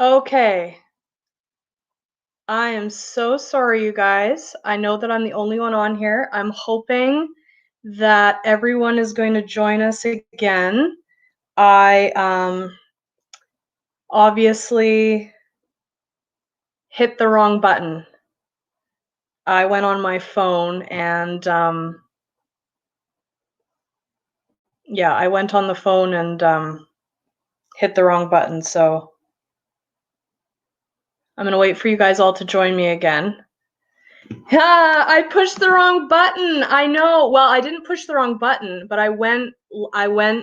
Okay. I am so sorry, you guys. I know that I'm the only one on here. I'm hoping that everyone is going to join us again. I obviously hit the wrong button. I went on my phone and yeah, I went on the phone and hit the wrong button. So I'm going to wait for you guys all to join me again. I pushed the wrong button. I know. Well, I didn't push the wrong button, but I went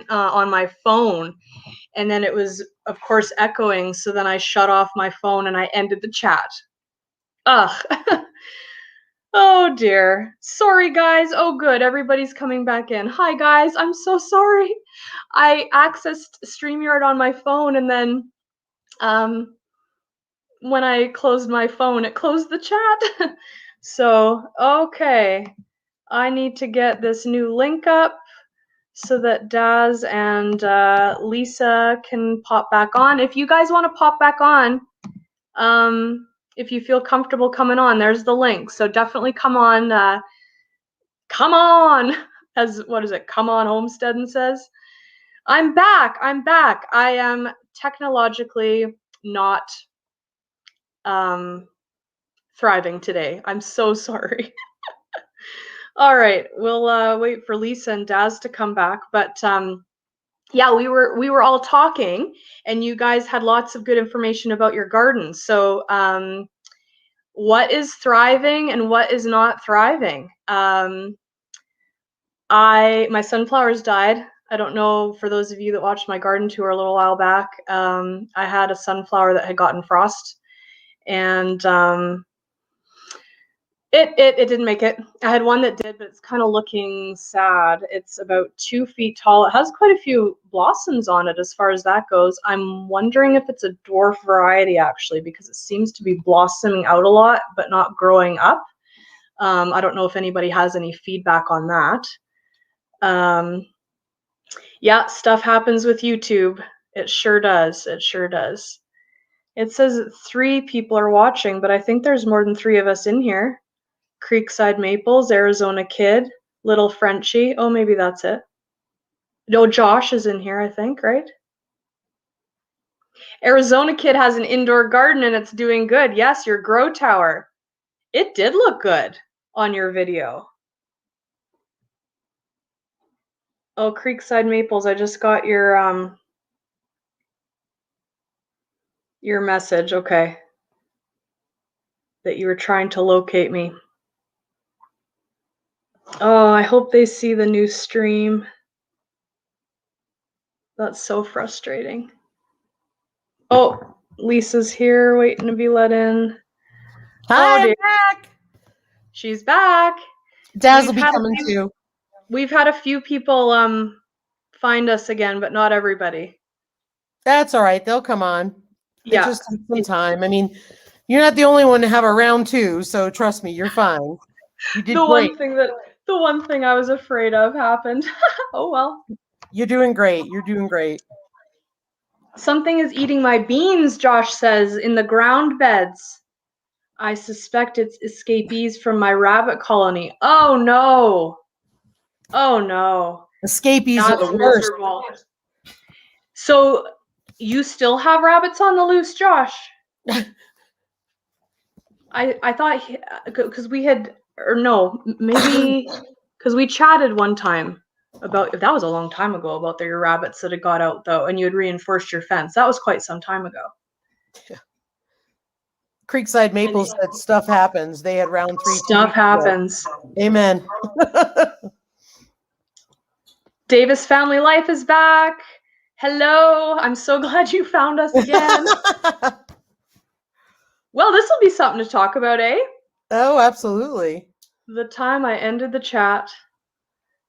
on my phone, and then it was, of course, echoing. So then I shut off my phone and I ended the chat. Ugh. Oh dear. Sorry, guys. Oh, good. Everybody's coming back in. Hi, guys. I'm so sorry. I accessed StreamYard on my phone, and then when I closed my phone, it closed the chat. So, okay. I need to get this new link up so that Daz and Lisa can pop back on. If you guys want to pop back on, if you feel comfortable coming on, there's the link. So definitely come on. Come on, as what is it? Come on, Homesteadin says. I'm back. I'm back. I am technologically not thriving today. I'm so sorry. All right, we'll wait for Lisa and Daz to come back, but yeah, we were all talking, and you guys had lots of good information about your garden. So, what is thriving and what is not thriving? My sunflowers died. I don't know, for those of you that watched my garden tour a little while back, I had a sunflower that had gotten frost, and it didn't make it. I had one that did, but it's kind of looking sad. It's about 2 feet tall. It has quite a few blossoms on it as far as that goes. I'm wondering if it's a dwarf variety, actually, because it seems to be blossoming out a lot, but not growing up. I don't know if anybody has any feedback on that. Yeah, stuff happens with YouTube. It sure does. It sure does. It says that 3 people are watching, but I think there's more than 3 of us in here. Creekside Maples, Arizona Kid, Little Frenchie. Oh, maybe that's it. No, Josh is in here, I think, right? Arizona Kid has an indoor garden and it's doing good. Yes, your grow tower. It did look good on your video. Oh, Creekside Maples, I just got your message, okay. That you were trying to locate me. Oh, I hope they see the new stream. That's so frustrating. Oh, Lisa's here waiting to be let in. Hi, I'm back. She's back. Daz will be coming too. We've had a few people find us again, but not everybody. That's all right. They'll come on. Yeah. It just takes some time. I mean, you're not the only one to have a round 2, so trust me, you're fine. You did great. The one thing I was afraid of happened. Oh well. You're doing great. You're doing great. Something is eating my beans, Josh says, in the ground beds. I suspect it's escapees from my rabbit colony. Oh no. Oh no. Escapees That's are the worst. miserable. So you still have rabbits on the loose, Josh? I thought, because we had, or no, maybe because we chatted one time about, that was a long time ago, about your rabbits that had got out though, and you had reinforced your fence. That was quite some time ago. Yeah. Creekside Maples said stuff happens. They had round 3. Stuff happens. Amen. Davis Family Life is back. Hello. I'm so glad you found us again. Well, this will be something to talk about, eh? Oh, absolutely. The time I ended the chat.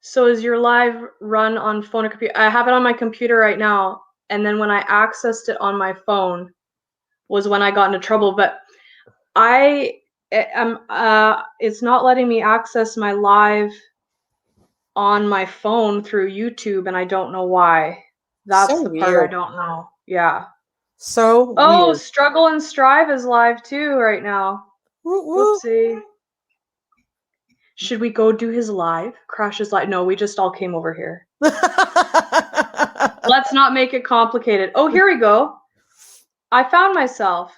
So is your live run on phone or computer? I have it on my computer right now, and then when I accessed it on my phone was when I got into trouble. But it's not letting me access my live on my phone through YouTube, and I don't know why. That's So the part I weird. don't know. Yeah. So Oh, weird. Struggle and Strive is live too right now. Woo, woo. Whoopsie. Should we go do his live? Crash's live? No, we just all came over here. Let's not make it complicated. Oh, here we go. I found myself.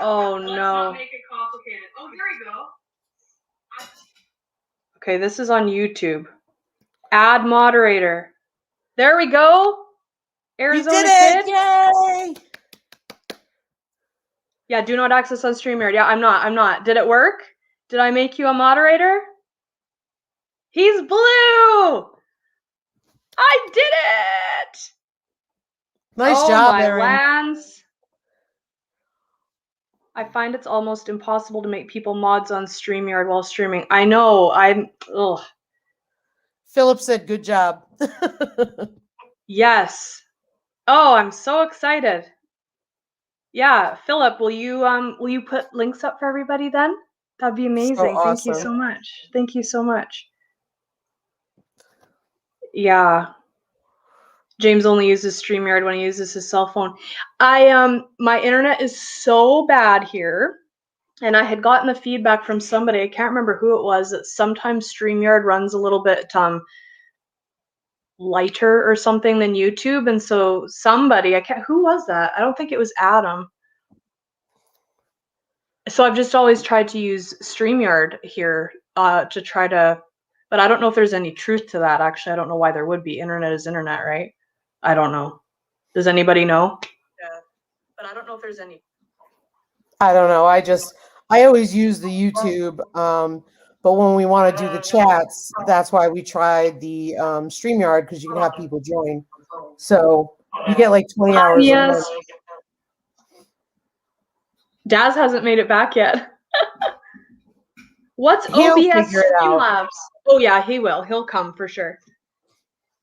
Oh, no. Let's not make it complicated. Oh, here we go. Okay, this is on YouTube. Add moderator. There we go. Arizona you did it! Kid. Yay! Yeah, do not access on StreamYard. Yeah, I'm not. Did it work? Did I make you a moderator? He's blue! I did it! Nice job, my Aaron. lands. I find it's almost impossible to make people mods on StreamYard while streaming. I know. Ugh. Philip said, good job. Yes. Oh, I'm so excited. Yeah, Philip, will you put links up for everybody then? That'd be amazing. So awesome. Thank you so much. Thank you so much. Yeah. James only uses StreamYard when he uses his cell phone. My internet is so bad here, and I had gotten the feedback from somebody, I can't remember who it was, that sometimes StreamYard runs a little bit lighter or something than YouTube, and so somebody, who was that? I don't think it was Adam. So I've just always tried to use StreamYard here to try to, but I don't know if there's any truth to that. Actually, I don't know why there would be. Internet is internet, right? I don't know. Does anybody know? Yeah, but I don't know if there's any. I don't know. I always use the YouTube, but when we want to do the chats, that's why we tried the StreamYard, because you can have people join. So you get like 20 hours. Yes. Daz hasn't made it back yet. What's OBS Streamlabs? Oh yeah, he will. He'll come for sure.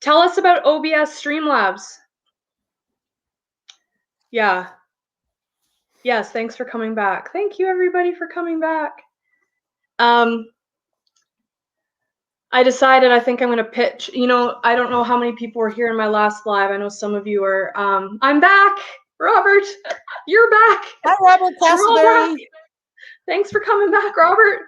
Tell us about OBS Streamlabs. Yeah. Yes, thanks for coming back. Thank you everybody for coming back. I decided I think I'm going to pitch, I don't know how many people were here in my last live. I know some of you are. I'm back. Robert, you're back. Hi, Robert Castleberry. Thanks for coming back, Robert.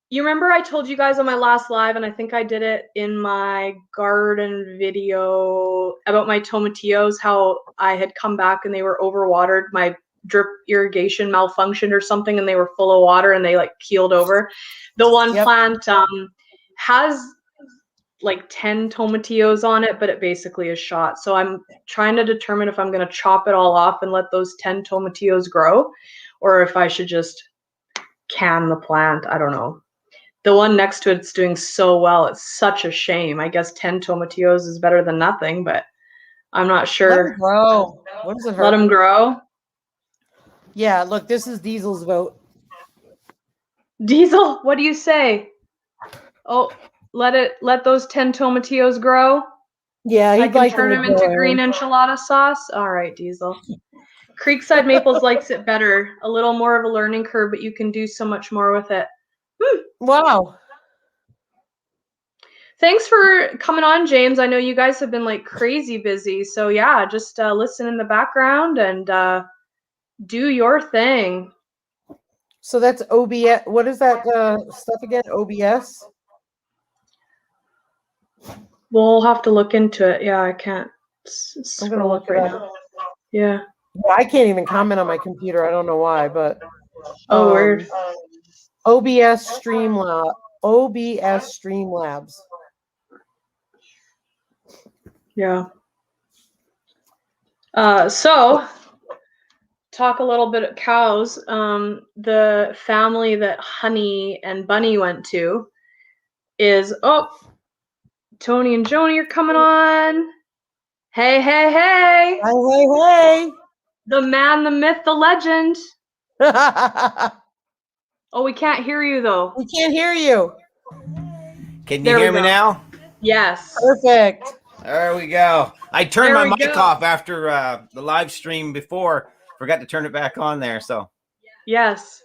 You remember I told you guys on my last live, and I think I did it in my garden video about my tomatillos, how I had come back and they were overwatered. My drip irrigation malfunctioned or something, and they were full of water and they like keeled over. The one plant has like 10 tomatillos on it, but it basically is shot. So I'm trying to determine if I'm going to chop it all off and let those 10 tomatillos grow, or if I should just can the plant. I don't know. The one next to it's doing so well. It's such a shame. I guess 10 tomatillos is better than nothing, but I'm not sure. Let them grow. What does it hurt? Let them grow? Yeah, look, this is Diesel's vote. Diesel, what do you say? Oh, let those 10 tomatillos grow? Yeah, I can turn them into green enchilada sauce. All right, Diesel. Creekside Maples likes it better. A little more of a learning curve, but you can do so much more with it. Wow. Thanks for coming on, James. I know you guys have been like crazy busy. So yeah, just listen in the background and do your thing. So that's OBS. What is that stuff again? OBS? We'll have to look into it. Yeah, I can't. I'm going to look it up. Yeah. I can't even comment on my computer. I don't know why, but. Oh, weird. OBS Streamlabs. OBS Streamlabs. Yeah. So talk a little bit of cows. The family that Honey and Bunny went to is, Tony and Joni are coming on. Hey, hey, hey. Hey, hey, hey. The man, the myth, the legend. Oh, we can't hear you though. We can't hear you. Can you hear me now? Yes. Perfect. There we go. I turned my mic off after the live stream before. Forgot to turn it back on there. So. Yes.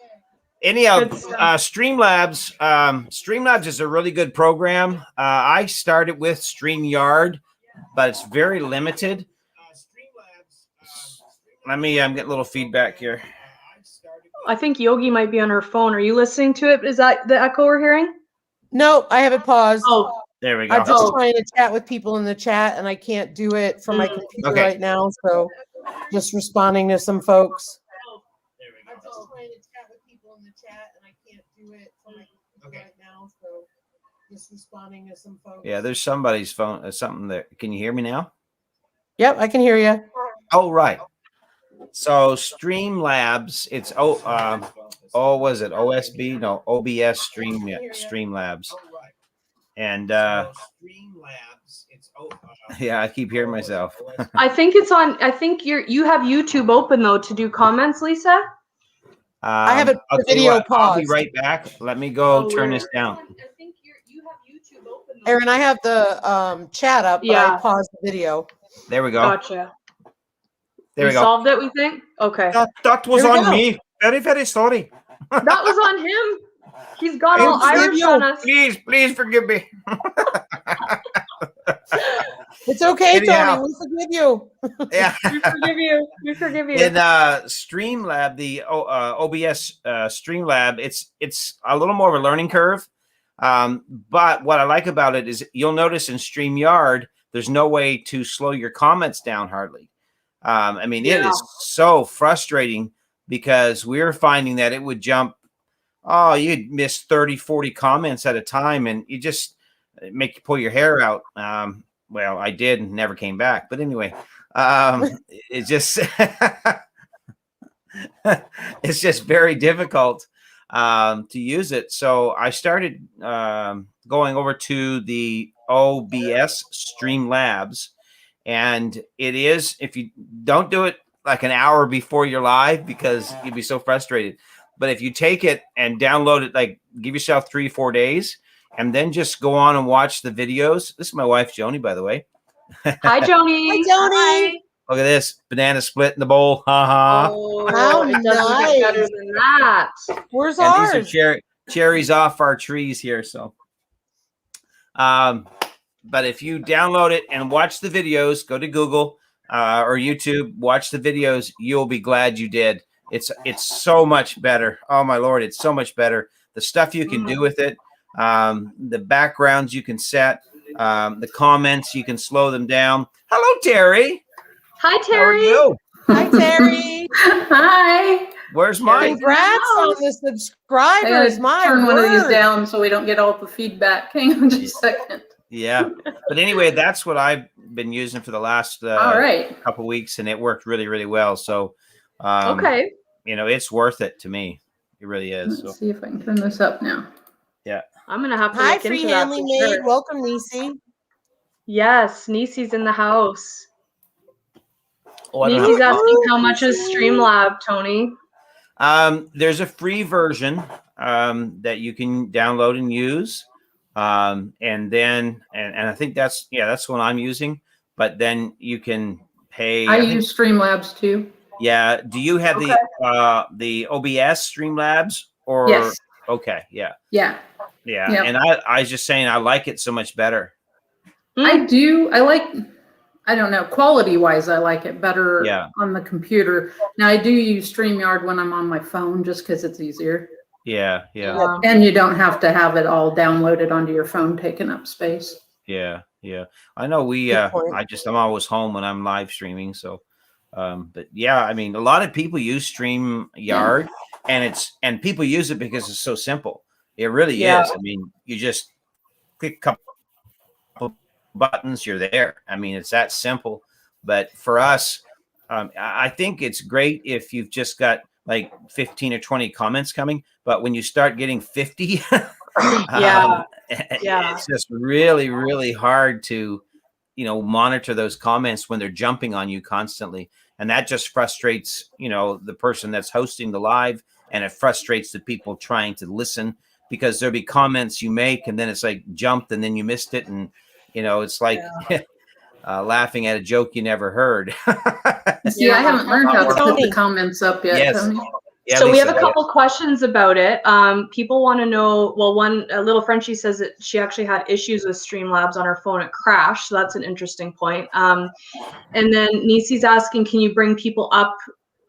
Anyhow, Streamlabs. Streamlabs is a really good program. I started with StreamYard, but it's very limited. Let me get a little feedback here. I think Yogi might be on her phone. Are you listening to it? Is that the echo we're hearing? No, I have it paused. Oh, There we go. I'm just trying to chat with people in the chat, and I can't do it from my computer Okay. right now. So, just responding to some folks. I'm just trying to chat with people in the chat, and I can't do it from my computer right now. So, just responding to some folks. Yeah, there's somebody's phone. Something there. Can you hear me now? Yep, I can hear you. Oh, right. So Streamlabs, it's was it OSB? No, OBS Streamlabs. And yeah, I keep hearing myself. I think it's on. I think you have YouTube open though to do comments, Lisa. I have the I'll tell you video what, I'll be paused. right back. Let me go turn this down. I think you have YouTube open. Aaron, I have the chat up, but Yeah. I paused the video. There we go. Gotcha. There we go. Solved it, we think? Okay. That was Here we on go. me. Very, very sorry. That was on him. He's got all I Irish you. on us. Please forgive me. It's okay, Anyhow. Tony. We forgive you. Yeah. We forgive you. We forgive you. In Streamlab, the OBS Streamlab, it's a little more of a learning curve. But what I like about it is you'll notice in StreamYard, there's no way to slow your comments down hardly. I mean, it is so frustrating because we're finding that it would jump. Oh, you'd miss 30, 40 comments at a time, and you just make you pull your hair out. Well, I did and never came back. But anyway, it's just it's just very difficult to use it. So I started going over to the OBS Streamlabs, and it is, if you don't do it like an hour before you're live because you'd be so frustrated. But if you take it and download it, like give yourself 3-4 days, and then just go on and watch the videos. This is my wife, Joni, by the way. Hi, Joni. Hi, Joni. Look at this banana split in the bowl. Ha ha. Oh, How it doesn't nice. get better than that. Where's And ours? these are cherries off our trees here. So, but if you download it and watch the videos, go to Google or YouTube, watch the videos, you'll be glad you did. It's so much better. Oh my Lord, it's so much better. The stuff you can do with it, the backgrounds you can set, the comments you can slow them down. Hello, Terry. Hi, How are Terry. you? Hi, Terry. Hi. Where's mine? Congrats on the subscribers. My turn one of these word. down so we don't get all the feedback. Hang on just a second. Yeah, but anyway, that's what I've been using for the last All right. couple of weeks, and it worked really, really well. So, Okay. you know, it's worth it to me. It really is. Let's So, see if I can turn this up now. I'm going to have to Hi, look Free into that Hanley for Maid. sure. Welcome, Nisi. Yes, Nisi's in the house. oh, I don't know. Nisi's asking how much is Streamlab, Tony? There's a free version that you can download and use, and then and I think that's the one I'm using. But then you can pay. I think- use Streamlabs too. Yeah. Do you have the OBS Streamlabs or? Yes. Okay. Yeah. Yeah. Yeah. Yep. And I was just saying I like it so much better. I do. I like, I don't know, quality wise, I like it better Yeah. on the computer. Now, I do use StreamYard when I'm on my phone just because it's easier. Yeah. Yeah. Yeah. And you don't have to have it all downloaded onto your phone, taking up space. Yeah. Yeah. I know Good point. I'm always home when I'm live streaming. So, but yeah, I mean, a lot of people use StreamYard and people use it because it's so simple. It really Yeah. is. I mean, you just click a couple buttons, you're there. I mean, it's that simple. But for us, I think it's great if you've just got like 15 or 20 comments coming. But when you start getting 50, Yeah. it's just really, really hard to, monitor those comments when they're jumping on you constantly. And that just frustrates, the person that's hosting the live, and it frustrates the people trying to listen because there'll be comments you make and then it's like jumped and then you missed it. And, it's like laughing at a joke you never heard. See, I haven't learned how to put Tony. the comments up yet, Yes. Tony. Yeah, So we have Lisa, a couple questions about it. People want to know, well, a little Frenchie says that she actually had issues with Streamlabs on her phone. It crashed. So that's an interesting point. And then Nisi's asking, can you bring people up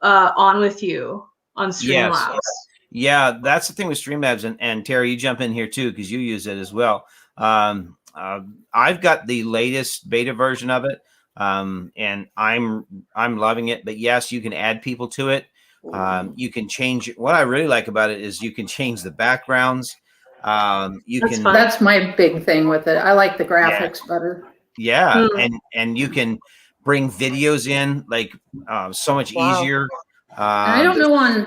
on with you on Streamlabs? Yes. Yeah, that's the thing with Streamlabs, and Terry, you jump in here too because you use it as well. I've got the latest beta version of it, and I'm loving it. But yes, you can add people to it. You can change. What I really like about it is you can change the backgrounds. You That's can. fun. That's my big thing with it. I like the graphics better. Yeah, and you can bring videos in like so much Wow. easier. And I don't know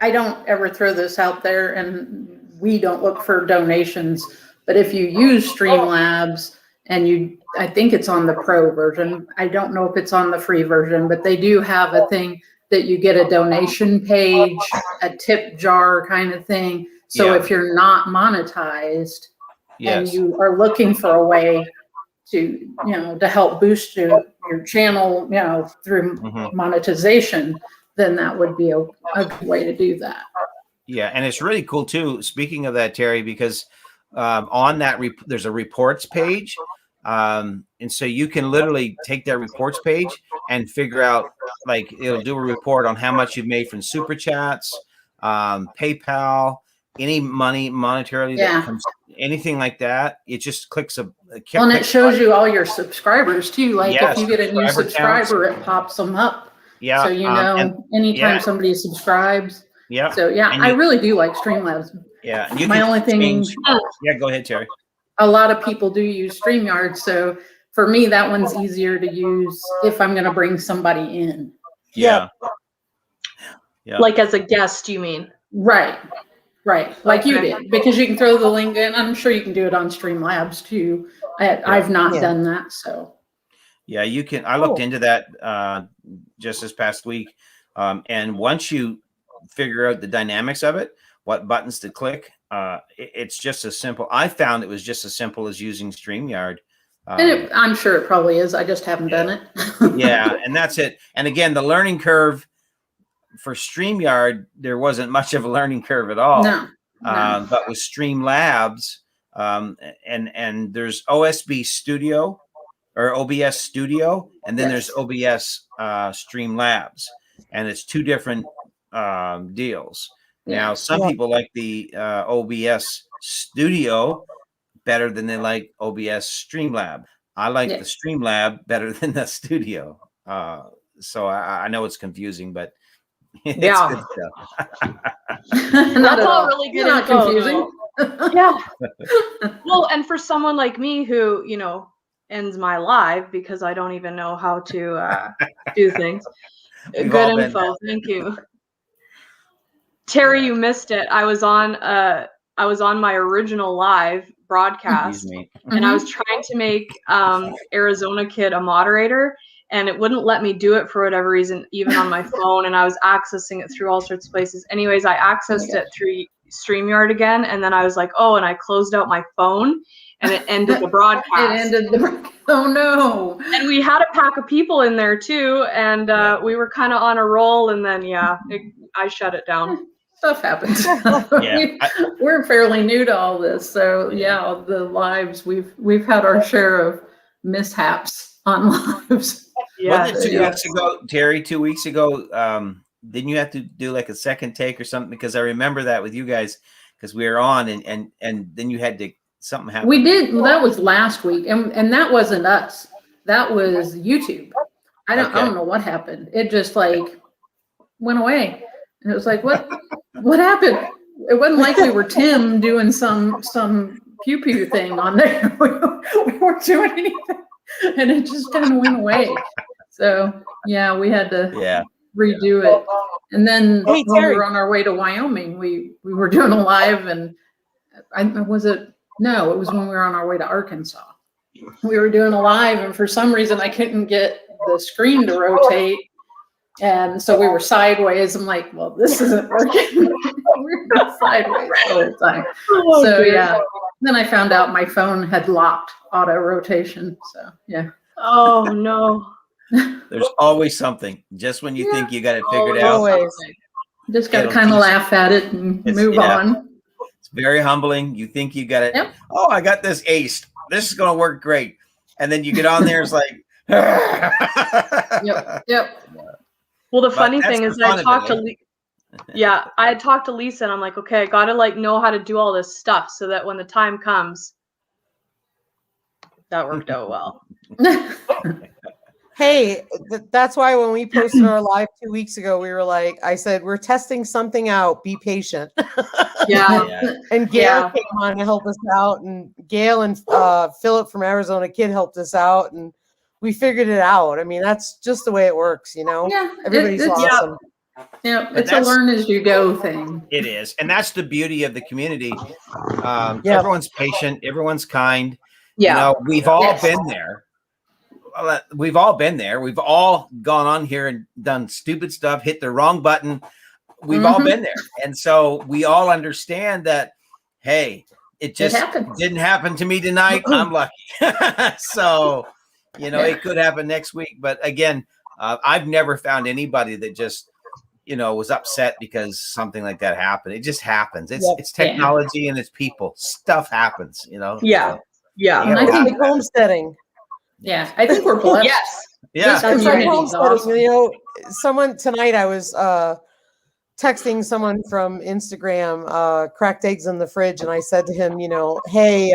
I don't ever throw this out there, and we don't look for donations, but if you use Streamlabs and I think it's on the pro version. I don't know if it's on the free version, but they do have a thing that you get a donation page, a tip jar kind of thing. So Yeah. if you're not monetized and Yes. you are looking for a way to, to help boost your channel, through Mhm. monetization, then that would be a good way to do that. Yeah, and it's really cool too. Speaking of that, Terry, because on that there's a reports page, and so you can literally take that reports page and figure out, like, it'll do a report on how much you've made from super chats, PayPal, any money monetarily that comes, anything like that. It just clicks Well, and it shows you all your subscribers too. Like Yes, if you get a new subscriber subscriber, it pops them up. Yeah. So anytime somebody subscribes. Yeah. So I really do like Streamlabs. Yeah. And My only thing. Yeah, go ahead, Terry. A lot of people do use StreamYard, so for me that one's easier to use if I'm going to bring somebody in. Yeah. Yeah. Like as a guest, you mean? Right. Like you Okay. did, because you can throw the link in. I'm sure you can do it on Streamlabs too. I've not done that, so. Yeah, you can. I looked into that just this past week, and once you figure out the dynamics of it, what buttons to click, it's just as simple. I found it was just as simple as using StreamYard. And I'm sure it probably is. I just haven't done it. Yeah, and that's it. And again, the learning curve for StreamYard, there wasn't much of a learning curve at all. No. But with Streamlabs, and there's OSB Studio or OBS Studio, and then there's OBS Streamlabs, and it's two different deals. Now, some people like the OBS Studio better than they like OBS Streamlab. I like the Streamlab better than the Studio. So I know it's confusing, but it's good stuff. That's all really good. Not info, confusing. Yeah. Well, and for someone like me who, ends my live because I don't even know how to do things. Good info. Thank you. Terry, you missed it. I was on my original live broadcast, and I was trying to make Arizona Kid a moderator, and it wouldn't let me do it for whatever reason, even on my phone, and I was accessing it through all sorts of places. Anyways, I accessed it through StreamYard again, and then I was like, oh, and I closed out my phone, and it ended the broadcast. Oh no. And we had a pack of people in there too, and we were kind of on a roll, and then I shut it down. Stuff happens. We're fairly new to all this, so the lives we've had our share of mishaps on lives. Yeah. Wasn't it 2 weeks ago, Terry? 2 weeks ago, didn't you have to do like a second take or something? Because I remember that with you guys, because we were on, and then you had to something happen. We did. Well, that was last week, and that wasn't us. That was YouTube. I don't know what happened. It just like went away, and it was like, what happened? It wasn't like we were Tim doing some pew pew thing on there. We weren't doing anything, and it just kind of went away. So we had to redo it. And then when we were on our way to Wyoming, we were doing a live, and it was when we were on our way to Arkansas. We were doing a live, and for some reason I couldn't get the screen to rotate. And so we were sideways. I'm like, well, this isn't working. We're sideways the whole time. Then I found out my phone had locked auto rotation. So Oh no. There's always something. Just when you think you got it figured out. Always. Just got to It'll kind of teach- laugh at it and move yeah. on. It's very humbling. You think you got it. Yep. Oh, I got this aced. This is going to work great. And then you get on there, it's like, Yep. Well, the But funny that's thing the is fun I of talked it, to yeah, I had talked to Lisa and I'm like, okay, I gotta like know how to do all this stuff so that when the time comes, that worked out well. Hey, that's why when we posted our live 2 weeks ago, we were like, I said, we're testing something out. Be patient. Yeah. Yeah. And Gail Yeah. came on to help us out, and Gail and Philip from Arizona Kid helped us out, and we figured it out. I mean, that's just the way it works, you know. Yeah, Everybody's it's awesome. yeah, But it's a that's- learn as you go thing. It is. And that's the beauty of the community. Yeah. Everyone's patient. Everyone's kind. Yeah. You know, we've all Yes. been there. We've all been there. We've all gone on here and done stupid stuff, hit the wrong button. We've all Mhm. been there. And so we all understand that, hey, it just happens. didn't happen to me tonight. I'm lucky. So, you know, Yeah. it could happen next week. But again, I've never found anybody that just, you know, was upset because something like that happened. It just happens. It's Yep. it's technology and it's people. Stuff happens, you know. Yeah. So, Yeah. And I It's think- like homesteading. Yeah, I think we're blessed. Yes. yeah. This It's like community is homesteading. awesome. You know, someone tonight I was texting someone from Instagram, cracked eggs in the fridge, and I said to him, you know, hey,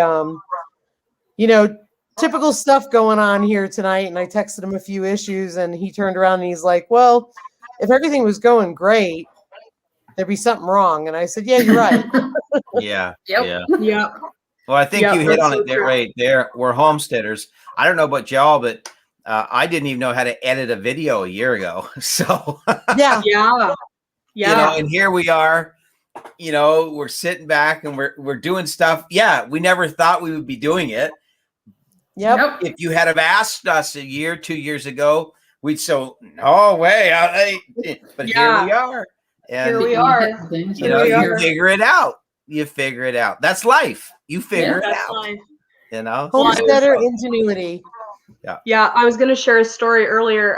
you know, typical stuff going on here tonight. And I texted him a few issues, and he turned around and he's like, well, if everything was going great, there'd be something wrong. And I said, yeah, you're right. Yeah. Yep. Yeah. Yeah. Well, I think Yeah, you hit that's on so it there, true. right there. We're homesteaders. I don't know about y'all, but I didn't even know how to edit a video a year ago. So, Yeah. Yeah. Yeah. you know, and here we are, you know, we're sitting back and we're doing stuff. Yeah. We never thought we would be doing it. Yep. If you had have asked us a year, 2 years ago, we'd so, no way. But Yeah. here we are. And, Here we are. Things you are know, we you are. figure it out. You figure it out. That's life. You figure it That's out, life. you know? Homesteader ingenuity. Yeah, I was gonna share a story earlier.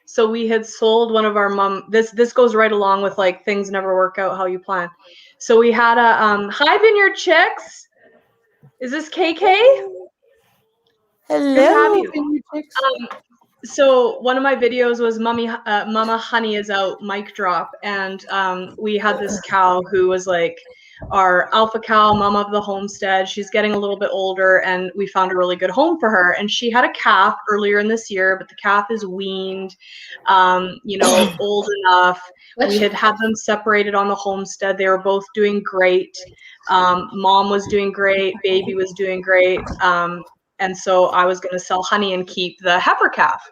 So we had sold one of our this goes right along with like things never work out how you plan. So we had a hi Vineyard Chicks. Is this KK? Hello. you. Vineyard Chicks. So one of my videos was Mama Honey is out, mic drop, and we had this cow who was like our alpha cow, mama of the homestead. She's getting a little bit older, and we found a really good home for her. And she had a calf earlier in this year, but the calf is weaned, you know, old enough. We had them separated on the homestead. They were both doing great. Mom was doing great. Baby was doing great. And so I was going to sell Honey and keep the heifer calf.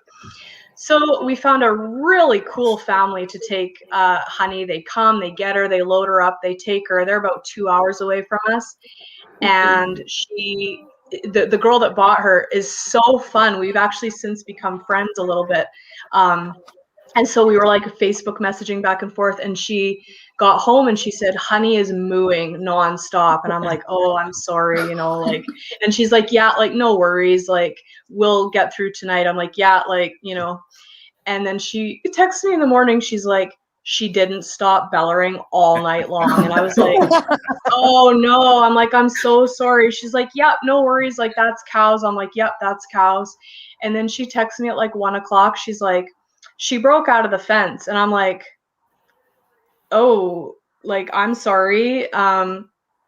So we found a really cool family to take Honey. They come, they get her, they load her up, they take her. They're about 2 hours away from us. And the girl that bought her is so fun. We've actually since become friends a little bit. And so we were like Facebook messaging back and forth, and she got home and she said, Honey is mooing nonstop. And I'm like, oh, I'm sorry, you know, like, and she's like, yeah, like, no worries. Like, we'll get through tonight. I'm like, yeah, like, you know, and then she texts me in the morning. She's like, she didn't stop bellowing all night long. And I was like, oh no. I'm like, I'm so sorry. She's like, yep, no worries. Like, that's cows. I'm like, yep, that's cows. And then she texts me at like 1 o'clock. She's like, she broke out of the fence. And I'm like, oh, like, I'm sorry.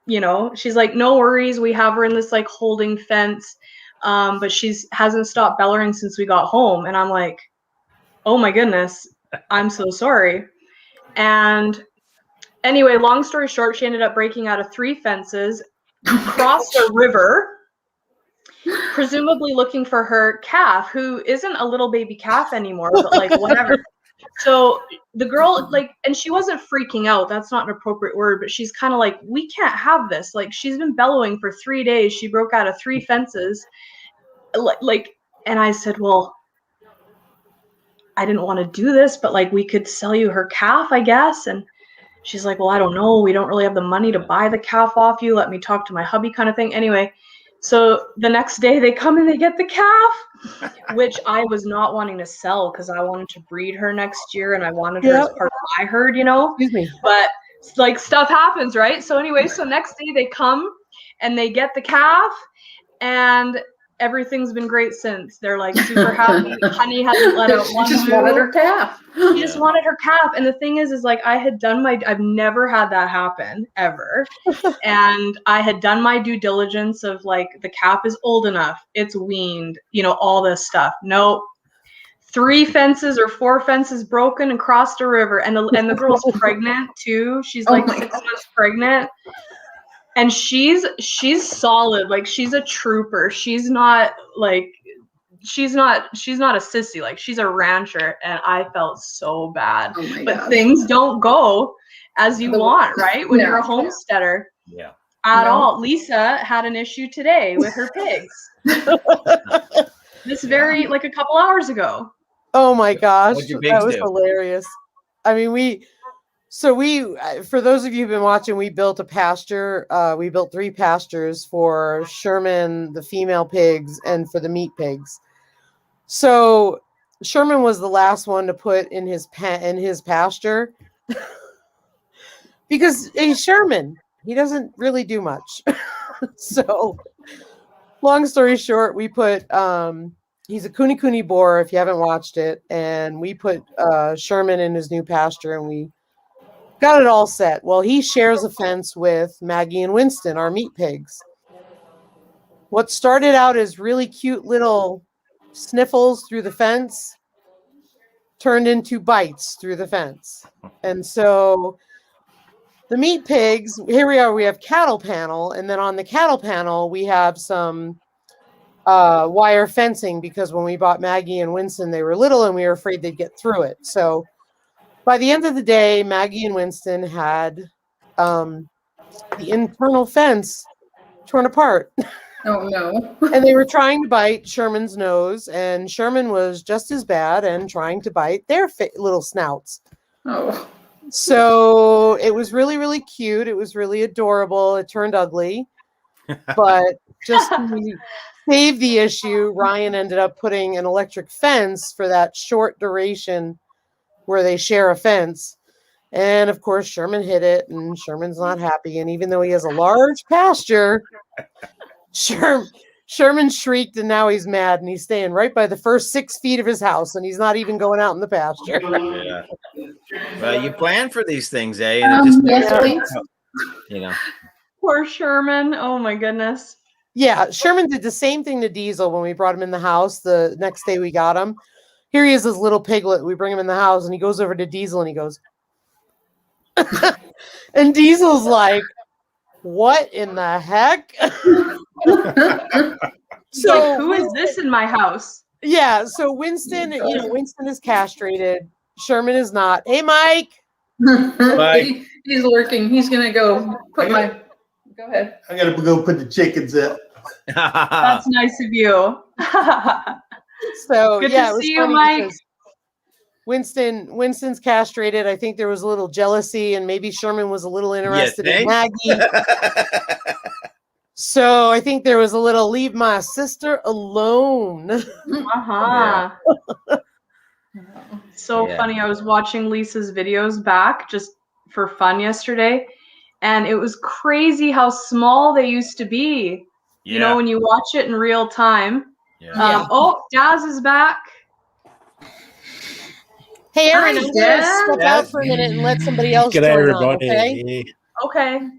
You know, she's like, no worries. We have her in this like holding fence. But hasn't stopped bellowing since we got home. And I'm like, oh my goodness, I'm so sorry. And anyway, long story short, she ended up breaking out of 3 fences, crossed a river, presumably looking for her calf, who isn't a little baby calf anymore, but like whatever. So the girl, like, and she wasn't freaking out. That's not an appropriate word, but she's kind of like, we can't have this. Like, she's been bellowing for 3 days. She broke out of 3 fences. Like, and I said, well, I didn't want to do this, but like, we could sell you her calf, I guess. And she's like, well, I don't know. We don't really have the money to buy the calf off you. Let me talk to my hubby kind of thing. Anyway, So the next day they come and they get the calf, which I was not wanting to sell because I wanted to breed her next year and I wanted her as part of my herd, you know. Excuse me. But like stuff happens, right? So anyway, so next day they come and they get the calf, and everything's been great since. They're like super happy. Honey hasn't let out one. She just wanted her calf. She just wanted her calf. And the thing is like I've never had that happen ever. And I had done my due diligence of like the calf is old enough, it's weaned, you know, all this stuff. Nope. 3 fences or 4 fences broken and crossed a river. And the girl's pregnant too. She's like 6 months pregnant. And she's solid. Like she's a trooper. She's not a sissy. Like she's a rancher, and I felt so bad. Oh but gosh. things don't go as you want, right? When you're a homesteader. Yeah. At all. Lisa had an issue today with her pigs. Like a couple hours ago. Oh my gosh, What'd your that pigs was do? hilarious. I mean, we, for those of you who've been watching, we built a pasture. We built 3 pastures for Sherman, the female pigs, and for the meat pigs. So Sherman was the last one to put in his pasture because he's Sherman. He doesn't really do much. So long story short, we put, he's a Kuni boar, if you haven't watched it. And we put Sherman in his new pasture and we got it all set. Well, he shares a fence with Maggie and Winston, our meat pigs. What started out as really cute little sniffles through the fence turned into bites through the fence. And so the meat pigs, here we are, we have cattle panel. And then on the cattle panel, we have some wire fencing because when we bought Maggie and Winston, they were little and we were afraid they'd get through it. So by the end of the day, Maggie and Winston had the internal fence torn apart. Oh no. And they were trying to bite Sherman's nose, and Sherman was just as bad and trying to bite their little snouts. Oh. So it was really, really cute. It was really adorable. It turned ugly. But just to save the issue, Ryan ended up putting an electric fence for that short duration where they share a fence. And of course, Sherman hit it, and Sherman's not happy. And even though he has a large pasture, Sherman shrieked, and now he's mad, and he's staying right by the first 6 feet of his house, and he's not even going out in the pasture. Yeah. Well, you plan for these things, eh? And it just Yes, please. you know. Poor Sherman. Oh my goodness. Yeah, Sherman did the same thing to Diesel when we brought him in the house the next day we got him. Here he is, this little piglet. We bring him in the house, and he goes over to Diesel, and he goes, and Diesel's like, what in the heck? So like, who is this in my house? Yeah, so Winston, Winston is castrated. Sherman is not. Hey, Mike. He's lurking. He's gonna go put my. Go ahead. I gotta go put the chickens up. That's nice of you. So Good yeah, to it was see you, funny Mike. because Winston's castrated. I think there was a little jealousy, and maybe Sherman was a little interested in think? Maggie. So I think there was a little leave my sister alone. Uh-huh. So Yeah. funny. I was watching Lisa's videos back just for fun yesterday, and it was crazy how small they used to be. You know, when you watch it in real time. Yeah. Oh, Daz is back. Hey, Aaron, Hi, I'm going to Dad. step out for a minute and let somebody else G'day, join everybody. on, okay? Yeah. Okay. Are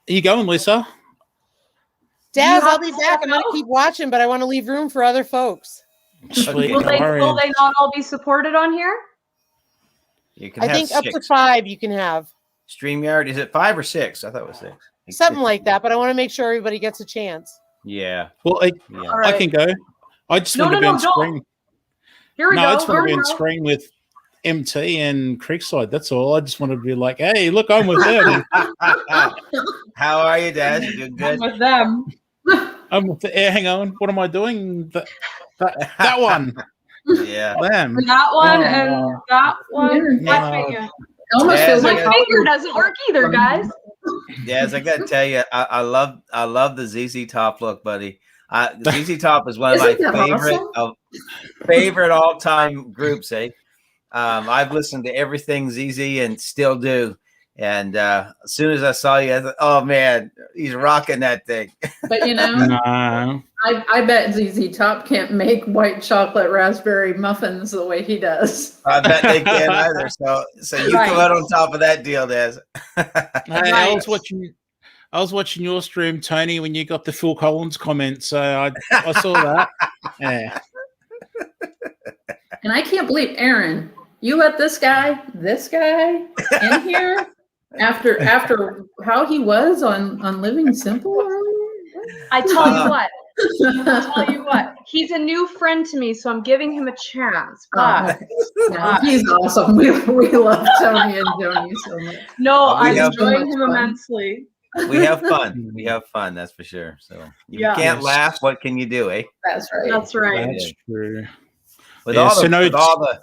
you going, Lisa? Daz, You I'll have be to back. I'm going to go. keep watching, but I want to leave room for other folks. Sweet. Will no they worries. not all be supported on here? You can I have think up 6. to 5 you can have. StreamYard, is it 5 or 6? I thought it was 6. Something like that, but I want to make sure everybody gets a chance. Yeah. Well, Yeah. All I right. can go. I just No, want to no, be no, on don't. screen. Here we No, go. I just want Here to be we on go. screen with MT and Creekside. That's all. I just want to be like, hey, look, I'm with them. How are you, Dad? You doing I'm good? with them. I'm with the hang on. What am I doing? That one. Yeah. Them. That one Oh, and no. that one. No. My finger. It almost Yeah, feels so like My finger doesn't work either, guys. Yes, I gotta tell you, I love the ZZ Top look, buddy. ZZ Top is one of my Isn't that favorite awesome? favorite all time groups. I've listened to everything ZZ and still do. And as soon as I saw you, I thought, oh man, he's rocking that thing. But you know, No. I bet ZZ Top can't make white chocolate raspberry muffins the way he does. I bet they can't either. So you Right. come out on top of that deal, Des. Hey, I was watching your stream, Tony, when you got the Phil Collins comment. So I saw that. Yeah. And I can't believe, Aaron, you let this guy in here after how he was on Living Simple earlier? I tell you what. I'll tell you what. He's a new friend to me, so I'm giving him a chance. But Yeah, he's awesome. We love Tony and Joni so much. no, We I'm have so enjoying much him fun. immensely. We have fun. We have fun, that's for sure. So if you Yeah. can't Yes. laugh, what can you do, eh? That's right. That's right. That's true. With Yeah, all so the no, with it's- all the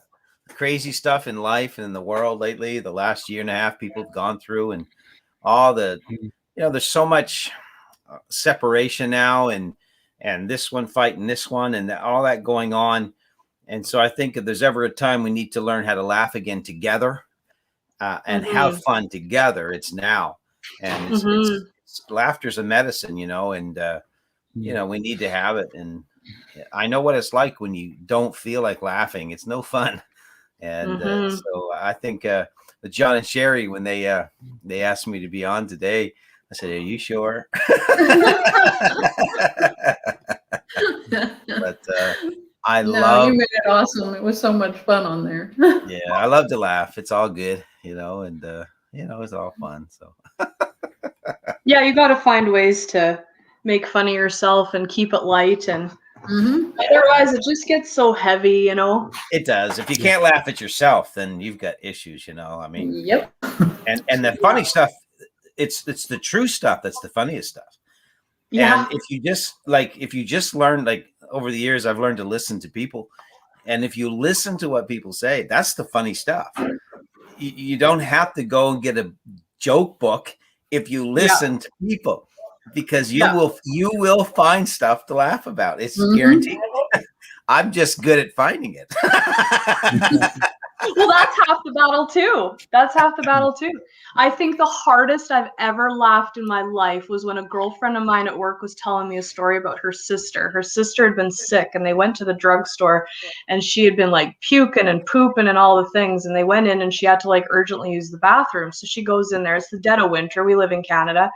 crazy stuff in life and in the world lately, the last year and a half people have gone through, and all the there's so much separation now, and this one fighting this one, and all that going on. And so I think if there's ever a time we need to learn how to laugh again together and have fun together, it's now. And it's laughter's a medicine, and we need to have it. And I know what it's like when you don't feel like laughing. It's no fun. And so I think with John and Sherry, when they asked me to be on today, I said, "Are you sure?" But I No, love, you made it awesome. It was so much fun on there. yeah, I love to laugh. It's all good, and it's all fun. So Yeah, you got to find ways to make fun of yourself and keep it light, and otherwise it just gets so heavy, it does. If you can't laugh at yourself, then you've got issues. I mean, Yep. and the funny stuff, it's the true stuff that's the funniest stuff. Yeah. And if you just learn, like over the years, I've learned to listen to people. And if you listen to what people say, that's the funny stuff. You don't have to go and get a joke book if you listen to people, because you will find stuff to laugh about. It's guaranteed. I'm just good at finding it. Well, that's half the battle too. I think the hardest I've ever laughed in my life was when a girlfriend of mine at work was telling me a story about her sister. Her sister had been sick, and they went to the drugstore, and she had been like puking and pooping and all the things, and they went in and she had to like urgently use the bathroom. So she goes in there. It's the dead of winter. We live in Canada.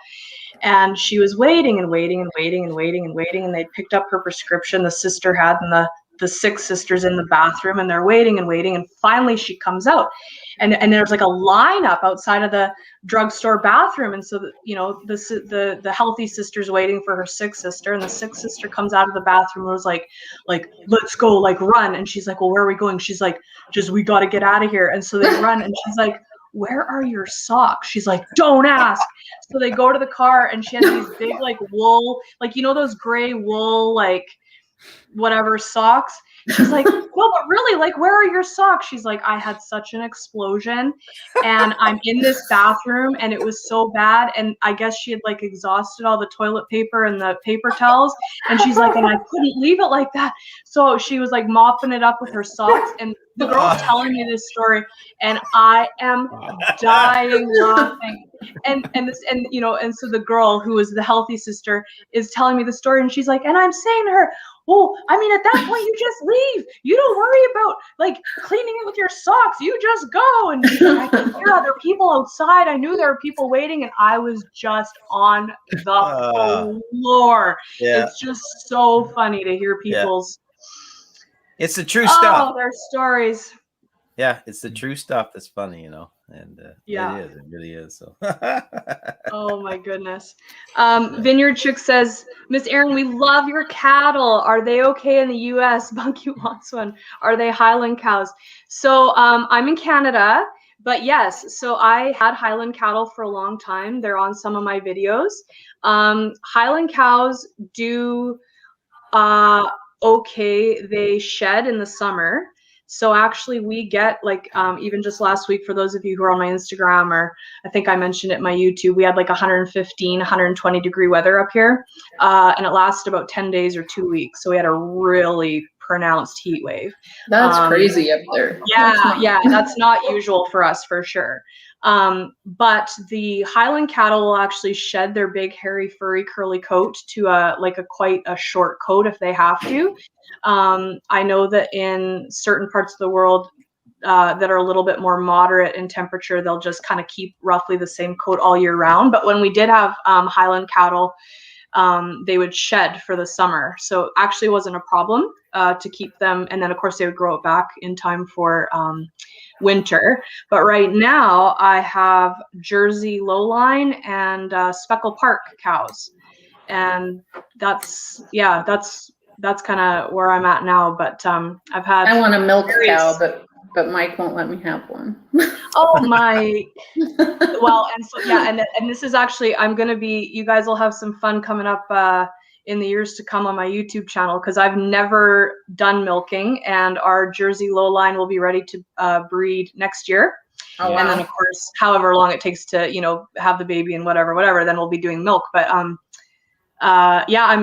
And she was waiting and waiting and waiting and waiting and waiting, and they picked up her prescription the sister had, and the sick sister's in the bathroom, and they're waiting and waiting, and finally she comes out, and there's like a lineup outside of the drugstore bathroom, and so the healthy sister's waiting for her sick sister, and the sick sister comes out of the bathroom and was like let's go, like run, and she's like, well, where are we going? She's like, just we got to get out of here, and so they run, and she's like, where are your socks? She's like, don't ask. So they go to the car, and she has these big like wool, like those gray wool like whatever socks. She's like, no, but really, like, where are your socks? She's like, I had such an explosion, and I'm in this bathroom, and it was so bad, and I guess she had like exhausted all the toilet paper and the paper towels, and she's like, and I couldn't leave it like that, so she was like mopping it up with her socks, and the girl's telling me this story, and I am dying laughing. And so the girl who was the healthy sister is telling me the story, and she's like, and I'm saying to her, well, I mean, at that point, you just leave. You don't worry about like cleaning it with your socks. You just go. And she's like, I could hear other people outside. I knew there were people waiting, and I was just on the floor. Yeah. It's just so funny to hear people's. It's the true stuff. Oh, their stories. Yeah, it's the true stuff that's funny, and Yeah. it really is. So. Oh my goodness. Vineyard Chick says, Miss Erin, we love your cattle. Are they okay in the US? Bunky wants one. Are they Highland cows? So I'm in Canada, but yes, so I had Highland cattle for a long time. They're on some of my videos. Highland cows do okay. They shed in the summer. So actually we get like, even just last week, for those of you who are on my Instagram, or I think I mentioned it in my YouTube, we had like 115, 120 degree weather up here. And it lasted about 10 days or 2 weeks. So we had a really pronounced heat wave. That's crazy up there. Yeah, that's not usual for us, for sure. But the Highland cattle will actually shed their big, hairy, furry, curly coat to quite a short coat if they have to. I know that in certain parts of the world that are a little bit more moderate in temperature, they'll just kind of keep roughly the same coat all year round. But when we did have Highland cattle, they would shed for the summer. So it actually wasn't a problem to keep them. And then, of course, they would grow it back in time for winter. But right now, I have Jersey Lowline and Speckle Park cows. And that's kind of where I'm at now. But I've had. I want a milk cow, but Mike won't let me have one. Oh my. Well, and so yeah, and this is actually, I'm gonna be, you guys will have some fun coming up in the years to come on my YouTube channel, because I've never done milking, and our Jersey Lowline will be ready to breed next year. Oh, wow. And then of course, however long it takes to, have the baby and whatever, then we'll be doing milk. But I'm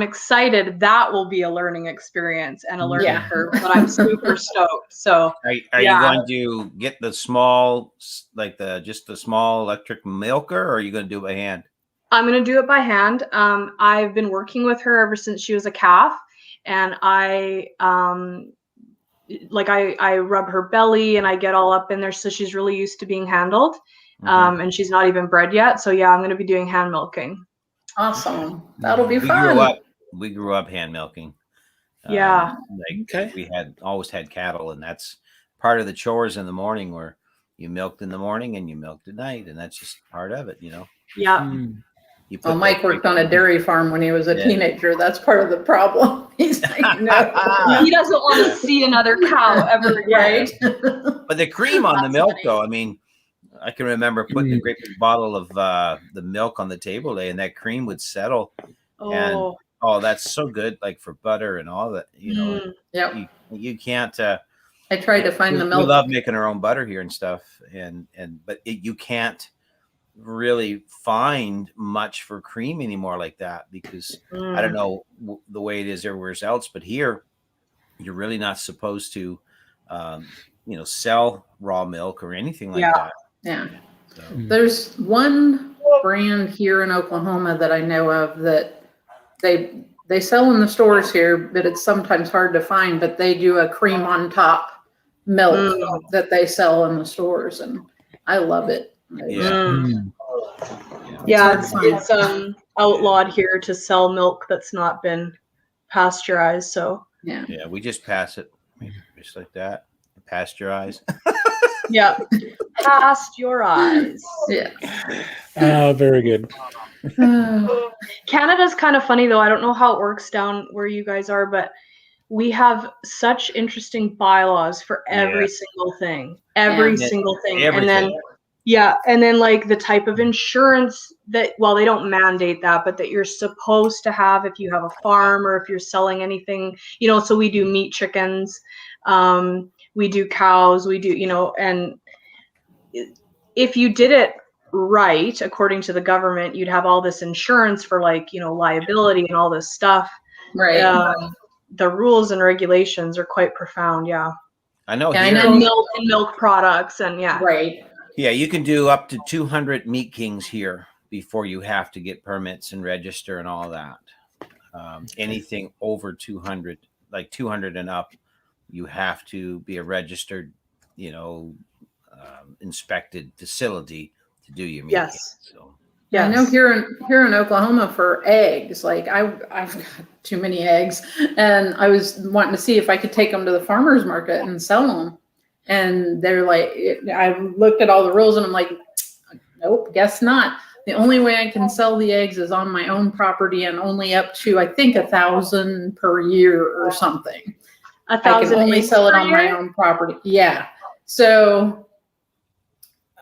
excited. That will be a learning experience and a learning curve, but I'm super stoked. So are you going to get the small, like just the small electric milker, or are you going to do it by hand? I'm going to do it by hand. I've been working with her ever since she was a calf, and I rub her belly and I get all up in there. So she's really used to being handled. And she's not even bred yet. So yeah, I'm going to be doing hand milking. Awesome. That'll be fun. We grew up hand milking. Yeah. We always had cattle, and that's part of the chores in the morning, where you milked in the morning and you milked at night, and that's just part of it, Yeah. Well, Mike worked on a dairy farm when he was a teenager. That's part of the problem. He's like, no. He doesn't want to see another cow ever again. But the cream on the milk, though, I mean, I can remember putting a great big bottle of the milk on the table today, and that cream would settle. And that's so good, like for butter and all that. Yep. You can't. I tried to find the milk. We love making our own butter here and stuff, but you can't really find much for cream anymore like that, because I don't know the way it is everywhere else, but here you're really not supposed to, sell raw milk or anything like that. Yeah. So. There's one brand here in Oklahoma that I know of that they sell in the stores here, but it's sometimes hard to find, but they do a cream on top milk that they sell in the stores, and I love it. It's outlawed here to sell milk that's not been pasteurized. So we just pass it just like that. Pasteurize. Yeah. Past your eyes. Yeah. Very good. Canada's kind of funny though. I don't know how it works down where you guys are, but we have such interesting bylaws for every single thing. Single thing. Everything. And then like the type of insurance that, well, they don't mandate that, but that you're supposed to have if you have a farm or if you're selling anything, so we do meat chickens, we do cows, we do, and if you did it right, according to the government, you'd have all this insurance for like, liability and all this stuff. Right. The rules and regulations are quite profound. Yeah. I know. And milk products and Right. Yeah, you can do up to 200 Meat Kings here before you have to get permits and register and all that. Anything over 200, like 200 and up, you have to be a registered, inspected facility to do your meat. Yes. So. I know here in Oklahoma for eggs, like I've got too many eggs, and I was wanting to see if I could take them to the farmer's market and sell them. And they're like, I looked at all the rules and I'm like, nope, guess not. The only way I can sell the eggs is on my own property, and only up to, I think, 1,000 per year or something. 1,000 I can only sell it on my own property. Yeah. So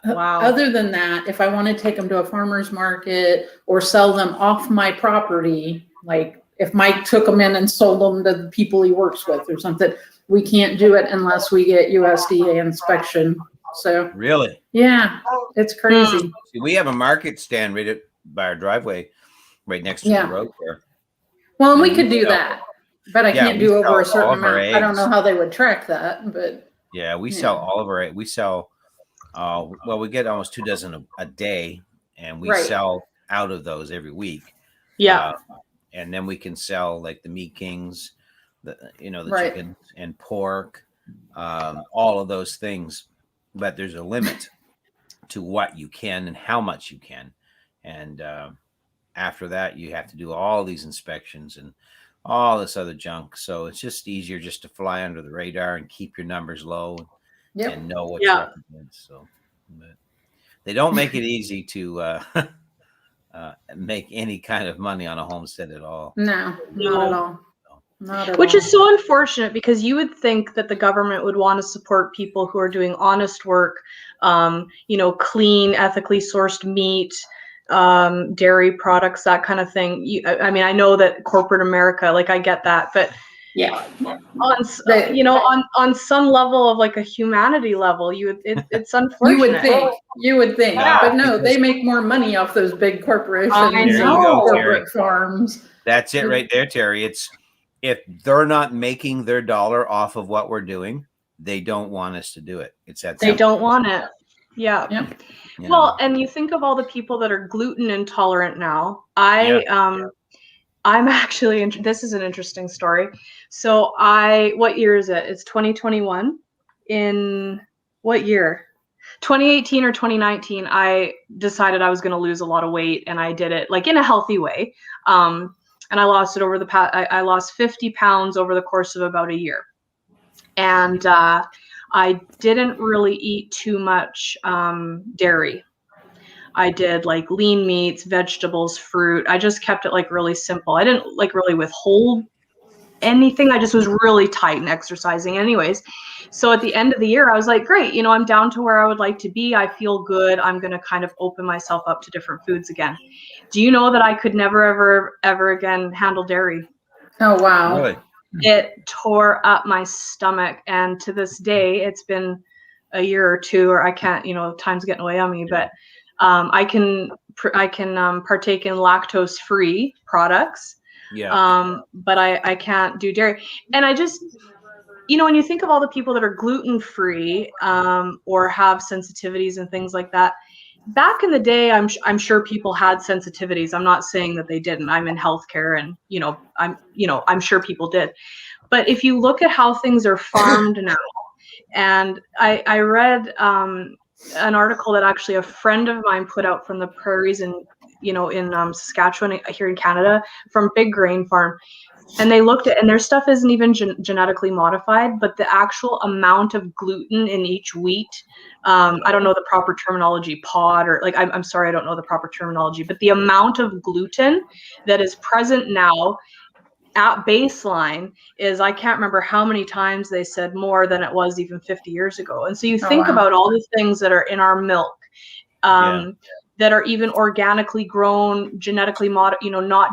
other than that, if I want to take them to a farmer's market or sell them off my property, like if Mike took them in and sold them to the people he works with or something, we can't do it unless we get USDA inspection. So Really? yeah, it's crazy. See, we have a market stand right by our driveway, right next to Yeah. the road there. Well, and we And could we do sell- that, but I Yeah, can't we do over sell a certain all of our amount. I don't know eggs. how they would track that, but Yeah, we Yeah. sell all of our. We sell. Well, we get almost 2 dozen a day, and we Right. sell out of those every week. Yeah. And then we can sell like the Meat Kings, the Right. chicken and pork, all of those things. But there's a limit to what you can and how much you can, and after that, you have to do all these inspections and all this other junk. So it's just easier just to fly under the radar and keep your numbers low yep. and know what Yeah. you're up against. So, but they don't make it easy to make any kind of money on a homestead at all. No, not at all. Not at Which all. is so unfortunate, because you would think that the government would want to support people who are doing honest work, clean, ethically sourced meat, dairy products, that kind of thing. I mean, I know that corporate America, like, I get that, but Yeah. on some level of like a humanity level, it's unfortunate. You would think, Yeah, but no, because- they make more money off those big corporations, I There you know. go, corporate Terry. farms. That's it right there, Terry. It's if they're not making their dollar off of what we're doing, they don't want us to do it. It's that They simple. don't want it. Yeah. Yep. You Well, know? and you think of all the people that are gluten intolerant now. I'm actually, this is an interesting story. So what year is it? It's 2021. In what year? 2018 or 2019, I decided I was going to lose a lot of weight, and I did it like in a healthy way. And I lost it over the past, I lost 50 pounds over the course of about a year. And I didn't really eat too much dairy. I did like lean meats, vegetables, fruit. I just kept it like really simple. I didn't like really withhold anything. I just was really tight and exercising anyways. So at the end of the year, I was like, great, I'm down to where I would like to be. I feel good. I'm going to kind of open myself up to different foods again. Do you know that I could never, ever again handle dairy? Oh, wow. Really? It tore up my stomach. And to this day, it's been a year or two, or I can't, time's getting away on me, but I can partake in lactose-free products. Yeah. But I can't do dairy. And I just, when you think of all the people that are gluten-free or have sensitivities and things like that, back in the day, I'm sure people had sensitivities. I'm not saying that they didn't. I'm in healthcare, and I'm sure people did. But if you look at how things are farmed now, and I read an article that actually a friend of mine put out from the prairies in Saskatchewan here in Canada, from Big Grain Farm. And they looked at, and their stuff isn't even genetically modified, but the actual amount of gluten in each wheat, I don't know the proper terminology, pod, or like, I'm sorry, I don't know the proper terminology, but the amount of gluten that is present now at baseline is, I can't remember how many times they said more than it was even 50 years ago. And so you think wow. about all the things that are in our milk, that are even organically grown, genetically not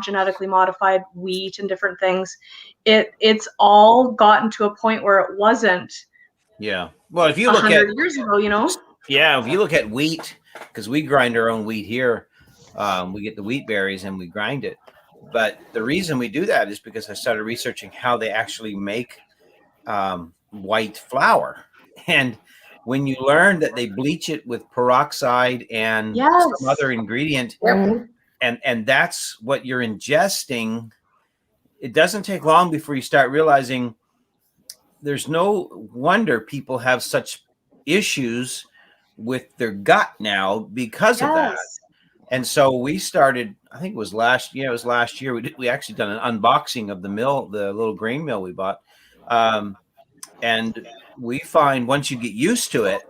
genetically modified wheat and different things. It's all gotten to a point where it wasn't. Yeah. Well, if you look 100 years ago, Yeah, if you look at wheat, because we grind our own wheat here, we get the wheat berries and we grind it. But the reason we do that is because I started researching how they actually make white flour. And when you learn that they bleach it with peroxide and some other ingredient, and that's what you're ingesting, it doesn't take long before you start realizing there's no wonder people have such issues with their gut now because of that. And so we started, I think it was last year. We actually done an unboxing of the mill, the little grain mill we bought. And we find once you get used to it,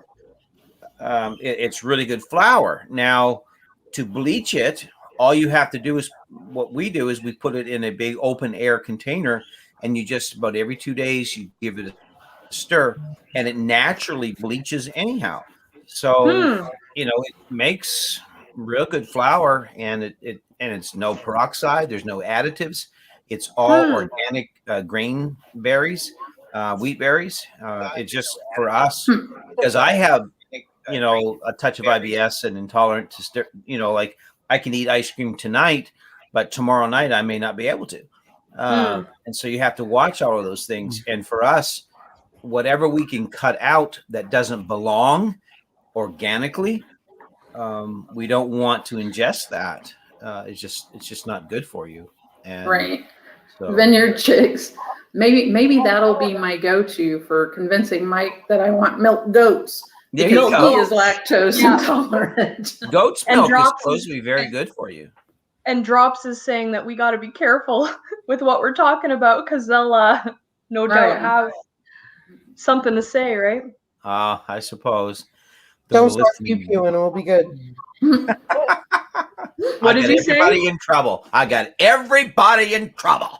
it's really good flour. Now, to bleach it, all you have to do is, what we do is we put it in a big open air container, and you just about every 2 days you give it a stir, and it naturally bleaches anyhow. So it makes real good flour, and it's no peroxide. There's no additives. It's all organic grain berries. wheat berries. It's just for us because I have, a touch of IBS and intolerant to, like I can eat ice cream tonight, but tomorrow night I may not be able to. And so you have to watch all of those things. And for us, whatever we can cut out that doesn't belong organically, we don't want to ingest that. It's just not good for you. And Right. so, Vineyard chicks. Maybe that'll be my go-to for convincing Mike that I want milk goats. there you Because go. he is lactose Yeah. intolerant. Goat's And milk is drops supposed to be very good for you. And Drops is saying that we got to be careful with what we're talking about because they'll no doubt Right. have something to say, right? I suppose. Don't Those start listening- pew-pewing, and we'll be good. What I did got he say? everybody in trouble. I got everybody in trouble.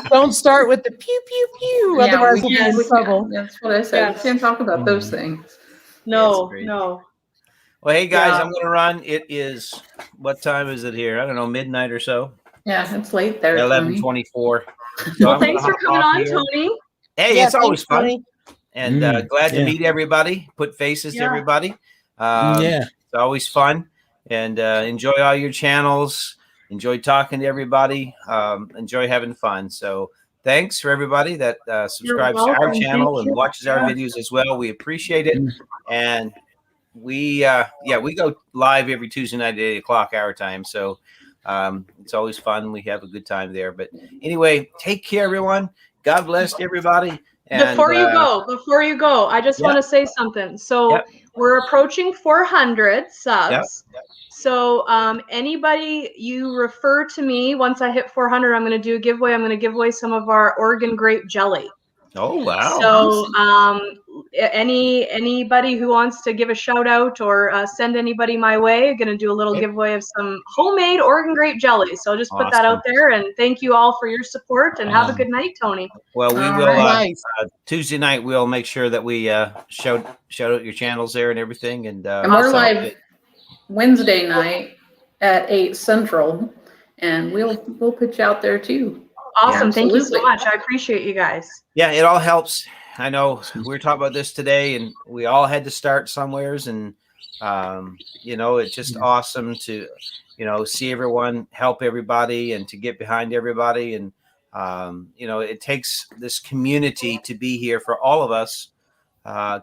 Don't start with the pew-pew-pew, Yeah, otherwise we we'll be can't- in we trouble. can't- That's what I said. Yes. We can't talk about those things. No, great. no. Well, hey guys, Yeah. I'm going to run. It is, what time is it here? I don't know, midnight or so. Yeah, it's late there. 11:24. Well, thanks for coming on, Tony. Hey, Yeah, it's always thanks, fun. Tony. And glad to yeah. meet everybody, put faces to Yeah. everybody. Yeah. It's always fun. And enjoy all your channels. Enjoy talking to everybody. Enjoy having fun. So thanks for everybody that subscribes to our welcome. channel Thank and you. watches our Yeah. videos as well. We appreciate it. And we go live every Tuesday night at 8 o'clock our time. So it's always fun. We have a good time there. But anyway, take care, everyone. God bless everybody. And, Before you go, I just yeah. want to say something. So Yep. we're approaching 400 subs. Yep. So anybody you refer to me, once I hit 400, I'm going to do a giveaway. I'm going to give away some of our Oregon grape jelly. Oh, wow. So anybody who wants to give a shout out or send anybody my way, I'm going to do a little giveaway of some homemade Oregon grape jelly. So I'll just put that out Awesome. there, and thank you all for your support, and have a good night, Tony. Well, we All will right. Nice. Tuesday night. We'll make sure that we shout out your channels there and everything. And And we're also- live Wednesday night at 8 Central, and we'll put you out there too. Awesome. Thank you so Absolutely. much. I appreciate you guys. Yeah, it all helps. I know we were talking about this today, and we all had to start somewheres, and it's just awesome to see everyone help everybody and to get behind everybody, and it takes this community to be here for all of us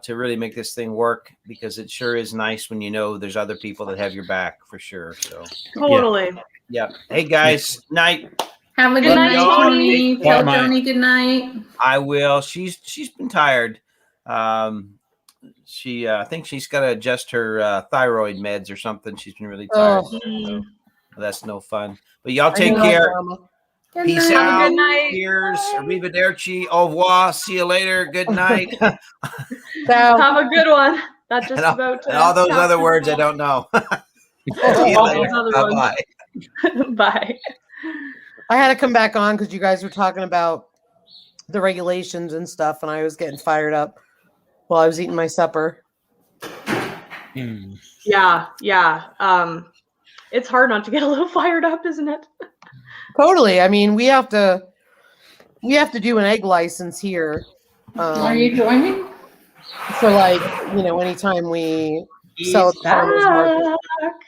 to really make this thing work, because it sure is nice when there's other people that have your back for sure. So Totally. yeah. Hey guys, night. Have a good Good night, night, Tony. Tony. Tell Bye, Tony good night. I will. She's been tired. She I think she's got to adjust her thyroid meds or something. She's been really tired. Oh. So that's no fun. But y'all I take know, care. Mama. Good Peace night. Have a out. good night. Cheers. Arrivederci. Au revoir. See you later. Good night. and Ciao. Have a good one. That just all, about all those caps other it. words I don't know. See you All later. those other Bye ones. bye. Bye. I had to come back on because you guys were talking about the regulations and stuff, and I was getting fired up while I was eating my supper. Mm. Yeah. It's hard not to get a little fired up, isn't it? Totally. I mean, we have to do an egg license here. Are you joining? For anytime we sell at the farmers market.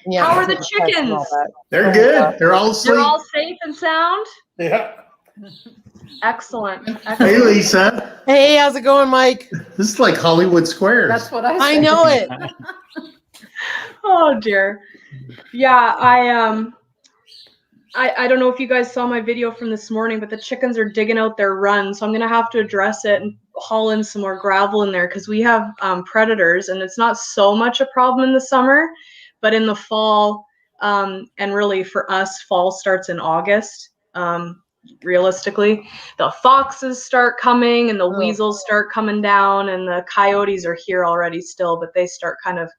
Yeah, How are the take test and all chickens? that. They're good. They're all asleep. They're all safe and sound? Yeah. Excellent. Hey, Excellent. Lisa. Hey, how's it going, Mike? This is like Hollywood Squares. That's what I said. I know it. Oh dear. Yeah, I don't know if you guys saw my video from this morning, but the chickens are digging out their run, so I'm gonna have to address it and haul in some more gravel in there because we have predators, and it's not so much a problem in the summer, but in the fall, and really for us, fall starts in August. Realistically, the foxes start coming and the weasels start coming down, and the coyotes are here already still, but they start kind of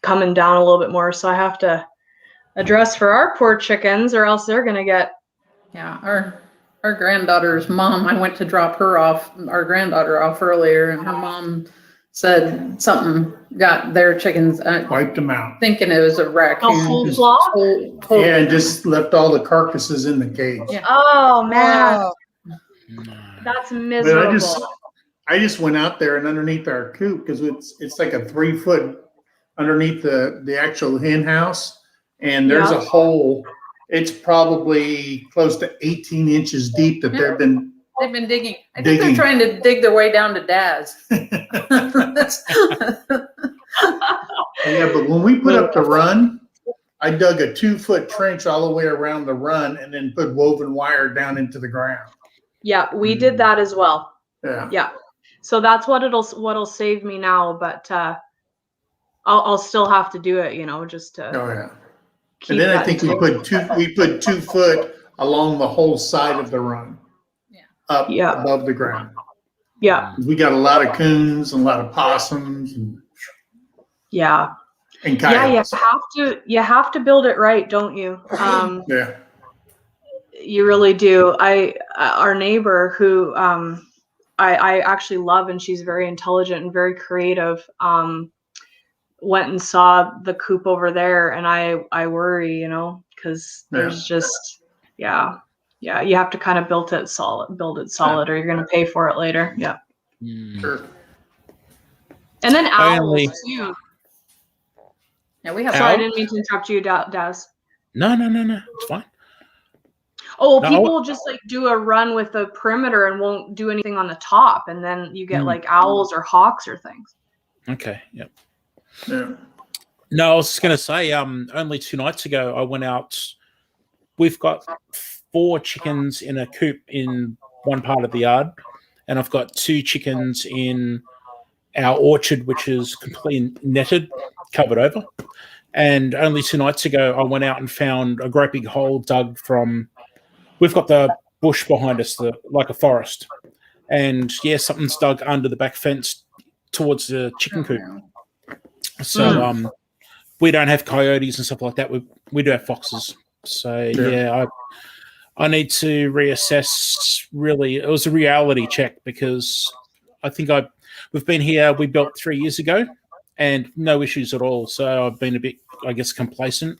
coming down a little bit more. So I have to address for our poor chickens, or else they're gonna get. Yeah, our granddaughter's mom, I went to drop our granddaughter off earlier, and her mom said something got their chickens, Wiped them out. thinking it was a raccoon. A whole just flock? Whole- Yeah, and just left all the carcasses in the cage. Yeah. Oh man. Oh, That's But miserable. I just went out there and underneath our coop because it's like a 3-foot underneath the actual hen house, and there's Yeah. a hole. It's probably close to 18 inches deep that they've been. They've been digging. I think Digging. they're trying to dig their way down to Daz. That's- Yeah, but when we put up the run, I dug a 2-foot trench all the way around the run and then put woven wire down into the ground. Yeah, we did that as well. Yeah. Yeah. So that's what'll save me now, but I'll still have to do it, just to Oh yeah. keep And then I that think we tight. put 2 foot along the whole side of the run. Yeah. Up Yeah. above the ground. Yeah. We got a lot of coons and a lot of possums and Yeah. Yeah, coyotes. you have to build it right, don't you? Yeah. You really do. Our neighbor who I actually love, and she's very intelligent and very creative, went and saw the coop over there, and I worry, because there's just you have to kind of build it solid, or you're gonna pay for it later. Yeah. Sure. And then owls Only- too. Yeah, we have. Sorry, I Owl? didn't mean to interrupt you, Daz. No, it's fine. Oh, No. people just like do a run with the perimeter and won't do anything on the top, and then you get like owls or hawks or things. Okay, yep. Yeah. No, I was just going to say, only 2 nights ago, I went out. We've got 4 chickens in a coop in one part of the yard, and I've got 2 chickens in our orchard, which is completely netted, covered over. And only 2 nights ago, I went out and found a great big hole dug from. We've got the bush behind us, like a forest, and something's dug under the back fence towards the chicken coop. So we don't have coyotes and stuff like that. We do have foxes. So I need to reassess. Really, it was a reality check because I think we've been here. We built 3 years ago, and no issues at all. So I've been a bit, I guess, complacent.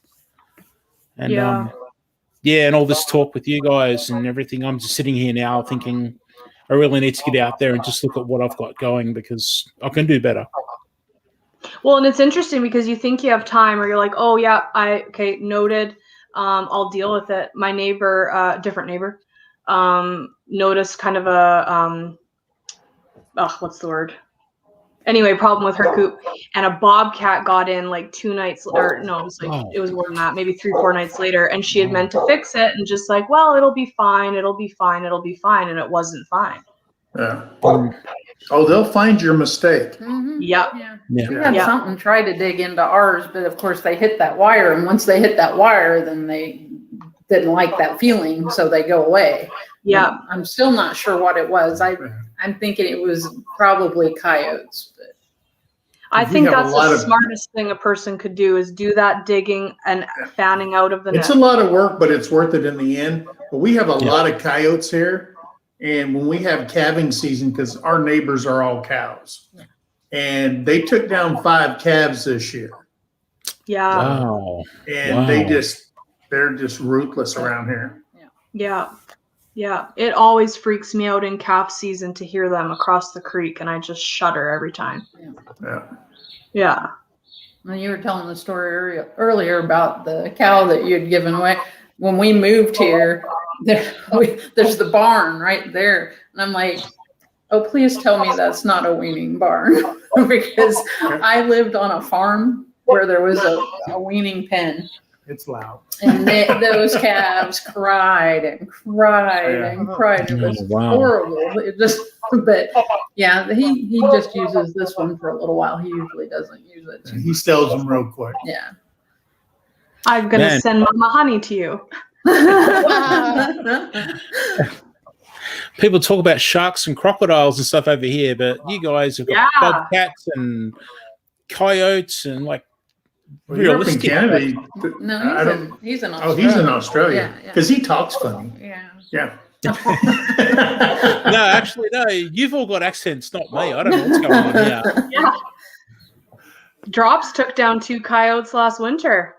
And and all this talk with you guys and everything, I'm just sitting here now thinking I really need to get out there and just look at what I've got going because I can do better. Well, and it's interesting because you think you have time, or you're like, oh yeah, okay, noted. I'll deal with it. My neighbor, different neighbor, noticed kind of a what's the word? Anyway, problem with her coop, and a bobcat got in like 2 nights, or no, it was like it was more than that, maybe 3-4 nights later, and she had meant to fix it, and just like, well, it'll be fine, and it wasn't fine. Yeah. Oh, they'll find your mistake. Mm-hmm. Yep. Yeah. Yeah. We had something try to dig into ours, but of course they hit that wire, and once they hit that wire, then they didn't like that feeling, so they go away. Yeah. I'm still not sure what it was. I'm thinking it was probably coyotes. But I We think have a that's lot the of- smartest thing a person could do is do that digging and fanning out of the It's net. a lot of work, but it's worth it in the end. But we have a lot of coyotes here. And when we have calving season, because our neighbors are all cows, and they took down 5 calves this year. Yeah. Wow. And they're just ruthless around here. Yeah. Yeah. It always freaks me out in calf season to hear them across the creek, and I just shudder every time. Yeah. Yeah. And you were telling the story earlier about the cow that you had given away. When we moved here, there's the barn right there. And I'm like, oh, please tell me that's not a weaning barn. Because I lived on a farm where there was a weaning pen. It's loud. And those calves cried and cried and cried. It was horrible. It just, but yeah, he just uses this one for a little while. He usually doesn't use it. And he sells them real quick. Yeah. I'm going to send Mama Honey to you. People talk about sharks and crocodiles and stuff over here, but you guys have got bobcats and coyotes and like Well, you're up in realistic. Canada. No, he's in Australia. Oh, he's in Australia Yeah, because he talks funny. yeah. Yeah. No, actually, no. You've all got accents, not me. I don't know what's going on here. Yeah. Drops took down 2 coyotes last winter.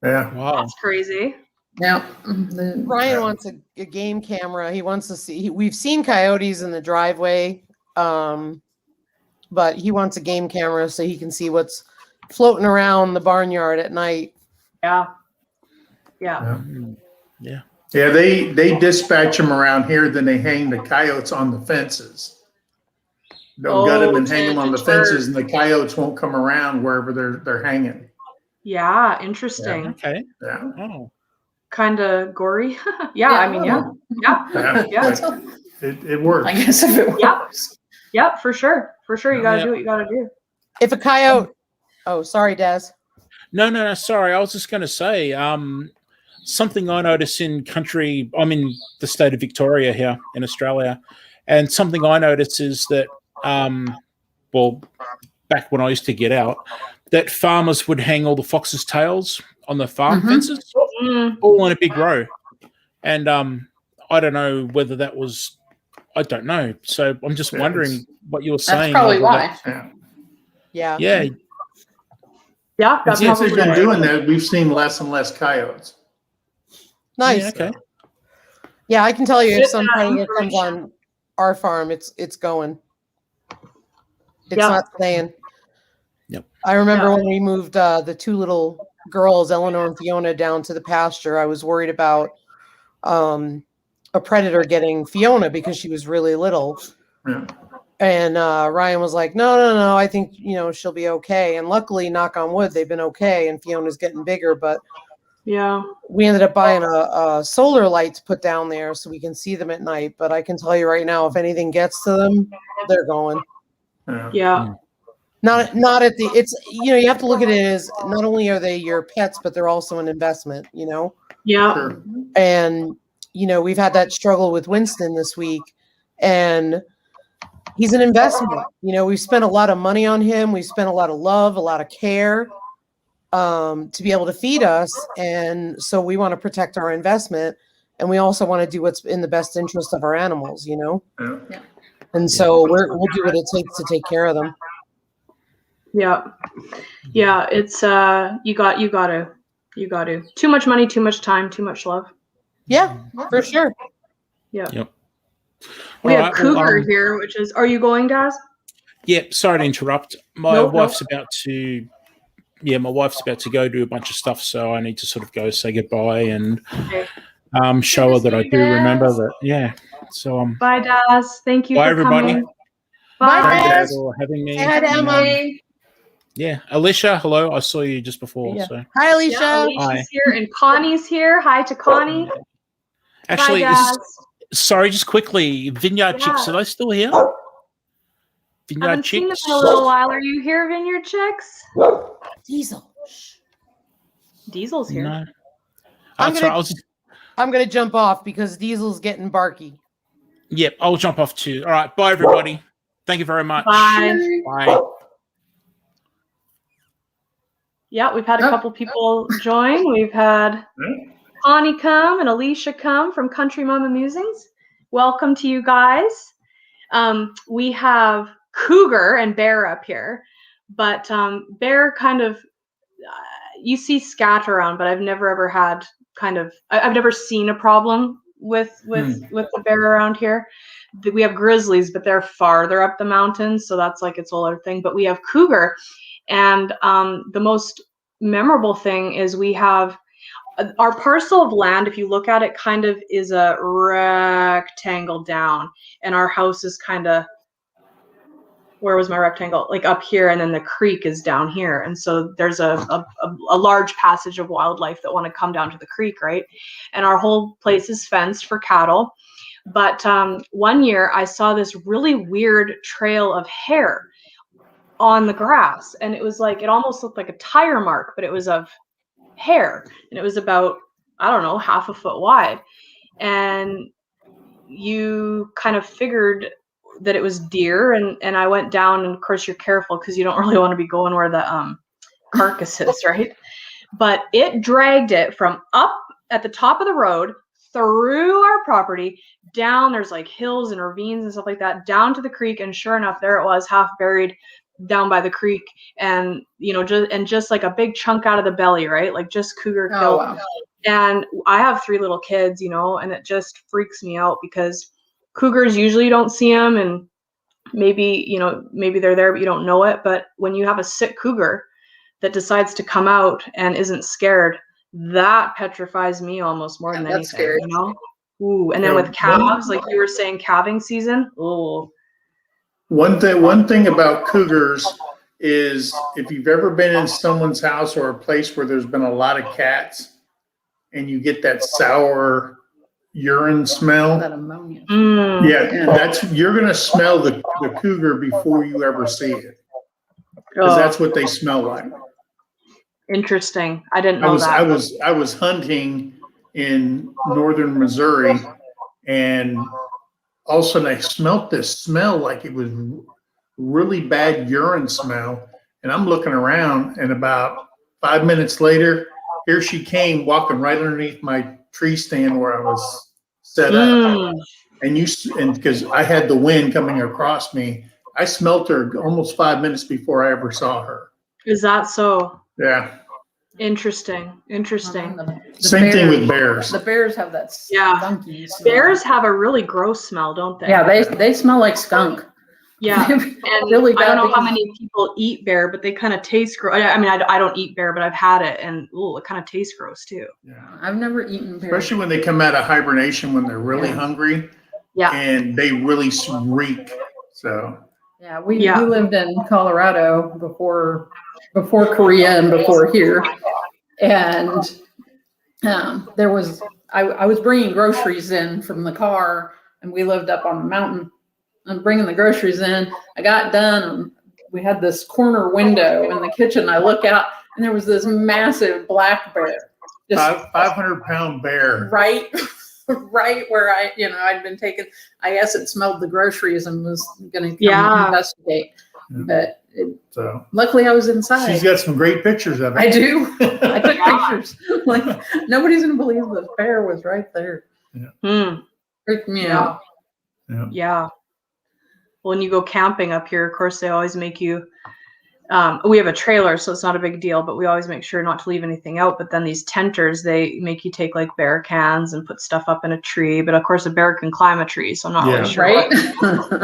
Yeah. Wow. That's crazy. Yeah. Ryan wants a game camera. He wants to see. We've seen coyotes in the driveway, but he wants a game camera so he can see what's floating around the barnyard at night. Yeah. Yeah. Yeah. Yeah, they dispatch them around here, then they hang the coyotes on the fences. They'll gut them and hang them on the fences, and the coyotes won't come around wherever they're hanging. Yeah, interesting. Okay. Yeah. Oh. Kind of gory. Yeah, I mean, yeah. Yeah. It works. I guess if it Yeah. works. Yep, for sure. For sure. You got to do what you got to do. If a coyote, oh, sorry, Des. No. Sorry, I was just going to say something I notice in country. I'm in the state of Victoria here in Australia, and something I notice is that, well, back when I used to get out, that farmers would hang all the foxes' tails on the farm fences, all in a big row, and I don't know whether that was. I don't know. So I'm just wondering what you were saying. That's probably why. Yeah. Yeah. Yeah, And that's since they've probably been right. doing that, we've seen less and less coyotes. Nice. Yeah, okay. Yeah, I can tell you if Good some predator information. comes on our farm, it's going. It's Yeah. not staying. Yep. I remember Yeah. when we moved the two little girls, Eleanor and Fiona, down to the pasture. I was worried about a predator getting Fiona because she was really little. Yeah. And Ryan was like, no, I think, she'll be okay. And luckily, knock on wood, they've been okay. And Fiona's getting bigger, but Yeah. we ended up buying a solar light to put down there so we can see them at night. But I can tell you right now, if anything gets to them, they're going. Yeah. Yeah. Not at the, it's, you have to look at it as not only are they your pets, but they're also an investment, Yeah. Sure. And, we've had that struggle with Winston this week, and he's an investment. We've spent a lot of money on him. We've spent a lot of love, a lot of care to be able to feed us. And so we want to protect our investment, and we also want to do what's in the best interest of our animals, Yeah. And so we'll do what it takes to take care of them. Yeah. Yeah. It's you got to. Too much money, too much time, too much love. Yeah, for sure. Yeah. Yep. We All have right, well, Cougar here, which is, are you going, Daz? Yeah, sorry to interrupt. My No, wife's about to go do a bunch of stuff, so I need to sort of go say goodbye and Okay. show her that I do remember that. Yeah. So Bye, Daz. Thank you bye, for everybody. coming. Bye, Bye. Daz. for having me. Say hi to And, Emma. yeah, Alicia, hello. I saw you just before. Yeah. So Hi, Alicia. Yeah, Alicia's here and Connie's here. Hi to Connie. actually, Bye, Daz. sorry, just quickly, Vineyard Yeah. Chicks, are they still here? I Vineyard haven't seen them Chicks. in a little while. Are you here, Vineyard Chicks? Diesel. Diesel's here. No. I'm That's gonna- right. I was just, I'm going to jump off because Diesel's getting barky. yep, I'll jump off too. All right, bye, everybody. Thank you very much. Bye. Bye. Yeah, we've had a Oh. couple people join. We've had Connie come and Alicia come from Country Mama Musings. Welcome to you guys. We have Cougar and Bear up here, but Bear kind of, you see scat around, but I've never ever had I've never seen a problem with the bear around here. We have grizzlies, but they're farther up the mountains, so that's like its whole other thing. But we have cougar, and the most memorable thing is we have our parcel of land. If you look at it, kind of is a rectangle down, and our house is kind of, where was my rectangle? Like up here, and then the creek is down here. And so there's a large passage of wildlife that want to come down to the creek, right? And our whole place is fenced for cattle. But one year I saw this really weird trail of hair on the grass. And it was like, it almost looked like a tire mark, but it was of hair. And it was about, I don't know, half a foot wide. And you kind of figured that it was deer, and I went down, and of course you're careful because you don't really want to be going where the carcass is, right? But it dragged it from up at the top of the road through our property down. There's like hills and ravines and stuff like that down to the creek, and sure enough, there it was, half buried down by the creek, and just like a big chunk out of the belly, right? Like just cougar Oh, killed. wow. And I have 3 little kids, you know, and it just freaks me out because cougars usually don't see them, and maybe, you know, maybe they're there but you don't know it. But when you have a sick cougar that decides to come out and isn't scared, that petrifies me almost more than that's anything, scary. you know. Ooh, and then Yeah. with calves, like you were saying, calving season. Oh, One thing about cougars is if you've ever been in someone's house or a place where there's been a lot of cats and you get that sour urine smell, That ammonia. yeah, you're gonna smell the cougar before you ever see it. Because Oh, that's what they smell like. interesting. I didn't know that. I was hunting in northern Missouri, and all of a sudden I smelt this smell like it was really bad urine smell. And I'm looking around, and about 5 minutes later, here she came walking right underneath my tree stand where I was set up. Mm. And because I had the wind coming across me, I smelt her almost 5 minutes before I ever saw her. Is that so? Yeah. Interesting. Interesting. The Same thing with bears. bears. The bears have that Yeah. skunky smell. Bears have a really gross smell, don't they? Yeah, they smell like skunk. Yeah. And Really I don't bad know how because- many people eat bear, but they kind of taste gross. I mean, I don't eat bear, but I've had it, and ooh, it kind of tastes gross too. Yeah. I've never eaten bear. Especially when they come out of hibernation when they're really Yeah. hungry Yeah. and they really reek. So Yeah, we Yeah. lived in Colorado before Korea and before here, and there was I was bringing groceries in from the car, and we lived up on the mountain. I'm bringing the groceries in. I got done, and we had this corner window in the kitchen. I look out, and there was this massive black bear, just 500-pound bear. right where I'd been taken. I guess it smelled the groceries and was going to come Yeah. investigate. Yeah. But So luckily I was inside. she's got some great pictures of it. I do. I took pictures. Like, nobody's going to believe the bear was right there. Hmm. Freaked me Yeah. out. Yeah. When you go camping up here, of course, they always make you. We have a trailer, so it's not a big deal, but we always make sure not to leave anything out. But then these tenters, they make you take like bear cans and put stuff up in a tree. But of course, a bear can climb a tree, so I'm not Yeah. really sure. Right?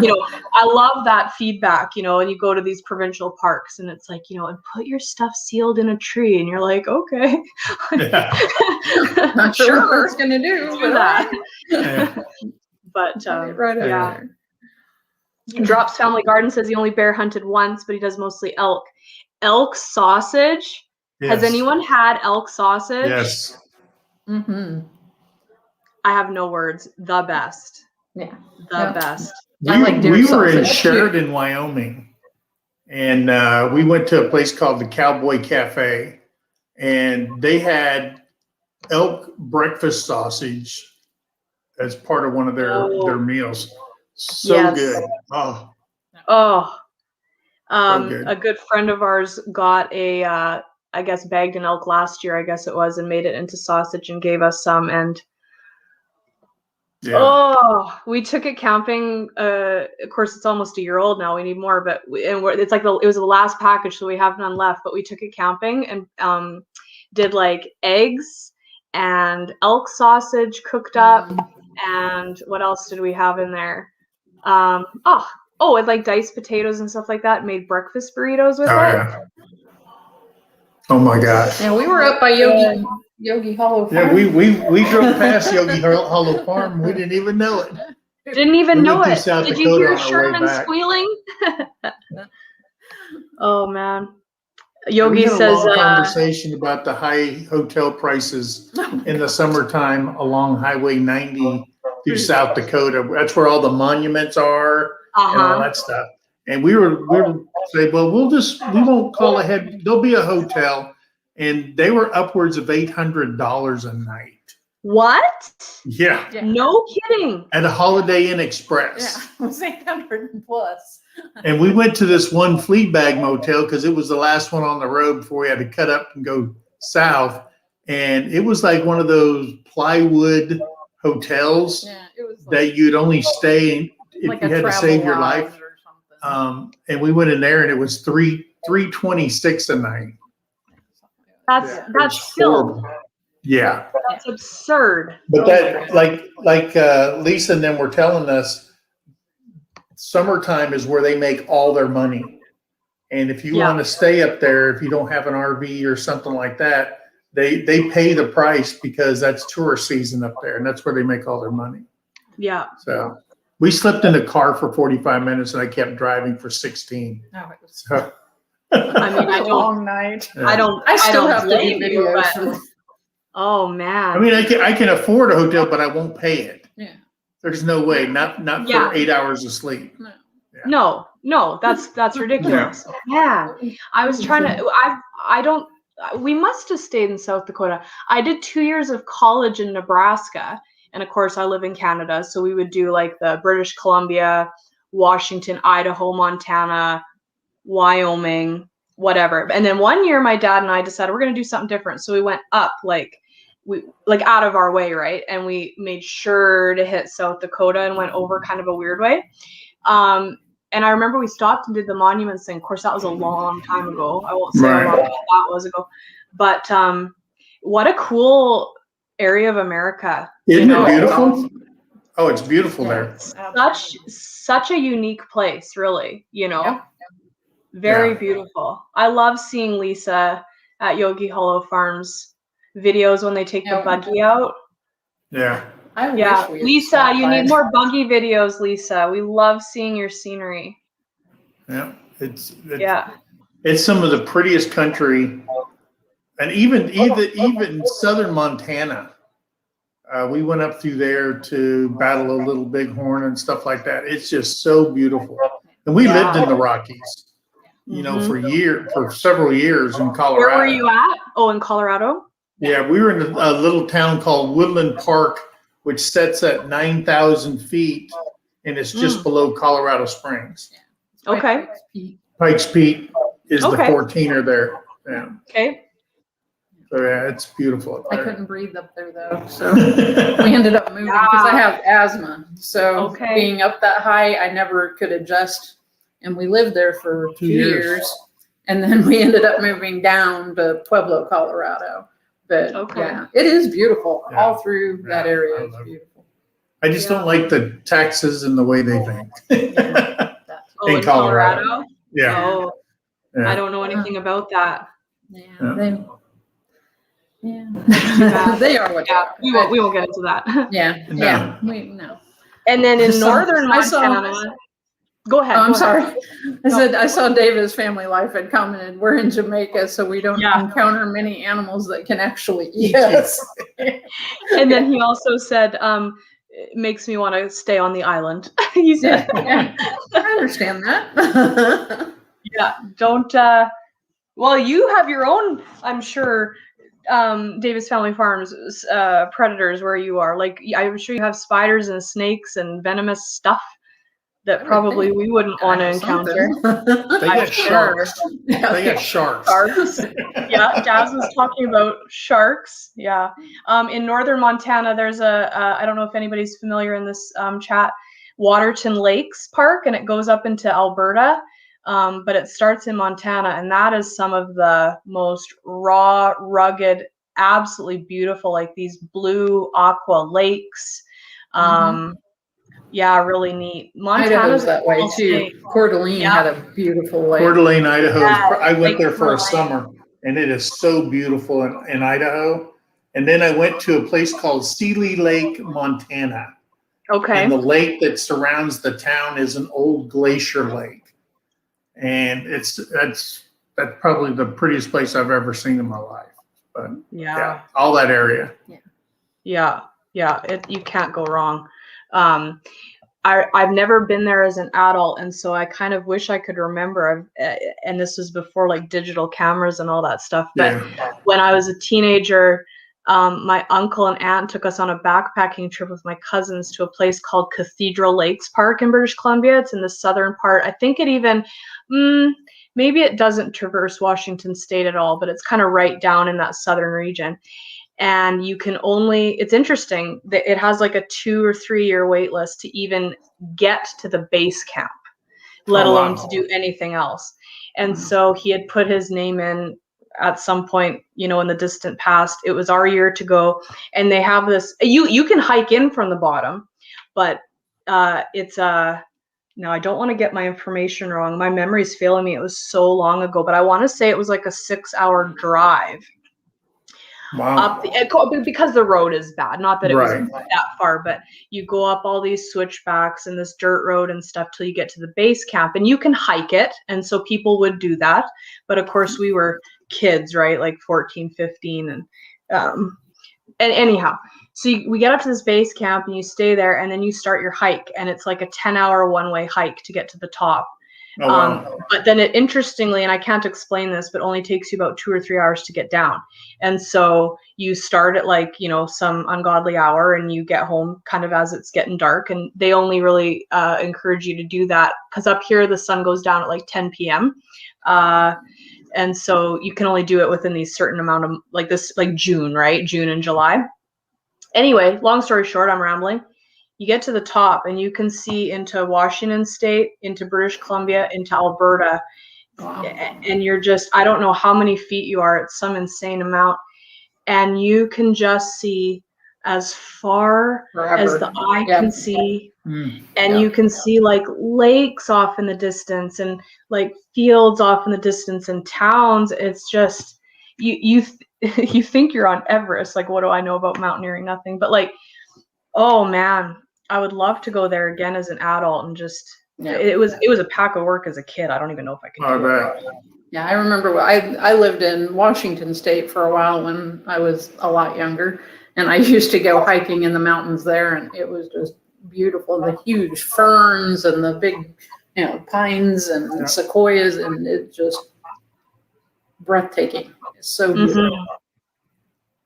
You know, I love that feedback, you know, and you go to these provincial parks and it's like, you know, and put your stuff sealed in a tree. And you're like, okay. Yeah. Not sure what that's going to do. do but that. Yeah. But right over yeah. there. Drops Family Garden says he only bear hunted once, but he does mostly elk. Elk sausage. Has Yes. anyone had elk sausage? Yes. Mm-hmm. I have no words. The best. Yeah. The Yeah. best. I like deer We were in sausage. Sheridan, Wyoming, and we went to a place called the Cowboy Cafe, and they had elk breakfast sausage as part of one of their meals. So Yes. good. Oh, Oh. good. A good friend of ours got a I guess bagged an elk last year, I guess it was, and made it into sausage and gave us some. And yeah. oh, we took it camping. Of course, it's almost a year old now. We need more, but it's like it was the last package, so we have none left. But we took it camping and did like eggs and elk sausage cooked up, and what else did we have in there? With like diced potatoes and stuff like that. Made breakfast burritos with Oh, it. yeah. Oh my gosh. Yeah, we were up by Yogi Hollow Yeah, Farm. we drove past Yogi Hollow Farm. We didn't even know it. Didn't even We know went through it. South Did you Dakota hear on our way Sherman back. squealing? Oh man. We Yogi had a says long conversation about the high hotel prices in the summertime along Highway 90 through South Dakota. That's where all the monuments are and all that stuff. And we were saying, well, we won't call ahead. There'll be a hotel, and they were upwards of $800 a night. what? Yeah, Yeah. No kidding. at a Holiday Inn Express. Yeah, it was 800 plus. And we went to this one Fleabag motel because it was the last one on the road before we had to cut up and go south. And it was like one of those plywood hotels Yeah, it was that you'd only stay in if like you a had to travel save your lodge life. or something. And we went in there, and it was $326 a night. That's Yeah, it that's was still horrible. Yeah. That's absurd. But Oh that, my like Lisa and them were telling us, summertime is where they make all their money. And if you Yeah. want to stay up there, if you don't have an RV or something like that, they pay the price because that's tourist season up there, and that's where they make all their money. Yeah. So we slept in a car for 45 minutes, and I kept driving for 16. No, it was So I mean, I a don't, long night. I don't, I still don't have to do blame you, videos but- for this. oh man. I mean, I can afford a hotel, but I won't pay it. Yeah. There's no way, not Yeah. for 8 hours of sleep. No, that's ridiculous. Man, I was trying to, I don't, we must have stayed in South Dakota. I did 2 years of college in Nebraska. And of course I live in Canada. So we would do like the British Columbia, Washington, Idaho, Montana, Wyoming, whatever. And then one year my dad and I decided we're going to do something different. So we went up like out of our way, right? And we made sure to hit South Dakota and went over kind of a weird way. And I remember we stopped and did the monuments thing. Of course, that was a long time ago. I won't say Right. how long that was ago. But what a cool area of America. Isn't You know, it beautiful? Oh, it's beautiful there. Such a unique place, really, you know. Yep. Very Yeah. beautiful. I love seeing Lisa at Yogi Hollow Farms videos when they take the Yeah. buggy out. Yeah. I Yeah, wish we had Lisa, stopped you by. need more buggy videos, Lisa. We love seeing your scenery. Yeah. It's Yeah. It's some of the prettiest country, and even southern Montana. We went up through there to battle a little bighorn and stuff like that. It's just so beautiful. And we lived in the Rockies, you know, Mhm. for several years in Colorado. Where were you at? Oh, in Colorado? Yeah, we were in a little town called Woodland Park, which sits at 9,000 feet, and it's just below Colorado Springs. Okay. Pikes Peak is the Okay. 14er there. Yeah. Okay. So yeah, it's beautiful. up I there. couldn't breathe up there though, so we ended up moving because I have asthma. So Okay. being up that high, I never could adjust. And we lived there for 2 years. And then we ended up moving down to Pueblo, Colorado. But Okay. yeah, it is beautiful. Yeah. All through that Yeah, area I is love it. beautiful. I just don't like the taxes and the way they think. Oh, In in Colorado. Colorado? Yeah. Oh, I Yeah. don't know anything about that. Yeah, Yeah. bad. they are what Yeah, they are. we won't get into that. Yeah, No. yeah, no. And then in I saw- northern I saw- Montana, go ahead. Oh, I'm go ahead. sorry. I said, I saw David's family life had commented, we're in Jamaica, so we don't Yeah. encounter many animals that can actually eat us. And then he also said, it makes me want to stay on the island. He said, Yeah, I understand that. yeah, don't, well, you have your own, I'm sure, Davis Family Farms, predators where you are. Like, I'm sure you have spiders and snakes and venomous stuff that I would probably think. we wouldn't want to encounter. They I'm got sure. sharks. They got sharks. Sharks. Yeah, Jazz was talking about sharks. Yeah. In northern Montana, there's I don't know if anybody's familiar in this chat, Waterton Lakes Park, and it goes up into Alberta. But it starts in Montana, and that is some of the most raw, rugged, absolutely beautiful, like these blue aqua lakes. Yeah, really neat. Idaho's Montana's that way too. Coeur d'Alene Yeah. had a beautiful lake. Coeur d'Alene, Idaho. Yeah, I went like there for Coeur a summer, and it is so beautiful in Idaho. And then I went to a place called Seeley Lake, Montana. Okay. And the lake that surrounds the town is an old glacier lake. And that's probably the prettiest place I've ever seen in my life. But yeah, all that area. Yeah, you can't go wrong. I've never been there as an adult, and so I kind of wish I could remember. And this was before like digital cameras and all that stuff. But Yeah. when I was a teenager, my uncle and aunt took us on a backpacking trip with my cousins to a place called Cathedral Lakes Park in British Columbia. It's in the southern part. I think it even, maybe it doesn't traverse Washington State at all, but it's kind of right down in that southern region. And you can only, it's interesting that it has like a 2 or 3 year wait list to even get to the base camp, let Oh, alone wow. to do anything else. And so he had put his name in at some point, you know, in the distant past, it was our year to go. And they have this, you can hike in from the bottom, but it's now I don't want to get my information wrong. My memory's failing me. It was so long ago, but I want to say it was like a 6-hour drive Wow. up because the road is bad. Not that it was Right. that far, but you go up all these switchbacks and this dirt road and stuff till you get to the base camp, and you can hike it. And so people would do that. But of course we were kids, right? Like 14, 15. And anyhow, so we get up to this base camp and you stay there, and then you start your hike, and it's like a 10-hour one-way hike to get to the top. Oh, wow. But then it interestingly, and I can't explain this, but only takes you about 2 or 3 hours to get down. And so you start at like, you know, some ungodly hour, and you get home kind of as it's getting dark. And they only really encourage you to do that because up here the sun goes down at like 10 p.m. And so you can only do it within these certain amount of like this, like June, right? June and July. Anyway, long story short, I'm rambling. You get to the top and you can see into Washington State, into British Columbia, into Alberta. Wow. And you're just, I don't know how many feet you are. It's some insane amount. And you can just see as far as the eye can see. And you can see like lakes off in the distance and like fields off in the distance and towns. It's just, you think you're on Everest. Like, what do I know about mountaineering? Nothing. But like, oh man, I would love to go there again as an adult and just, it was a pack of work as a kid. I don't even know if I could do it. Yeah, I remember I lived in Washington State for a while when I was a lot younger, and I used to go hiking in the mountains there, and it was just beautiful. The huge ferns and the big, you know, pines and sequoias, and it's just breathtaking. It's so beautiful.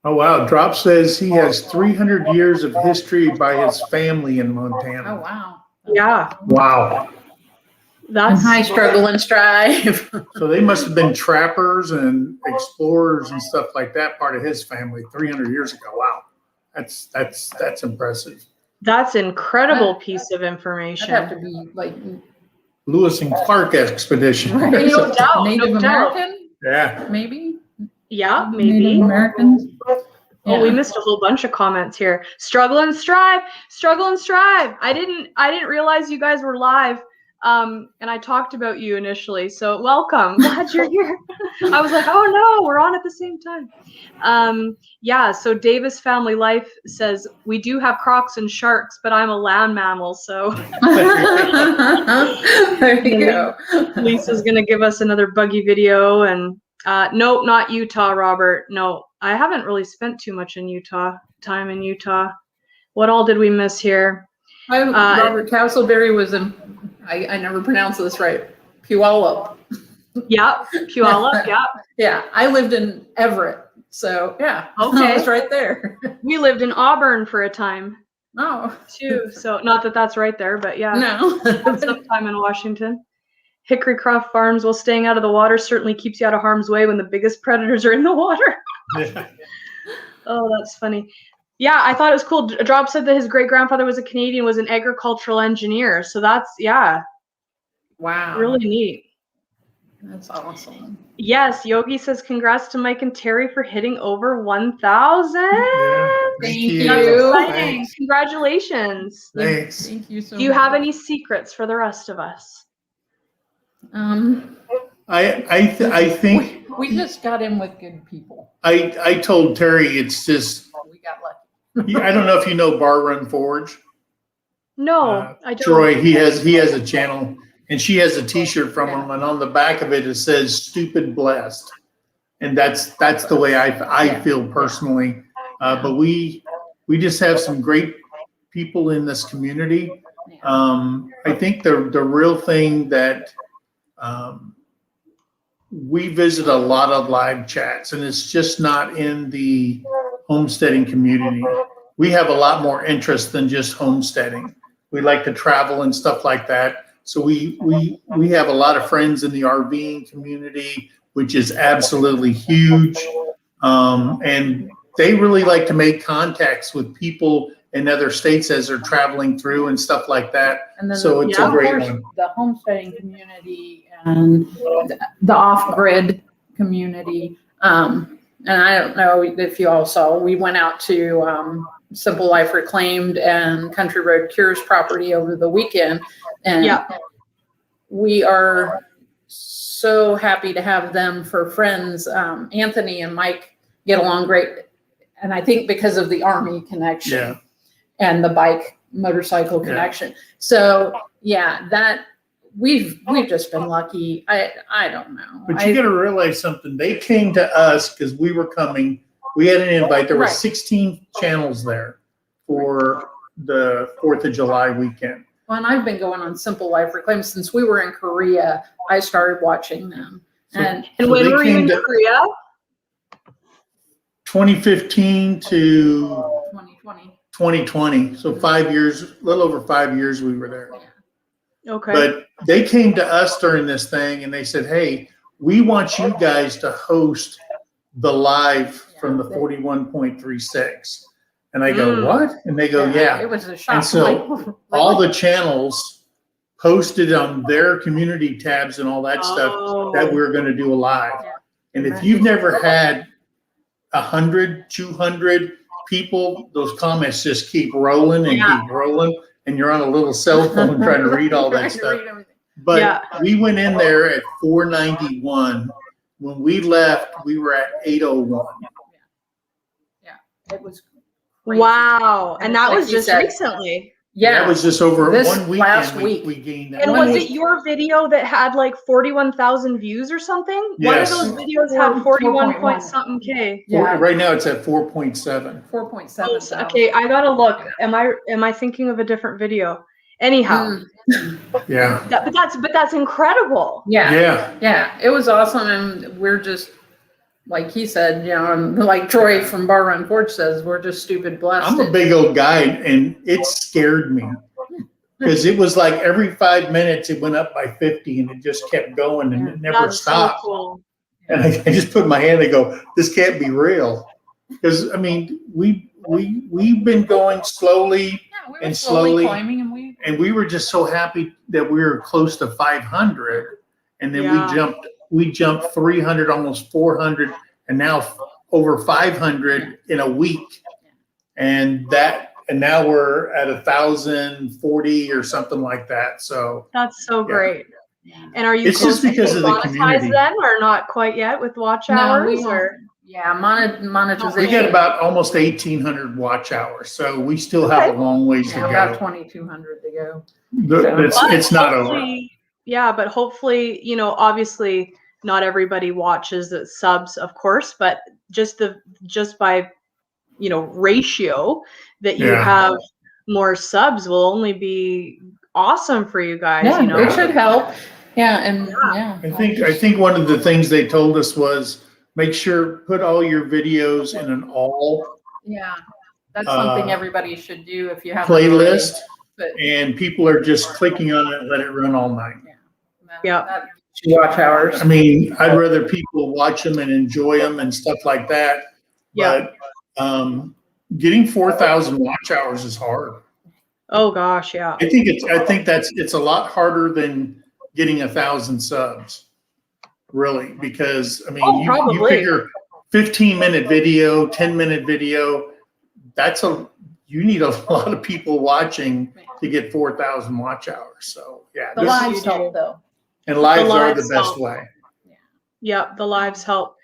Oh, wow. Drop says he has 300 years of history by his family in Montana. Oh, wow. Yeah. Wow. That's High struggle and strive. So they must have been trappers and explorers and stuff like that, part of his family 300 years ago. Wow. That's impressive. That's incredible piece of That'd information. have to be like Lewis and Clark expedition. right? No doubt, Native no doubt. American, Yeah. maybe. Yeah, Native maybe. Americans. Oh, we Yeah. missed a whole bunch of comments here. Struggle and strive, struggle and strive. I didn't realize you guys were live. And I talked about you initially, so welcome. Glad you're here. I was like, oh no, we're on at the same time. Yeah, so Davis Family Life says, we do have crocs and sharks, but I'm a land mammal, so There you go. Lisa's gonna give us another buggy video. And no, not Utah, Robert. No, I haven't really spent too much in Utah, time in Utah. What all did we miss here? Robert Castleberry was in, I never pronounced this right, Puyallup. Yeah, Puyallup, yeah. Yeah, I lived in Everett, so yeah, Okay. I was right there. We lived in Auburn for a time Oh, too. So not that that's right there, but yeah. no. Some time in Washington. Hickory Croft Farms, while staying out of the water, certainly keeps you out of harm's way when the biggest predators are in the water. Yeah. Oh, that's funny. Yeah, I thought it was cool. Drop said that his great grandfather was a Canadian, was an agricultural engineer. So that's, yeah, Wow. really neat. That's awesome. Yes, Yogi says congrats to Mike and Terry for hitting over 1,000. Yeah. Thank you. you. That's exciting. Thanks. Congratulations. Thanks. Thank you so much. Do you have any secrets for the rest of us? I think We just got in with good people. I told Terry it's just We got lucky. I don't know if you know Bar Run Forge. No, I don't. Troy, he has a channel and she has a t-shirt from him, and on the back of it says "Stupid Blessed," and that's the way I feel personally. But we just have some great people in this community. I think the real thing that we visit a lot of live chats, and it's just not in the homesteading community. We have a lot more interest than just homesteading. We like to travel and stuff like that. So we have a lot of friends in the RVing community, which is absolutely huge. And they really like to make contacts with people in other states as they're traveling through and stuff like that. And then So it's a great of course, one. the homesteading community and the off-grid community. And I don't know if you all saw, we went out to Simple Life Reclaimed and Country Road Cures property over the weekend. And Yeah. we are so happy to have them for friends. Anthony and Mike get along great. And I think because of the Army connection Yeah. and the bike motorcycle Yeah. connection. So yeah, that we've just been lucky. I don't know. But you got to realize something. They came to us because we were coming. We had an invite. There were Right. 16 channels there for the 4th of July weekend. Well, and I've been going on Simple Life Reclaimed since we were in Korea. I started watching them. And And So when they were you came in to- Korea? 2015 to 2020. 2020. So 5 years, a little over 5 years we were there. Okay. But they came to us during this thing and they said, hey, we want you guys to host the live from the 41.36. And I go, Mm. what? And they go, yeah. It was a shock. And so Like, All really? the channels posted on their community tabs and all that stuff that we we're going to do a live. Yeah. And if you've never had 100, 200 people, those comments just keep rolling and Yeah. keep rolling. And you're on a little cell phone trying to read all Trying that to stuff. read everything. But Yeah. we went in there at 491. When we left, we were at 801. It was crazy. Wow. And that Like was you just said. recently. Yeah. That was just over This one weekend. last we, week. we gained that. And One was week. it your video that had like 41,000 views or something? One of Yes. those videos had 41 point 4.1. something K. Yeah. Right now it's at 4.7. 4.7. Okay, I gotta look. Am I thinking of a different video? Anyhow, Yeah. but that's incredible. Yeah. Yeah. Yeah. It was awesome. And we're just, like he said, you know, and like Troy from Bar Run Porch says, we're just stupid blessed. I'm a big old guy and it scared me because it was like every 5 minutes it went up by 50 and it just kept going and it never That's so stopped. cool. And I just put my hand and go, this can't be real. Because I mean, we've been going slowly Yeah, we were and slowly slowly- climbing and we and we were just so happy that we were close to 500. And then Yeah. we jumped 300, almost 400, and now over 500 in a week. And now we're at 1,040 or something like that. So That's so Yeah. great. And are you It's just close to because of the monetized community. then, or not quite yet with watch No, hours? we Or yeah, monetization. we got about almost 1,800 watch hours. So we still have a long ways to Yeah, about go. 2,200 to go. It's not over. hopefully- Yeah, but hopefully, you know, obviously not everybody watches the subs, of course, but just by, you know, ratio that you Yeah. have more subs will only be awesome for you guys, Yeah, you know. it should help. Yeah, and yeah. I think one of the things they told us was make sure put all your videos in an all Yeah, that's something Uh, everybody should do if you have playlist, But and people are just clicking on it and let it run all night. Yeah. Watch hours. I mean, I'd rather people watch them and enjoy them and stuff like that. Yeah. But getting 4,000 watch hours is hard. Oh gosh, yeah. I think it's a lot harder than getting 1,000 subs, really, because I mean, Oh, you probably. figure 15-minute video, 10-minute video. You need a lot of people watching to get 4,000 watch hours. So yeah, The this- lives help though. and lives The are lives the best help. way. Yep, the lives help.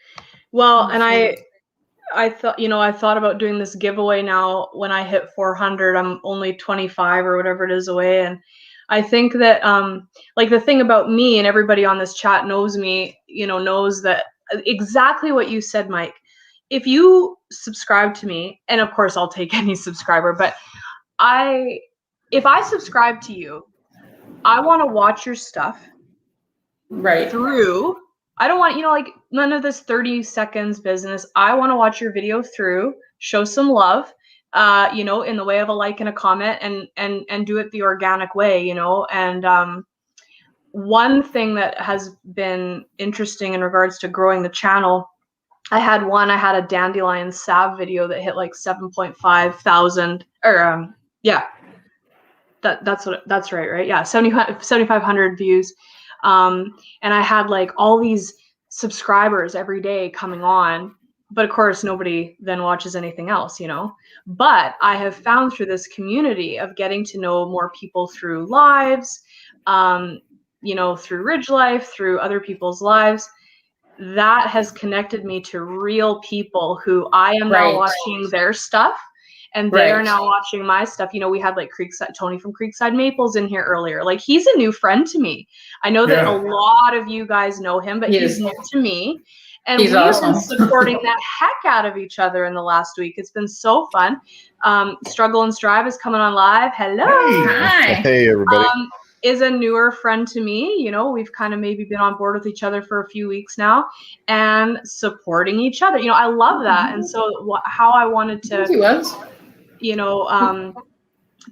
Well, and I thought, you know, I thought about doing this giveaway now when I hit 400. I'm only 25 or whatever it is away. And I think that, like the thing about me, and everybody on this chat knows me, you know, knows that exactly what you said, Mike. If you subscribe to me, and of course I'll take any subscriber, but if I subscribe to you, I want to watch your stuff Right. through. I don't want, you know, like none of this 30 seconds business. I want to watch your video through, show some love, you know, in the way of a like and a comment, and do it the organic way, you know. And one thing that has been interesting in regards to growing the channel, I had a dandelion salve video that hit like 7.5 thousand, or yeah, that's right, yeah, 7,500 views. And I had like all these subscribers every day coming on. But of course, nobody then watches anything else, you know. But I have found through this community of getting to know more people through lives, you know, through Ridge Life, through other people's lives, that has connected me to real people who I am now watching their stuff, and they are now watching my stuff. You know, we had like Tony from Creekside Maples in here earlier. Like, he's a new friend to me. I know that a lot of you guys know him, but he's new to me. And we've been supporting that heck out of each other in the last week. It's been so fun. Struggle and Strive is coming on live. Hello. Hi. Hey, everybody. Is a newer friend to me. You know, we've kind of maybe been on board with each other for a few weeks now and supporting each other. You know, I love that. And so how I wanted to, you know,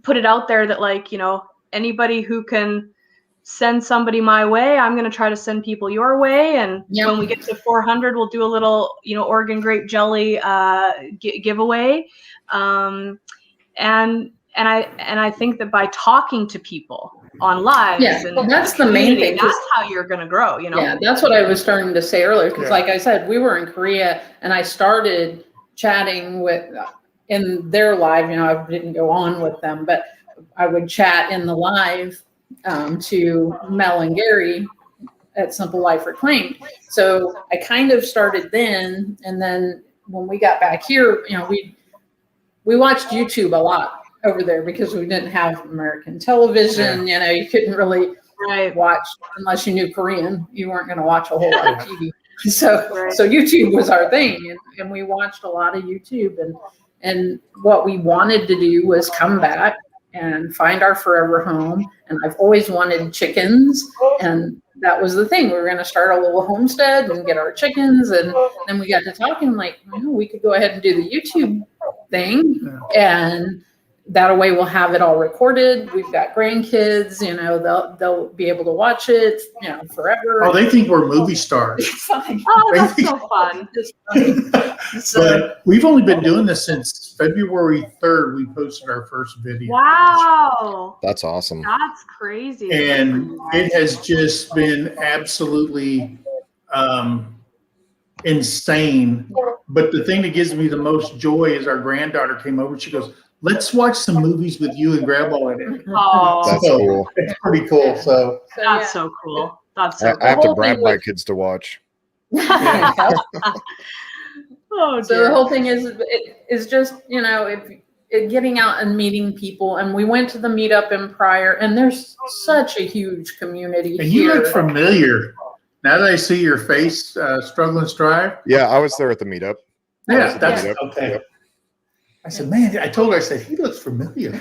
put it out there that, like, you know, anybody who can send somebody my way, I'm going to try to send people your way. And when we get to 400, we'll do a little, you know, Oregon grape jelly giveaway. And I think that by talking to people on live, that's the main thing. That's how you're going to grow, you know? Yeah, that's what I was starting to say earlier. Because like I said, we were in Korea and I started chatting with in their live, you know, I didn't go on with them, but I would chat in the live to Mel and Gary at Simple Life Reclaimed. So I kind of started then, and then when we got back here, you know, we watched YouTube a lot over there because we didn't have American television. You know, you couldn't really watch unless you knew Korean. You weren't going to watch a whole lot of TV. So YouTube was our thing, and we watched a lot of YouTube. And what we wanted to do was come back and find our forever home. And I've always wanted chickens, and that was the thing. We were going to start a little homestead and get our chickens, and then we got to talking like, we could go ahead and do the YouTube thing, and that way we'll have it all recorded. We've got grandkids, you know, they'll be able to watch it, you know, forever. Oh, they think we're movie stars. Oh, that's so fun. But we've only been doing this since February 3rd. We posted our first video. Wow. That's awesome. That's crazy. And it has just been absolutely insane. But the thing that gives me the most joy is our granddaughter came over. She goes, "Let's watch some movies with you and Grandma in it." Oh, that's cool. It's pretty cool. So that's so cool. That's so cool. I have to bribe my kids to watch. Oh, so the whole thing is just, you know, getting out and meeting people. And we went to the meetup in Pryor, and there's such a huge community and here. you look familiar. Now that I see your face, Struggle and Strive. Yeah, I was there at the meetup. Yeah, that's okay. Yep. I said, man, I told her, I said, he looks familiar.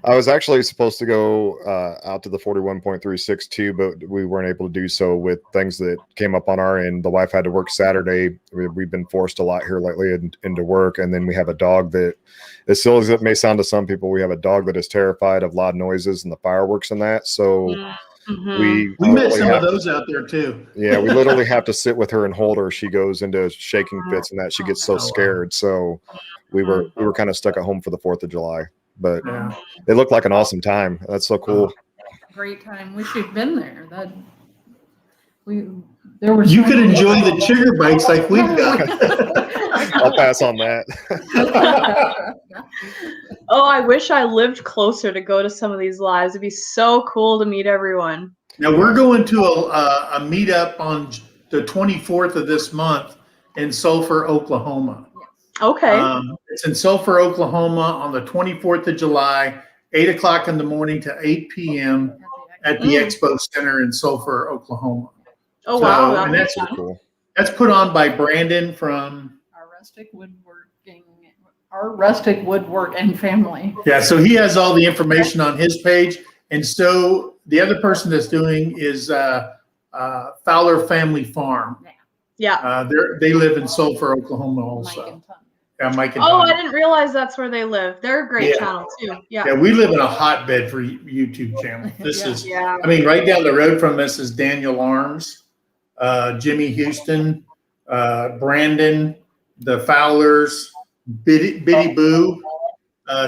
I was actually supposed to go out to the 41.362, but we weren't able to do so with things that came up on our end. The wife had to work Saturday. We've been forced a lot here lately into work. And then we have a dog that, as silly as it may sound to some people, we have a dog that is terrified of loud noises and the fireworks and that. So we met some of those out there too. Yeah, we literally have to sit with her and hold her. She goes into shaking fits and that she gets so scared. So we were kind of stuck at home for the 4th of July. But it looked like an awesome time. That's so cool. Great time. Wish you'd been there. You could enjoy the sugar bites like we've got. I'll pass on that. Oh, I wish I lived closer to go to some of these lives. It'd be so cool to meet everyone. Now we're going to a meetup on the 24th of this month in Sulphur, Oklahoma. Okay. It's in Sulphur, Oklahoma on the 24th of July, 8 o'clock in the morning to 8 p.m. at the Expo Center in Sulphur, Oklahoma. Oh, wow. And that's cool. That's put on by Brandon from Our Rustic Woodworking family. Yeah, so he has all the information on his page. And so the other person that's doing is Fowler Family Farm. Yeah. They live in Sulphur, Oklahoma also. Mike and I didn't realize that's where they live. They're a great channel too. Yeah. Yeah, we live in a hotbed for YouTube channel. This is, I mean, right down the road from us is Daniel Arms, Jimmy Houston, Brandon, the Fowlers, Biddy Boo.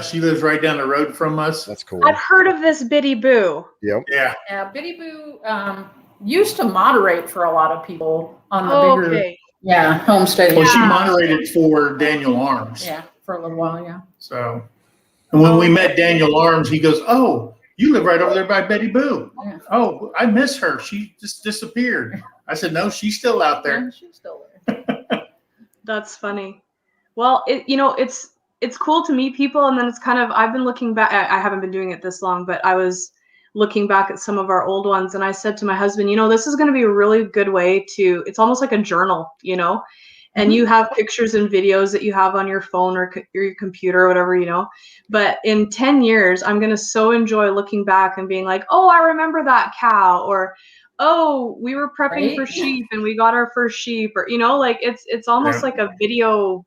She lives right down the road from us. That's cool. I've heard of this Biddy Boo. Yep. Yeah. Biddy Boo used to moderate for a lot of people on the bigger, Okay. homesteading. Well, she Yeah. moderated for Daniel Arms. Yeah, for a little while, yeah. So, and when we met Daniel Arms, he goes, "Oh, you live right over there by Betty Boo." Yeah. Oh, I miss her. She just disappeared. I said, "No, she's still out there." Yeah, she's still there. That's funny. Well, it's cool to meet people, and then it's kind of, I've been looking back. I haven't been doing it this long, but I was looking back at some of our old ones, and I said to my husband, this is going to be a really good way to, it's almost like a journal, and you have pictures and videos that you have on your phone or your computer or whatever, but in 10 years, I'm going to so enjoy looking back and being like, oh, I remember that cow, or, oh, we were prepping for sheep and we got our first sheep, or, like it's almost like a video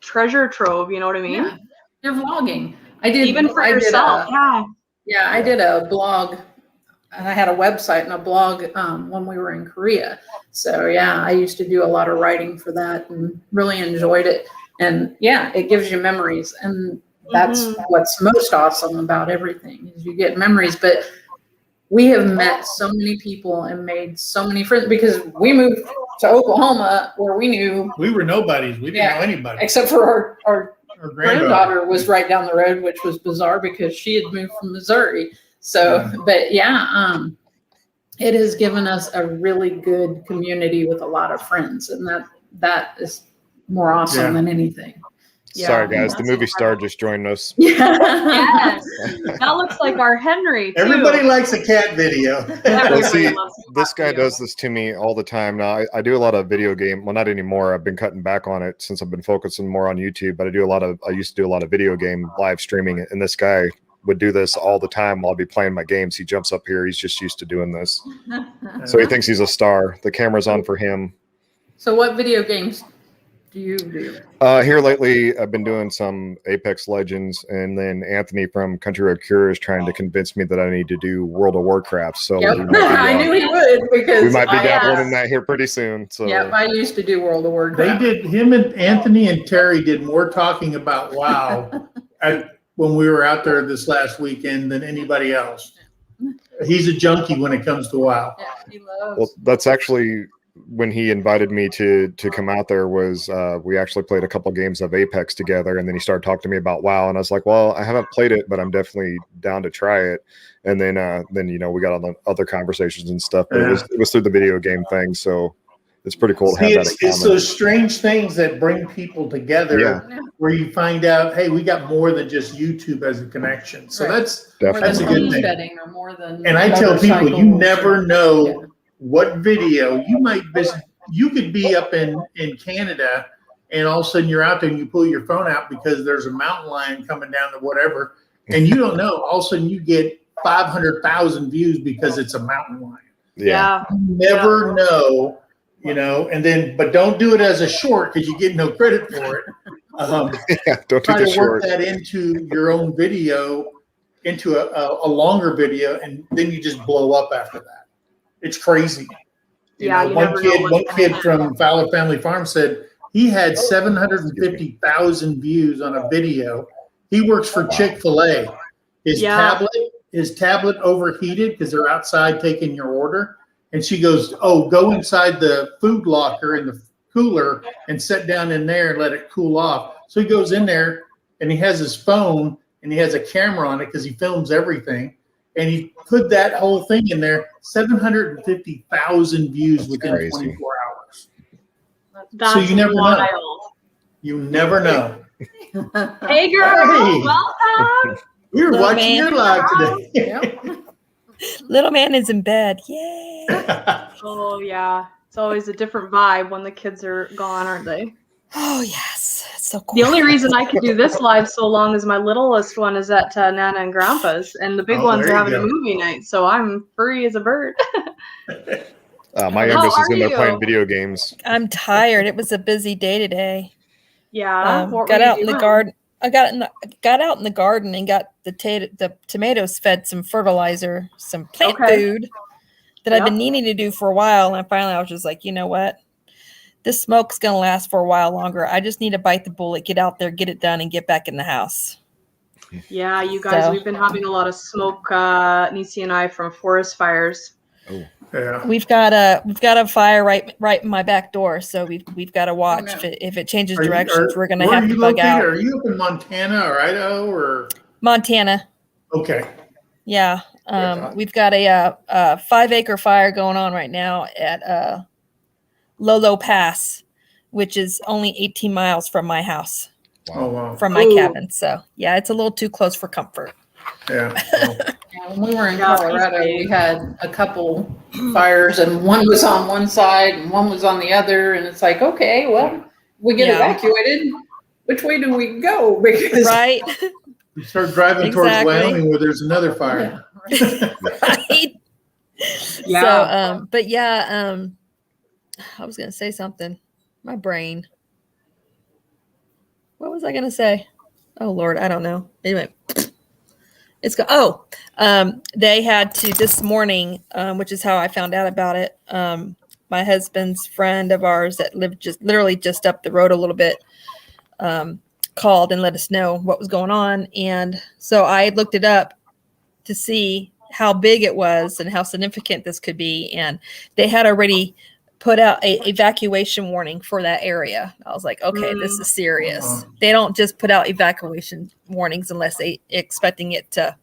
treasure trove, you know what I mean? Yeah, you're vlogging. I did Even for yourself. Yeah, I did a blog, and I had a website and a blog when we were in Korea. So yeah, I used to do a lot of writing for that and really enjoyed it. And yeah, it gives you memories, and that's what's most awesome about everything is you get memories. But we have met so many people and made so many friends because we moved to Oklahoma where we were nobodies. We didn't know anybody except for our granddaughter. granddaughter was right down the road, which was bizarre because she had moved from Missouri. So, but yeah, it has given us a really good community with a lot of friends, and that is more awesome than anything. Sorry, guys. The movie star just joined us. Yes. That looks like our Henry, too. Everybody likes a cat video. Well, see, loves a this cat guy video. does this to me all the time. Now, I do a lot of video game. Well, not anymore. I've been cutting back on it since I've been focusing more on YouTube. But I used to do a lot of video game live streaming. And this guy would do this all the time while I'd be playing my games. He jumps up here. He's just used to doing this. So he thinks he's a star. The camera's on for him. So what video games do you do? Here lately, I've been doing some Apex Legends, and then Anthony from Country Road Cure is trying to convince me that I need to do World of Warcraft. So Yep. we might be, I knew he would because we might be dabbling in that here pretty soon. So Yep, I used to do World of Warcraft. Him and Anthony and Terry did more talking about WoW when we were out there this last weekend than anybody else. He's a junkie when it comes to WoW. Yeah, he loves. well, that's actually when he invited me to come out there was we actually played a couple games of Apex together, and then he started talking to me about WoW, and I was like, well, I haven't played it, but I'm definitely down to try it. And then we got on the other conversations and stuff, but it was through the video game thing, so it's pretty cool to have that in It's common. those strange things that bring people together where you find out, hey, we got more than just YouTube as a connection. So Right. that's Definitely. a good thing. Homesteading or more than And I tell people, you motorcycles. never know Yeah. what video you might visit. You could be up in Canada, and all of a sudden you're out there and you pull your phone out because there's a mountain lion coming down to whatever, and you don't know. All of a sudden you get 500,000 views because it's a mountain lion. Yeah. You never know, but don't do it as a short because you get no credit for it. Don't do Try the to work short. that into your own video, into a longer video, and then you just blow up after that. It's crazy. You One never know what's kid gonna from Fowler Family Farm said he had 750,000 views on a video. He works for Chick-fil-A. His tablet overheated because they're outside taking your order. And she goes, oh, go inside the food locker in the cooler and sit down in there and let it cool off. So he goes in there and he has his phone and he has a camera on it because he films everything. And he put that whole thing in there, 750,000 views within crazy. 24 hours. That's So you never know. wild. You never know. Hey, girl. Hey. Welcome. We were Little watching man. your live today. Yep. Little man is in bed. Yay. Oh, yeah. It's always a different vibe when the kids are gone, aren't they? Oh, yes. It's so cool. The only reason I could do this live so long is my littlest one is at Nana and Grandpa's, and the big Oh, ones there are you having a go. movie night, so I'm free as a bird. My How youngest is are in there you? playing video games. I'm tired. It was a busy day today. Yeah. What Got were you out in the doing? garden. I got out in the garden and got the tomatoes fed some fertilizer, some plant Okay. food that I've been needing to do for a while. And finally, I was just like, you know what? This smoke's going to last for a while longer. I just need to bite the bullet, get out there, get it done, and get back in the house. Yeah, you guys, So- we've been having a lot of smoke, Nisi and I, from forest fires. Yeah. We've got a fire right in my back door, so we've got to watch. no. If it changes Are you- directions, we're gonna where have are to you bug located? out. Are you up in Montana or Idaho or? Montana. Okay. Yeah. Yeah. We've got a 5-acre fire going on right now at Lolo Pass, which is only 18 miles from my house, Oh, wow. from my Ooh. cabin. So yeah, it's a little too close for comfort. Yeah. Yeah, when we were in Yeah, Colorado, peace we had a couple fires, and one was on one side and one was on the other, and it's like, okay, well, we get Yeah. evacuated. Which way do we go? Because Right. You start driving towards Exactly. Wyoming where there's another fire. Right. Yeah. So, but yeah, I was gonna say something. My brain. What was I gonna say? Oh Lord, I don't know. Anyway, they had to this morning, which is how I found out about it. My husband's friend of ours that lived just up the road a little bit, called and let us know what was going on, and so I looked it up to see how big it was and how significant this could be, and they had already put out a evacuation warning for that area. I was like, okay, this is serious. Wow. They don't just put out evacuation warnings unless they expecting it to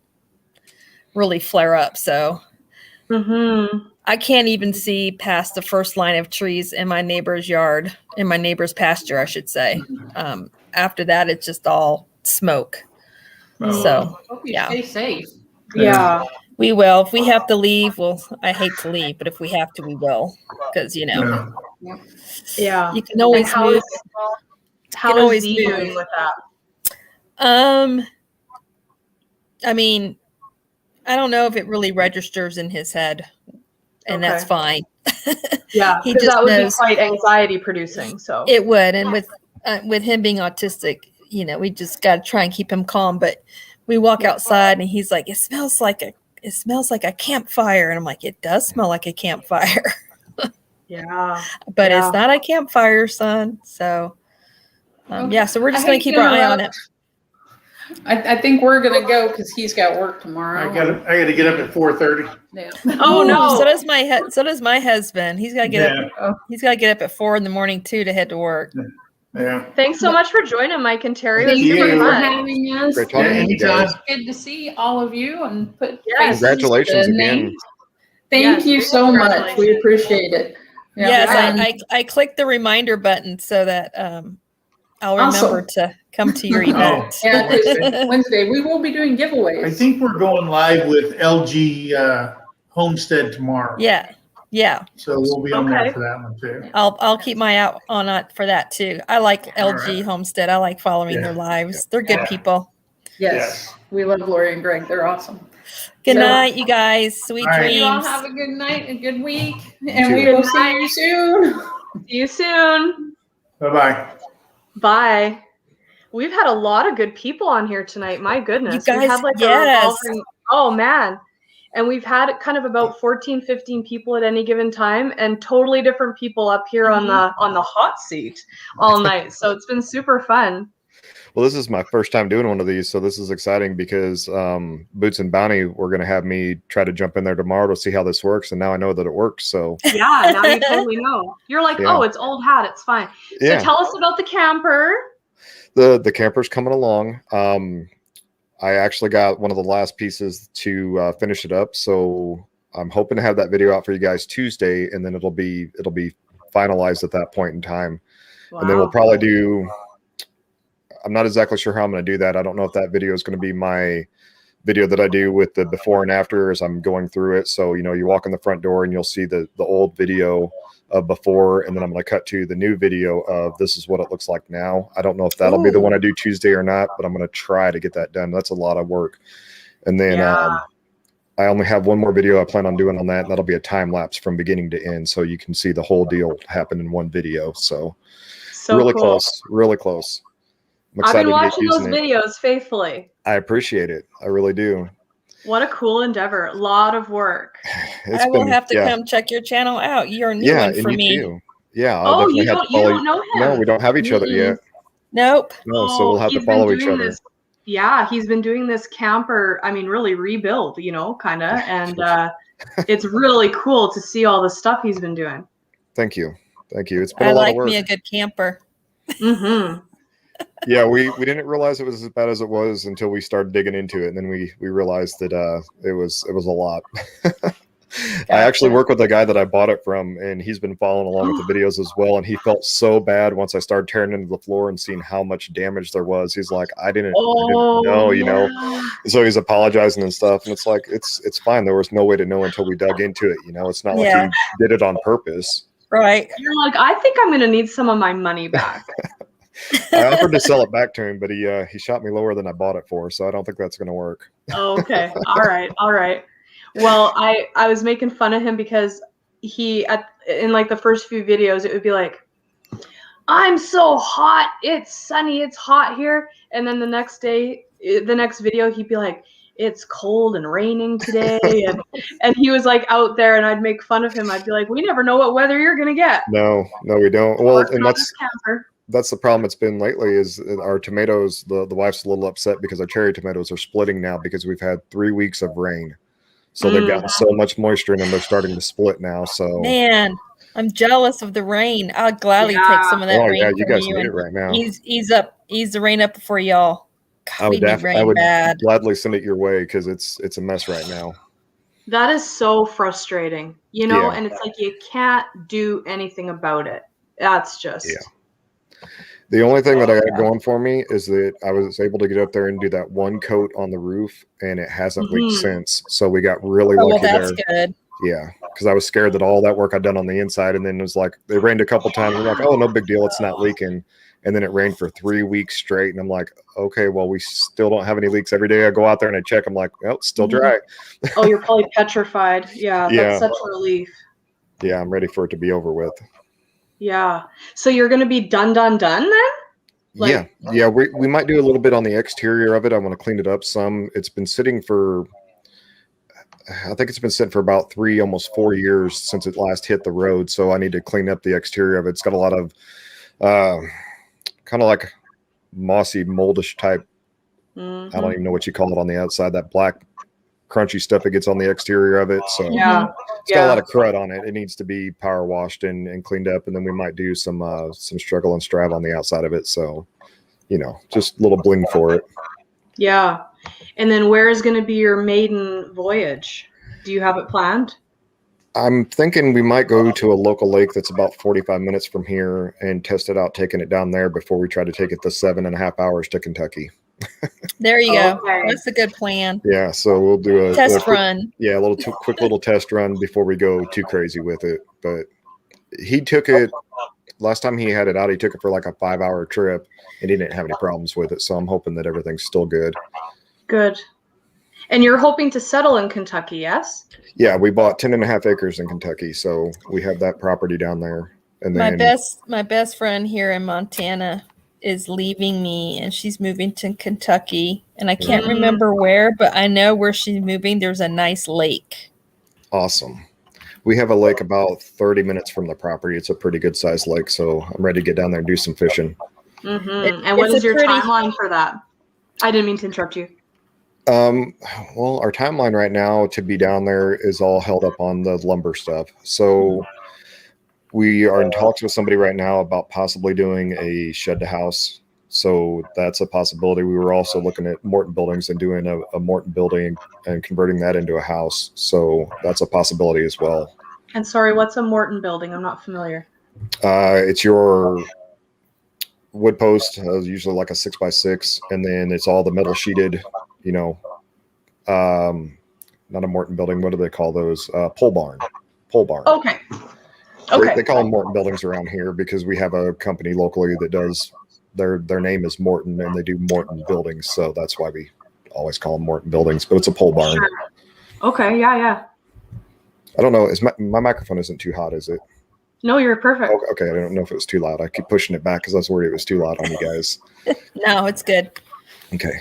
really flare up. So Mm-hmm. I can't even see past the first line of trees in my neighbor's yard, in my neighbor's pasture, I should say. After that, it's just all smoke. Oh. So hope you yeah. stay safe. Yeah. we will. If we have to leave, well, I hate to leave, but if we have to, we will. Because, you know, Yeah. Yeah. you can always how move. is- How can is always Z move. doing with that? I mean, I don't know if it really registers in his head, and that's Okay. fine. Yeah, He because just that would knows- be quite anxiety producing. So It would, and with him being autistic, you know, we just got to try and keep him calm. But we walk outside, and he's like, "It smells like a campfire," and I'm like, "It does smell like a campfire, yeah. but Yeah. it's not a campfire, son." So, yeah, so we're just I gonna hate keep to our eye on it. interrupt. I think we're gonna go because he's got work tomorrow. I gotta get up at 4:30. Yeah. Oh Ooh, no. So does my husband. He's got to get Yeah. up. He's got to get up at 4 a.m. too to head to work. Yeah. Thanks so much for joining, Mike and Terry. It was Thank you super you. for fun. having us. Great talking Yeah, to you guys. anytime. Good to see all of you and put Yes. faces to Congratulations the again. names. Thank Yes, you big so much. We congratulations. appreciate it. Yeah, Yes, and I clicked the reminder button so that I'll remember Awesome. to come to your Oh. event. yeah, 'cause Wednesday we will be doing giveaways. I think we're going live with LG Homestead tomorrow. Yeah. So we'll be on Okay. there for that one too. I'll keep my eye out on it for that too. I like LG right. Homestead. I like following Yeah. their lives. They're good Yeah. people. Yes, we love Lori and Greg. They're awesome. Good So- night, you guys. Sweet All right. You all dreams. have a good night, a good week, and too. we will see you soon. See you soon. Bye-bye. Bye. We've had a lot of good people on here tonight. My goodness. You We guys- had like yes. oh man. And we've had kind of about 14, 15 people at any given time and totally different people up here on the hot seat all night. So it's been super fun. Well, this is my first time doing one of these, so this is exciting because Boots and Bounty were going to have me try to jump in there tomorrow to see how this works, and now I know that it works. So Yeah, now you totally know. You're like, Yeah. oh, it's old hat, it's fine. yeah, So tell us about the camper. the camper's coming along. I actually got one of the last pieces to finish it up, so I'm hoping to have that video out for you guys Tuesday, and then it'll be finalized at that point in time. And then we'll probably do. I'm not exactly sure how I'm going to do that. I don't know if that video is going to be my video that I do with the before and after as I'm going through it. So, you know, you walk in the front door and you'll see the old video of before, and then I'm going to cut to the new video of this is what it looks like now. I don't know if that'll be the one I do Tuesday or not, but I'm going to try to get that done. That's a lot of work. And then Yeah. I only have one more video I plan on doing on that, and that'll be a time lapse from beginning to end. So you can see the whole deal happen in one video. So, So really cool. close, really close. I'm I've excited been to get watching those using it. videos faithfully. I appreciate it. I really do. What a cool endeavor. A lot of work. It's I will been- have to yeah, come check your channel out. You're a new yeah, one and for you me. too. Yeah, I'll Oh, definitely you have don't to follow know him? No, we don't have each other Mm-mm. yet. Nope. No, so we'll have to he's been follow each doing other. this- yeah, he's been doing this camper, I mean, really rebuild, you know, kind of. And it's really cool to see all the stuff he's been doing. Thank you. It's been I a lot like of work. me a good camper. Mm-hmm. Yeah, we didn't realize it was as bad as it was until we started digging into it, and then we realized that it was a lot. I actually work with the guy that I bought it from, and he's been following along with the videos as well. And he felt so bad once I started tearing into the floor and seeing how much damage there was. He's like, I didn't know, you know. So he's apologizing and stuff, and it's like it's fine. There was no way to know until we dug into it. You know, it's not like he did it on purpose. Right. You're like, I think I'm gonna need some of my money back. I offered to sell it back to him, but he shot me lower than I bought it for, so I don't think that's going to work. Okay. All right. Well, I was making fun of him because in like the first few videos, it would be like, I'm so hot. It's sunny. It's hot here. And then the next video, he'd be like, it's cold and raining today. and he was like out there, and I'd make fun of him. I'd be like, we never know what weather you're going to get. No, we don't. Well, and Camper. that's the problem it's been lately is our tomatoes. The wife's a little upset because our cherry tomatoes are splitting now because we've had 3 weeks of rain. So they've gotten so much moisture in them, they're starting to split now. So man, I'm jealous of the rain. I'll gladly take some of that rain. Yeah, you guys need it right now. Ease the rain up before y'all. God, I would gladly send it your way because it's a mess right now. That is so frustrating, you know, and it's like you can't do anything about it. That's just The only thing that I got going for me is that I was able to get up there and do that one coat on the roof, and it hasn't leaked since. So we got really lucky there. Good. Yeah, because I was scared that all that work I'd done on the inside, and then it was like it rained a couple times. We're like, oh, no big deal, it's not leaking. And then it rained for 3 weeks straight, and I'm like, okay, well, we still don't have any leaks. Every day I go out there and I check, I'm like, well, it's still dry. Oh, you're probably petrified. Yeah, that's such a relief. Yeah, I'm ready for it to be over with. Yeah. So you're going to be done then? Yeah. We might do a little bit on the exterior of it. I want to clean it up some. It's been sitting for, I think it's been sitting for about 3, almost 4 years since it last hit the road. So I need to clean up the exterior of it. It's got a lot of kind of like mossy, moldish type. I don't even know what you call it on the outside, that black crunchy stuff that gets on the exterior of it. So it's got a lot of crud on it. It needs to be power washed and cleaned up. And then we might do some struggle and strive on the outside of it. So, you know, just a little bling for it. Yeah. And then where is going to be your maiden voyage? Do you have it planned? I'm thinking we might go to a local lake that's about 45 minutes from here and test it out, taking it down there before we try to take it the 7.5 hours to Kentucky. There you go. That's a good plan. Yeah, so we'll do a test run. Yeah, a quick little test run before we go too crazy with it. But he took it last time he had it out. He took it for like a 5-hour trip, and he didn't have any problems with it. So I'm hoping that everything's still good. Good. And you're hoping to settle in Kentucky, yes? Yeah, we bought 10.5 acres in Kentucky, so we have that property down there. And then my best friend here in Montana is leaving me, and she's moving to Kentucky, and I can't remember where, but I know where she's moving. There's a nice lake. Awesome. We have a lake about 30 minutes from the property. It's a pretty good sized lake, so I'm ready to get down there and do some fishing. And what is your timeline for that? I didn't mean to interrupt you. Well, our timeline right now to be down there is all held up on the lumber stuff. So we are in talks with somebody right now about possibly doing a shed to house. So that's a possibility. We were also looking at Morton buildings and doing a Morton building and converting that into a house. So that's a possibility as well. And sorry, what's a Morton building? I'm not familiar. It's your wood post, usually like a 6x6, and then it's all the metal sheeted, you know, not a Morton building. What do they call those? Pole barn. Okay. They call them Morton buildings around here because we have a company locally that does their name is Morton, and they do Morton buildings. So that's why we always call them Morton buildings, but it's a pole barn. Sure. Okay. Yeah. I don't know. Is my microphone isn't too hot, is it? No, you're perfect. Okay. I don't know if it was too loud. I keep pushing it back because I was worried it was too loud on you guys. No, it's good. Okay.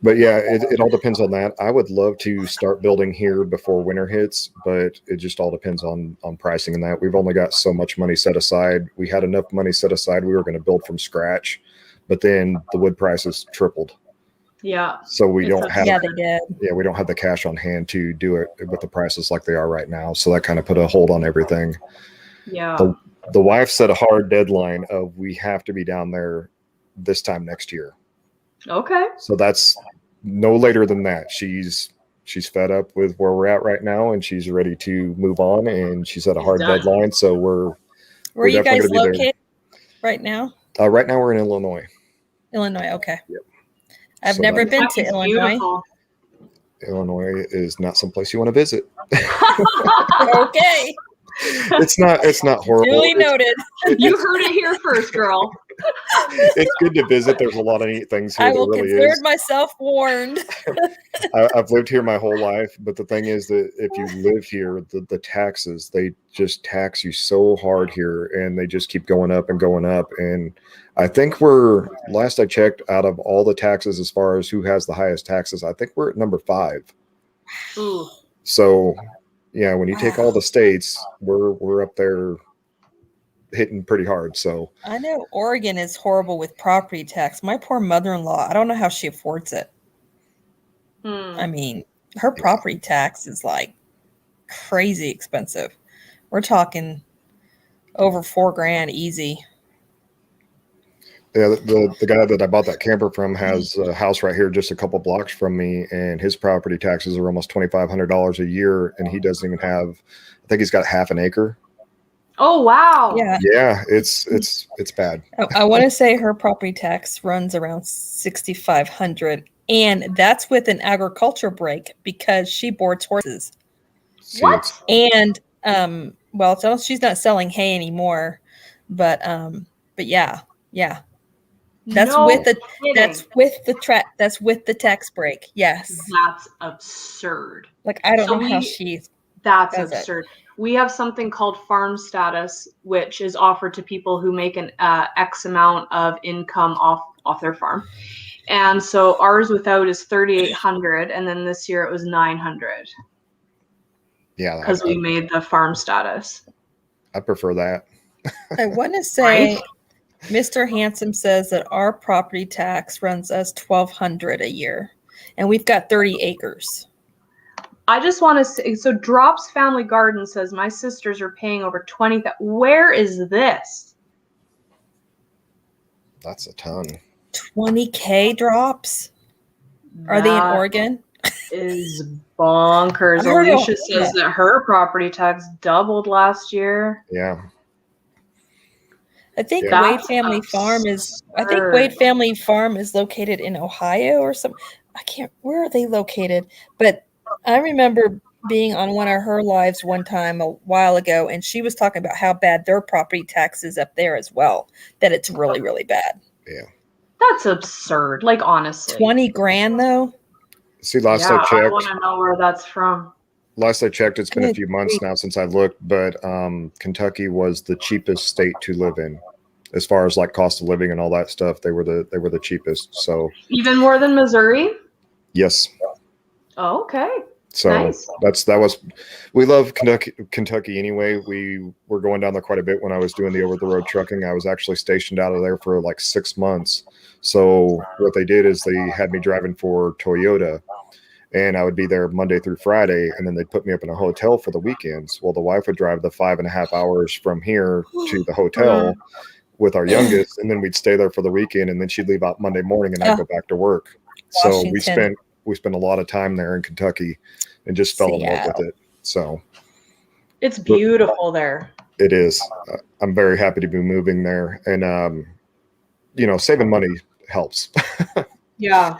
But yeah, it all depends on that. I would love to start building here before winter hits, but it just all depends on pricing and that. We've only got so much money set aside. We had enough money set aside. We were going to build from scratch, but then the wood prices tripled. Yeah. So we It's don't a- have Yeah, they did. we don't have the cash on hand to do it with the prices like they are right now. So that kind of put a hold on everything. Yeah. The wife set a hard deadline of we have to be down there this time next year. Okay. So that's no later than that. She's fed up with where we're at right now, and she's ready to move on. And she set a She's hard done. deadline. So we're Where are you definitely guys gonna be there. located right now? right now we're in Illinois. Illinois. Okay. Yep. I've So never that- been to Kentucky's Illinois. beautiful. Illinois is not someplace you want to visit. Okay. It's not horrible. Duly noted. You heard it here first, girl. It's good to visit. There's a lot of neat things here. I will there really consider is. myself warned. I've lived here my whole life, but the thing is that if you live here, the taxes, they just tax you so hard here, and they just keep going up and going up. And I think last I checked, out of all the taxes as far as who has the highest taxes, I think we're at number 5. Ooh. So yeah, when you take all the states, we're up there hitting pretty hard. So I know Oregon is horrible with property tax. My poor mother-in-law, I don't know how she affords it. Hmm. I mean, her property tax is like crazy expensive. We're talking over $4,000 easy. yeah, the guy that I bought that camper from has a house right here just a couple blocks from me, and his property taxes are almost $2,500 a year, and he doesn't even have, I think he's got half an acre. Oh wow. Yeah. Yeah, it's bad. I want to say her property tax runs around $6,500, and that's with an agriculture break because she boards horses. See, What? And well, so she's not selling hay anymore, but yeah. That's No with the kidding. that's with the tax break. Yes. That's absurd. Like I don't So know how we- she That's Does it? absurd. We have something called farm status, which is offered to people who make an X amount of income off their farm. And so ours without is 3,800, and then this year it was 900 yeah, because we made the farm status. I prefer that. I want to say Mr. Handsome says that our property tax runs us $1,200 a year, and we've got 30 acres. I just want to say, so Drops Family Garden says my sisters are paying over 20,000. Where is this? That's a ton. 20K drops. Are they in That Oregon? is bonkers. I heard Alicia of- says that her property tax doubled last year. Yeah. I think Yeah. Wade That's Family Farm is. I think absurd. Wade Family Farm is located in Ohio or some. I can't. Where are they located? But I remember being on one of her lives one time a while ago, and she was talking about how bad their property tax is up there as well. That it's really, really bad. That's absurd. Like honestly, $20,000 though. See, last Yeah, I I checked, want to know where that's from. it's been a Good few months grief. now since I looked, but Kentucky was the cheapest state to live in, as far as like cost of living and all that stuff. They were the cheapest. So Even more than Missouri. yes, Oh, okay. so Nice. we love Kentucky anyway. We were going down there quite a bit when I was doing the over the road trucking. I was actually stationed out of there for like 6 months. So what they did is they had me driving for Toyota, and I would be there Monday through Friday, and then they'd put me up in a hotel for the weekends. Well, the wife would drive the 5.5 hours from here to the hotel with our youngest, and then we'd stay there for the weekend, and then she'd leave out Monday morning, and I'd go back to work. So Washington. we spent a lot of time there in Kentucky, and just fell in love with it. So It's beautiful there. it is. I'm very happy to be moving there, and saving money helps. Yeah.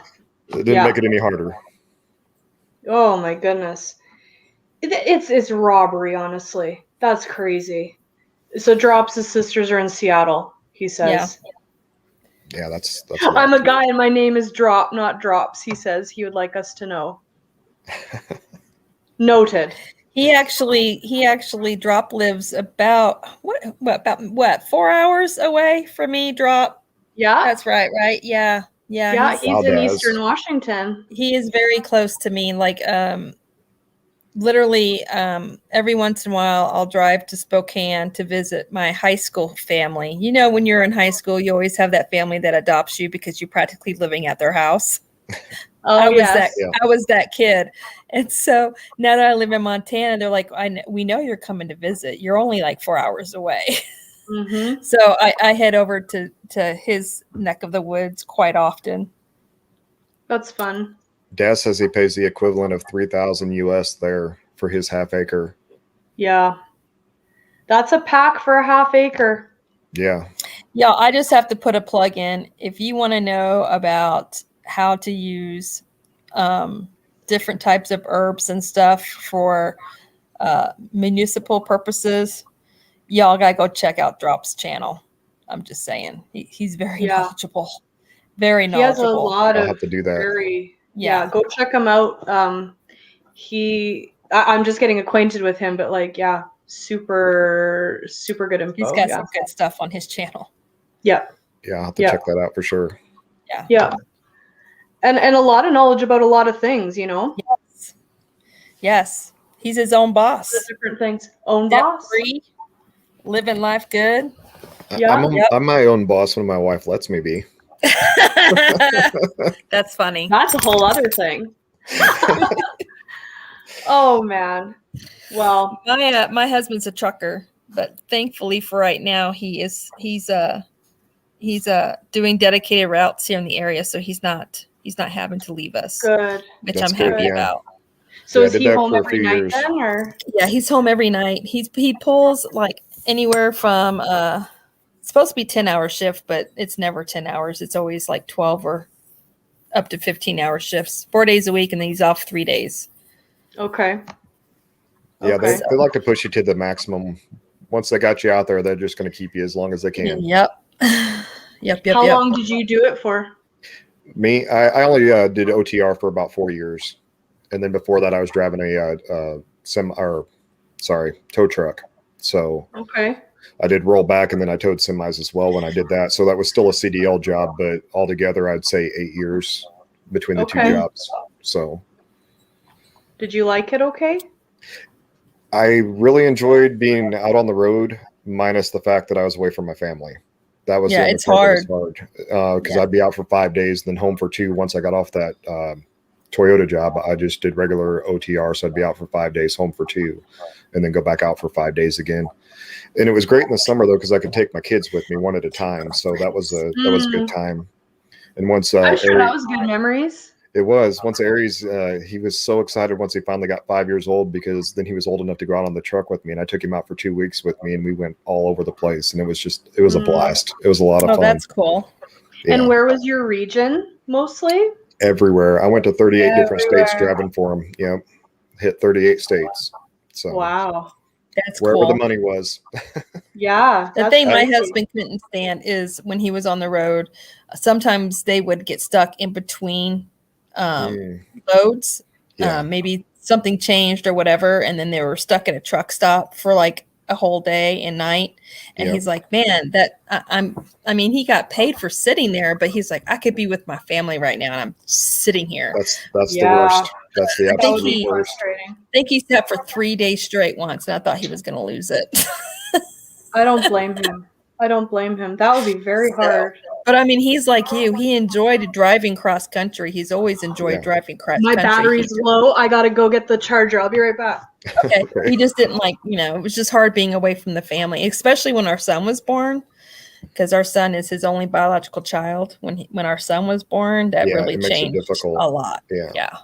It didn't make it any harder. Oh my goodness. It's robbery, honestly. That's crazy. So Drops' sisters are in Seattle, he says. Yeah, that's. I'm a guy and my name is Drop, not Drops, he says. He would like us to know. Noted. He actually Drop lives about 4 hours away from me. Drop. Yeah. That's right. Yeah. Yeah, he's in Valdez. Eastern Washington. He is very close to me. Like, literally, every once in a while, I'll drive to Spokane to visit my high school family. You know, when you're in high school, you always have that family that adopts you because you're practically living at their house. Oh, I was yes. Yeah. I was that kid. And so now that I live in Montana, they're like, we know you're coming to visit. You're only like 4 hours away. Mm-hmm. So I head over to his neck of the woods quite often. That's fun. Dad says he pays the equivalent of 3,000 US there for his half acre. Yeah. That's a pack for a half acre. Yeah. Yeah, I just have to put a plug in. If you want to know about how to use different types of herbs and stuff for municipal purposes, y'all gotta go check out Drop's channel. I'm just saying, he's very Yeah. knowledgeable, very He has a knowledgeable. lot I'll of have to do that. very Yeah. go check him out. I'm just getting acquainted with him, but like, yeah, super good info. He's got yeah. some good stuff on his channel. Yeah. Yeah, I'll have to Yeah. check that out for sure. Yeah. And a lot of knowledge about a lot of things, you know? Yes, he's his own boss. Different things. Own Debt boss. free, living life good. Yeah. I'm my own boss when my wife lets me be. That's funny. That's a whole other thing. Oh man. Well, My husband's a trucker, but thankfully for right now he's doing dedicated routes here in the area, so he's not having to leave us, good. which That's I'm good, happy yeah. about. So Yeah, I is did he that home for a every few night years. then, or? Yeah, he's home every night. He pulls like anywhere from it's supposed to be 10-hour shift, but it's never 10 hours. It's always like 12 or up to 15-hour shifts, 4 days a week, and then he's off 3 days. Okay. Yeah, Okay. they like to push you to the maximum. Once they got you out there, they're just going to keep you as long as they can. Yep. Yep. How long did you do it for? Me, I only did OTR for about 4 years, and then before that, I was driving a tow truck. So Okay. I did roll back, and then I towed semis as well when I did that. So that was still a CDL job, but altogether, I'd say 8 years between the two Okay. jobs. So Did you like it okay? I really enjoyed being out on the road, minus the fact that I was away from my family. That was the only it's part that was hard because I'd be out for 5 days, then home for 2. Once I got off that Toyota job, I just did regular OTR, so I'd be out for 5 days, home for 2, and then go back out for 5 days again. And it was great in the summer though because I could take my kids with me one at a time, so that was a good time. And once I'm sure Aries, that was good memories. it was once Aries, he was so excited once he finally got 5 years old because then he was old enough to go out on the truck with me, and I took him out for 2 weeks with me, and we went all over the place, and it was a blast. It was a lot of Oh, fun. that's cool. Yeah. And where was your region mostly? Everywhere. I went to 38 different states Everywhere. driving for him. Yep. Hit 38 states. So Wow. That's wherever cool. the money was. Yeah. The that's thing my crazy. husband couldn't stand is when he was on the road, sometimes they would get stuck in between loads. Yeah. Maybe something changed or whatever, and then they were stuck at a truck stop for like a whole day and night. And Yep. he's like, man, I mean, he got paid for sitting there, but he's like, I could be with my family right now, and I'm sitting here. That's Yeah. the worst. That's the I think absolute he- worst. Frustrating. I think he sat for 3 days straight once, and I thought he was going to lose it. I don't blame him. I don't blame him. That would be very hard. But I mean, he's like you. He enjoyed driving cross country. He's always enjoyed Yeah. driving cross My country. battery's low. I gotta go get the charger. I'll be right back. Okay. He just didn't like, it was just hard being away from the family, especially when our son was born, because our son is his only biological child. When our son was born, that Yeah, really it makes it changed difficult. a lot. Yeah. Yeah.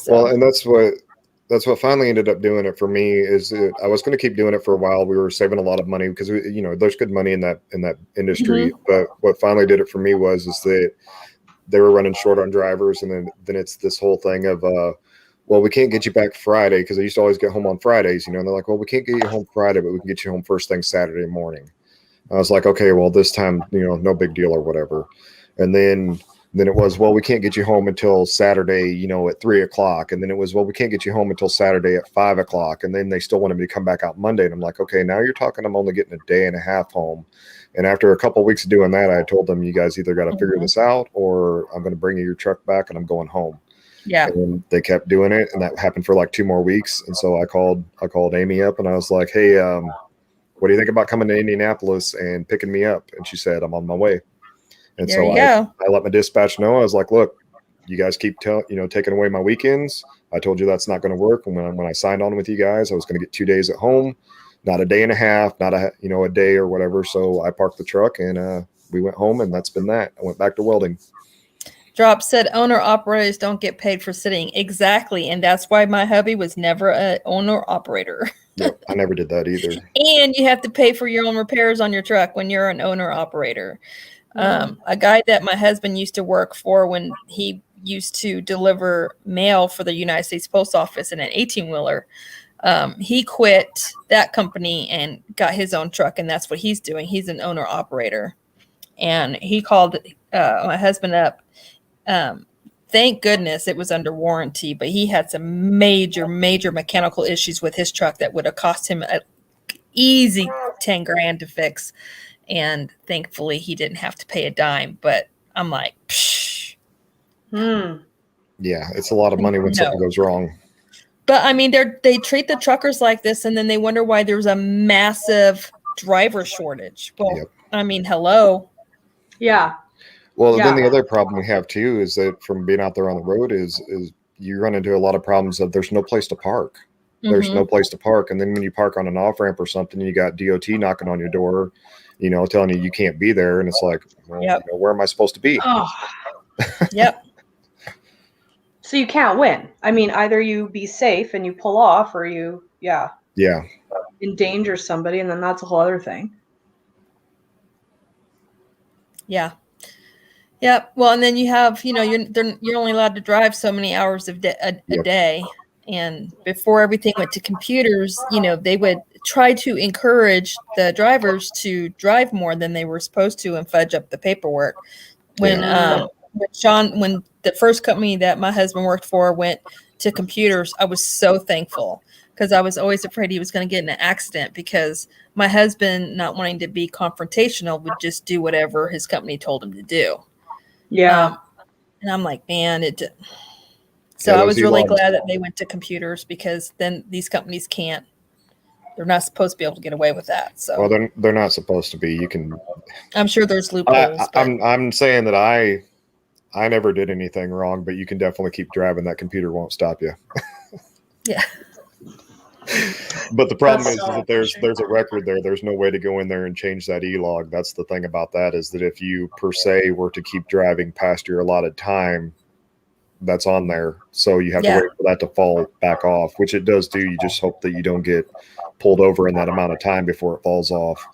Well, and that's what finally ended up doing it for me is that I was going to keep doing it for a while. We were saving a lot of money because there's good money in that industry. Mm-hmm. But what finally did it for me is that they were running short on drivers, and then it's this whole thing of well, we can't get you back Friday because I used to always get home on Fridays, and they're like, well, we can't get you home Friday, but we can get you home first thing Saturday morning. I was like, okay, well, this time, no big deal or whatever. And then it was, well, we can't get you home until Saturday, at 3:00. And then it was, well, we can't get you home until Saturday at 5:00. And then they still wanted me to come back out Monday. And I'm like, okay, now you're talking, I'm only getting a day and a half home. And after a couple of weeks of doing that, I told them, you guys either got to figure this out or I'm going to bring you your truck back and I'm going home. Yeah. And they kept doing it. And that happened for like 2 more weeks. And so I called Amy up and I was like, hey, what do you think about coming to Indianapolis and picking me up? And she said, I'm on my way. And There so you go. I let my dispatch know. I was like, look, you guys keep taking away my weekends. I told you that's not going to work. And when I signed on with you guys, I was going to get 2 days at home, not a day and a half, not a day or whatever. So I parked the truck and we went home, and that's been that. I went back to welding. Drop said owner operators don't get paid for sitting. Exactly. And that's why my hubby was never an owner operator. Yep, I never did that either. And you have to pay for your own repairs on your truck when you're an owner operator. A guy that my husband used to work for when he used to deliver mail for the United States Post Office in an 18-wheeler, he quit that company and got his own truck, and that's what he's doing. He's an owner operator. And he called my husband up. Thank goodness it was under warranty, but he had some major mechanical issues with his truck that would have cost him an easy 10 grand to fix. And thankfully he didn't have to pay a dime, but I'm like, psh. Yeah, it's a lot of money when something goes wrong. But I mean, they treat the truckers like this, and then they wonder why there's a massive driver shortage. Well, Yep. I mean, hello. Yeah. Well, Yeah. then the other problem we have too is that from being out there on the road is you run into a lot of problems of there's no place to park. There's no place to park. And then when you park on an off ramp or something, you got DOT knocking on your door, telling you can't be there. And it's like, well, where am I supposed to be? Oh. Yep. So you can't win. I mean, either you be safe and you pull off, or you, Yeah. endanger somebody, and then that's a whole other thing. Yeah. Yep. Well, and then you have, you're only allowed to drive so many hours a day. And before everything went to computers, they would try to encourage the drivers to drive more than they were supposed to and fudge up the paperwork. When the first company that my husband worked for went to computers, I was so thankful, because I was always afraid he was going to get in an accident, because my husband, not wanting to be confrontational, would just do whatever his company told him to do. Yeah. And I'm like, man, so I was really glad that they went to computers, because then these companies they're not supposed to be able to get away with that. So, Well, they're not supposed to be. You can. I'm sure there's loopholes. I'm saying that I never did anything wrong, but you can definitely keep driving. That computer won't stop you. Yeah. But the problem is that there's a record there. There's no way to go in there and change that e-log. That's the thing about that, is that if you per se were to keep driving past your allotted time, that's on there. So you have to wait for that to fall back off, which it does do. You just hope that you don't get pulled over in that amount of time before it falls off.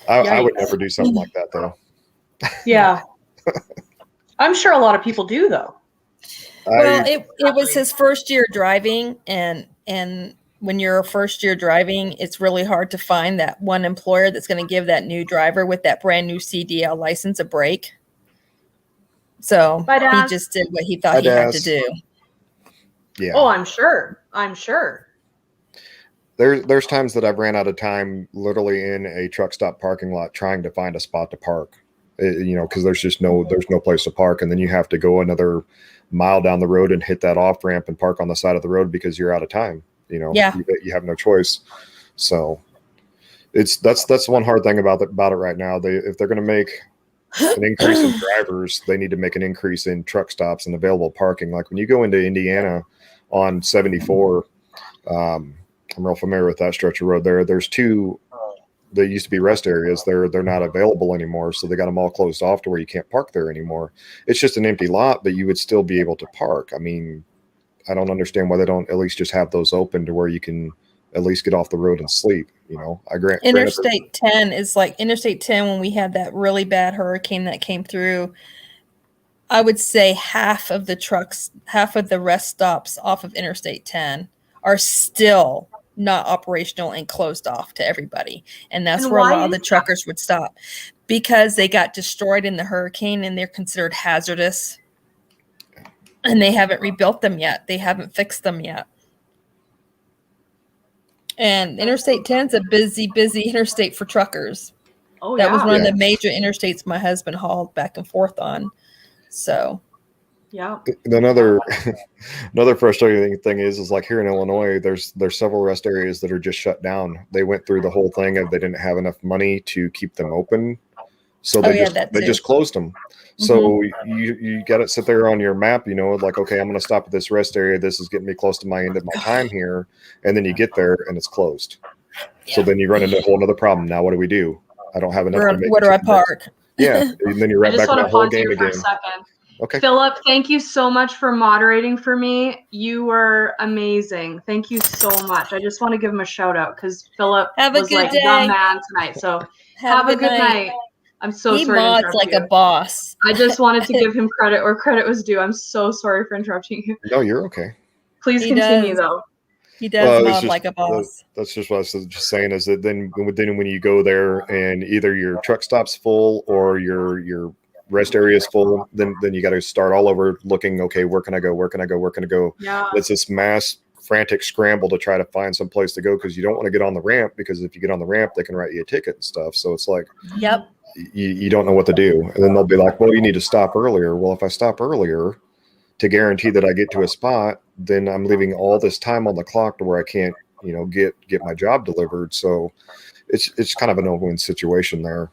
I would never do something like that, though. Yeah. I'm sure a lot of people do, though. Well, it was his first year driving, and when you're a first year driving, it's really hard to find that one employer that's going to give that new driver with that brand new CDL license a break. So he just did what he thought he had to do. Yeah. Oh, I'm sure. There's times that I've ran out of time literally in a truck stop parking lot trying to find a spot to park. Because there's no place to park, and then you have to go another mile down the road and hit that off ramp and park on the side of the road because you're out of time. You have no choice. So that's one hard thing about it right now. If they're going to make an increase in drivers, they need to make an increase in truck stops and available parking. Like when you go into Indiana on 74, I'm real familiar with that stretch of road there. There's two. They used to be rest areas. They're not available anymore, so they got them all closed off to where you can't park there anymore. It's just an empty lot, but you would still be able to park. I mean, I don't understand why they don't at least just have those open to where you can at least get off the road and sleep. I grant. Interstate 10 is like Interstate 10 when we had that really bad hurricane that came through. I would say half of the rest stops off of Interstate 10 are still not operational and closed off to everybody. And that's where a lot of the truckers would stop, because they got destroyed in the hurricane and they're considered hazardous. And they haven't rebuilt them yet. They haven't fixed them yet. And Interstate 10 is a busy interstate for truckers. Oh, that was one of the major interstates my husband hauled back and forth on. So yeah. Another frustrating thing is like here in Illinois, there's several rest areas that are just shut down. They went through the whole thing of they didn't have enough money to keep them open. So Oh, yeah, that they too. just closed them. So you got to sit there on your map, you know, like, okay, I'm going to stop at this rest area. This is getting me close to my end of my time here. And then you get there and it's closed. So then you run into a whole other problem. Now, what do we do? I don't have enough to make Where do I chicken breasts. park? Yeah. And then you're I right just back in want that to whole pause game you for a again. second. Okay. Philip, thank you so much for moderating for me. You were amazing. Thank you so much. I just want to give him a shout out because Philip Have a was good like the day. man tonight. So have a good night. I'm so He sorry to mods interrupt like you. a boss. I just wanted to give him credit where credit was due. I'm so sorry for interrupting you. No, you're okay. Please He continue does. though. He does Well, it's mod just- like a boss. That's just what I was just saying is that then when you go there and either your truck stop's full or your rest area is full, then you got to start all over looking, okay, where can I go? Where can I go? Where can I go? Yeah. It's this mass frantic scramble to try to find some place to go because you don't want to get on the ramp because if you get on the ramp, they can write you a ticket and stuff. So it's like Yep. you don't know what to do. And then they'll be like, well, you need to stop earlier. Well, if I stop earlier to guarantee that I get to a spot, then I'm leaving all this time on the clock to where I can't, you know, get my job delivered. So it's kind of a no-win situation there.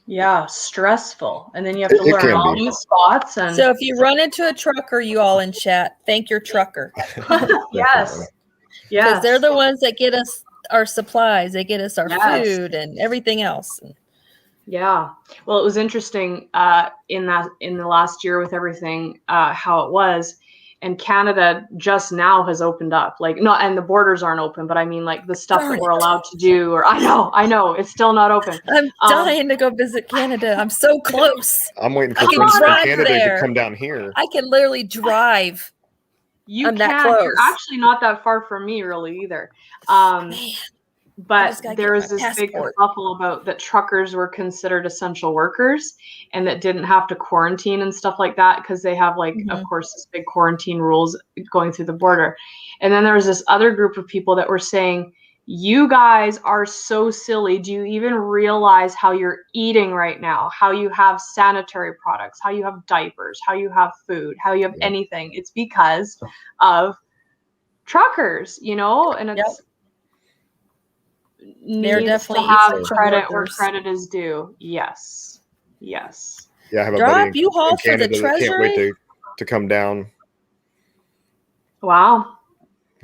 Yeah, stressful. And then you have to It learn can all be. new spots and So if you run into a trucker, you all in chat, thank your trucker. yes. Because Yes. they're the ones that get us our supplies. They get us our Yes. food and everything else. Yeah. Well, it was interesting in the last year with everything how it was, and Canada just now has opened up. Like no, and the borders aren't open, but I mean like the stuff that we're allowed to do. Or I know it's still not open. I'm dying to go visit Canada. I'm so close. I'm waiting for I can friends from drive Canada there. to come down here. I can literally drive. You I'm that can. You're close. actually not that far from me, really either. Man, I But just gotta there get was my this big passport. kerfuffle about that truckers were considered essential workers and that didn't have to quarantine and stuff like that because they have like, of course, this big quarantine rules going through the border. And then there was this other group of people that were saying, you guys are so silly. Do you even realize how you're eating right now? How you have sanitary products, how you have diapers, how you have food, how you have anything. It's because of truckers, you know, and it's They're needs definitely to have essential credit where workers. credit is due. Yes. Yes. Yeah, I have a Drop buddy in U-Haul for the Canada that can't wait Treasury? to come down. Wow.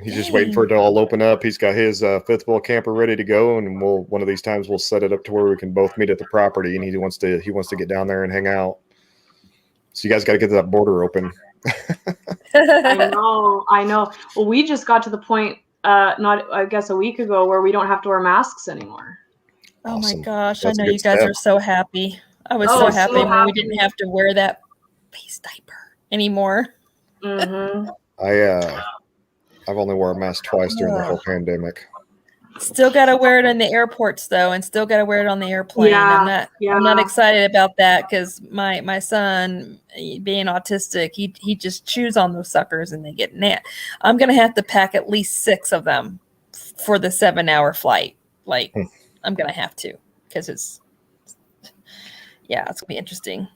He's just waiting for it to all open up. He's got his fifth wheel camper ready to go, and one of these times we'll set it up to where we can both meet at the property. And he wants to get down there and hang out. So you guys got to get that border open. I know. Well, we just got to the point, I guess a week ago, where we don't have to wear masks anymore. Oh Awesome. my gosh, That's a I know good you guys step. are so happy. I was Oh, so so happy when we happy. didn't have to wear that face diaper anymore. Mm-hmm. I've only wore a mask twice during the whole pandemic. Still got to wear it in the airports though, and still got to wear it on the airplane. I'm not excited about that because my son, being autistic, he just chews on those suckers and they get I'm gonna have to pack at least 6 of them for the 7-hour flight. Like I'm gonna have to because it's gonna be interesting.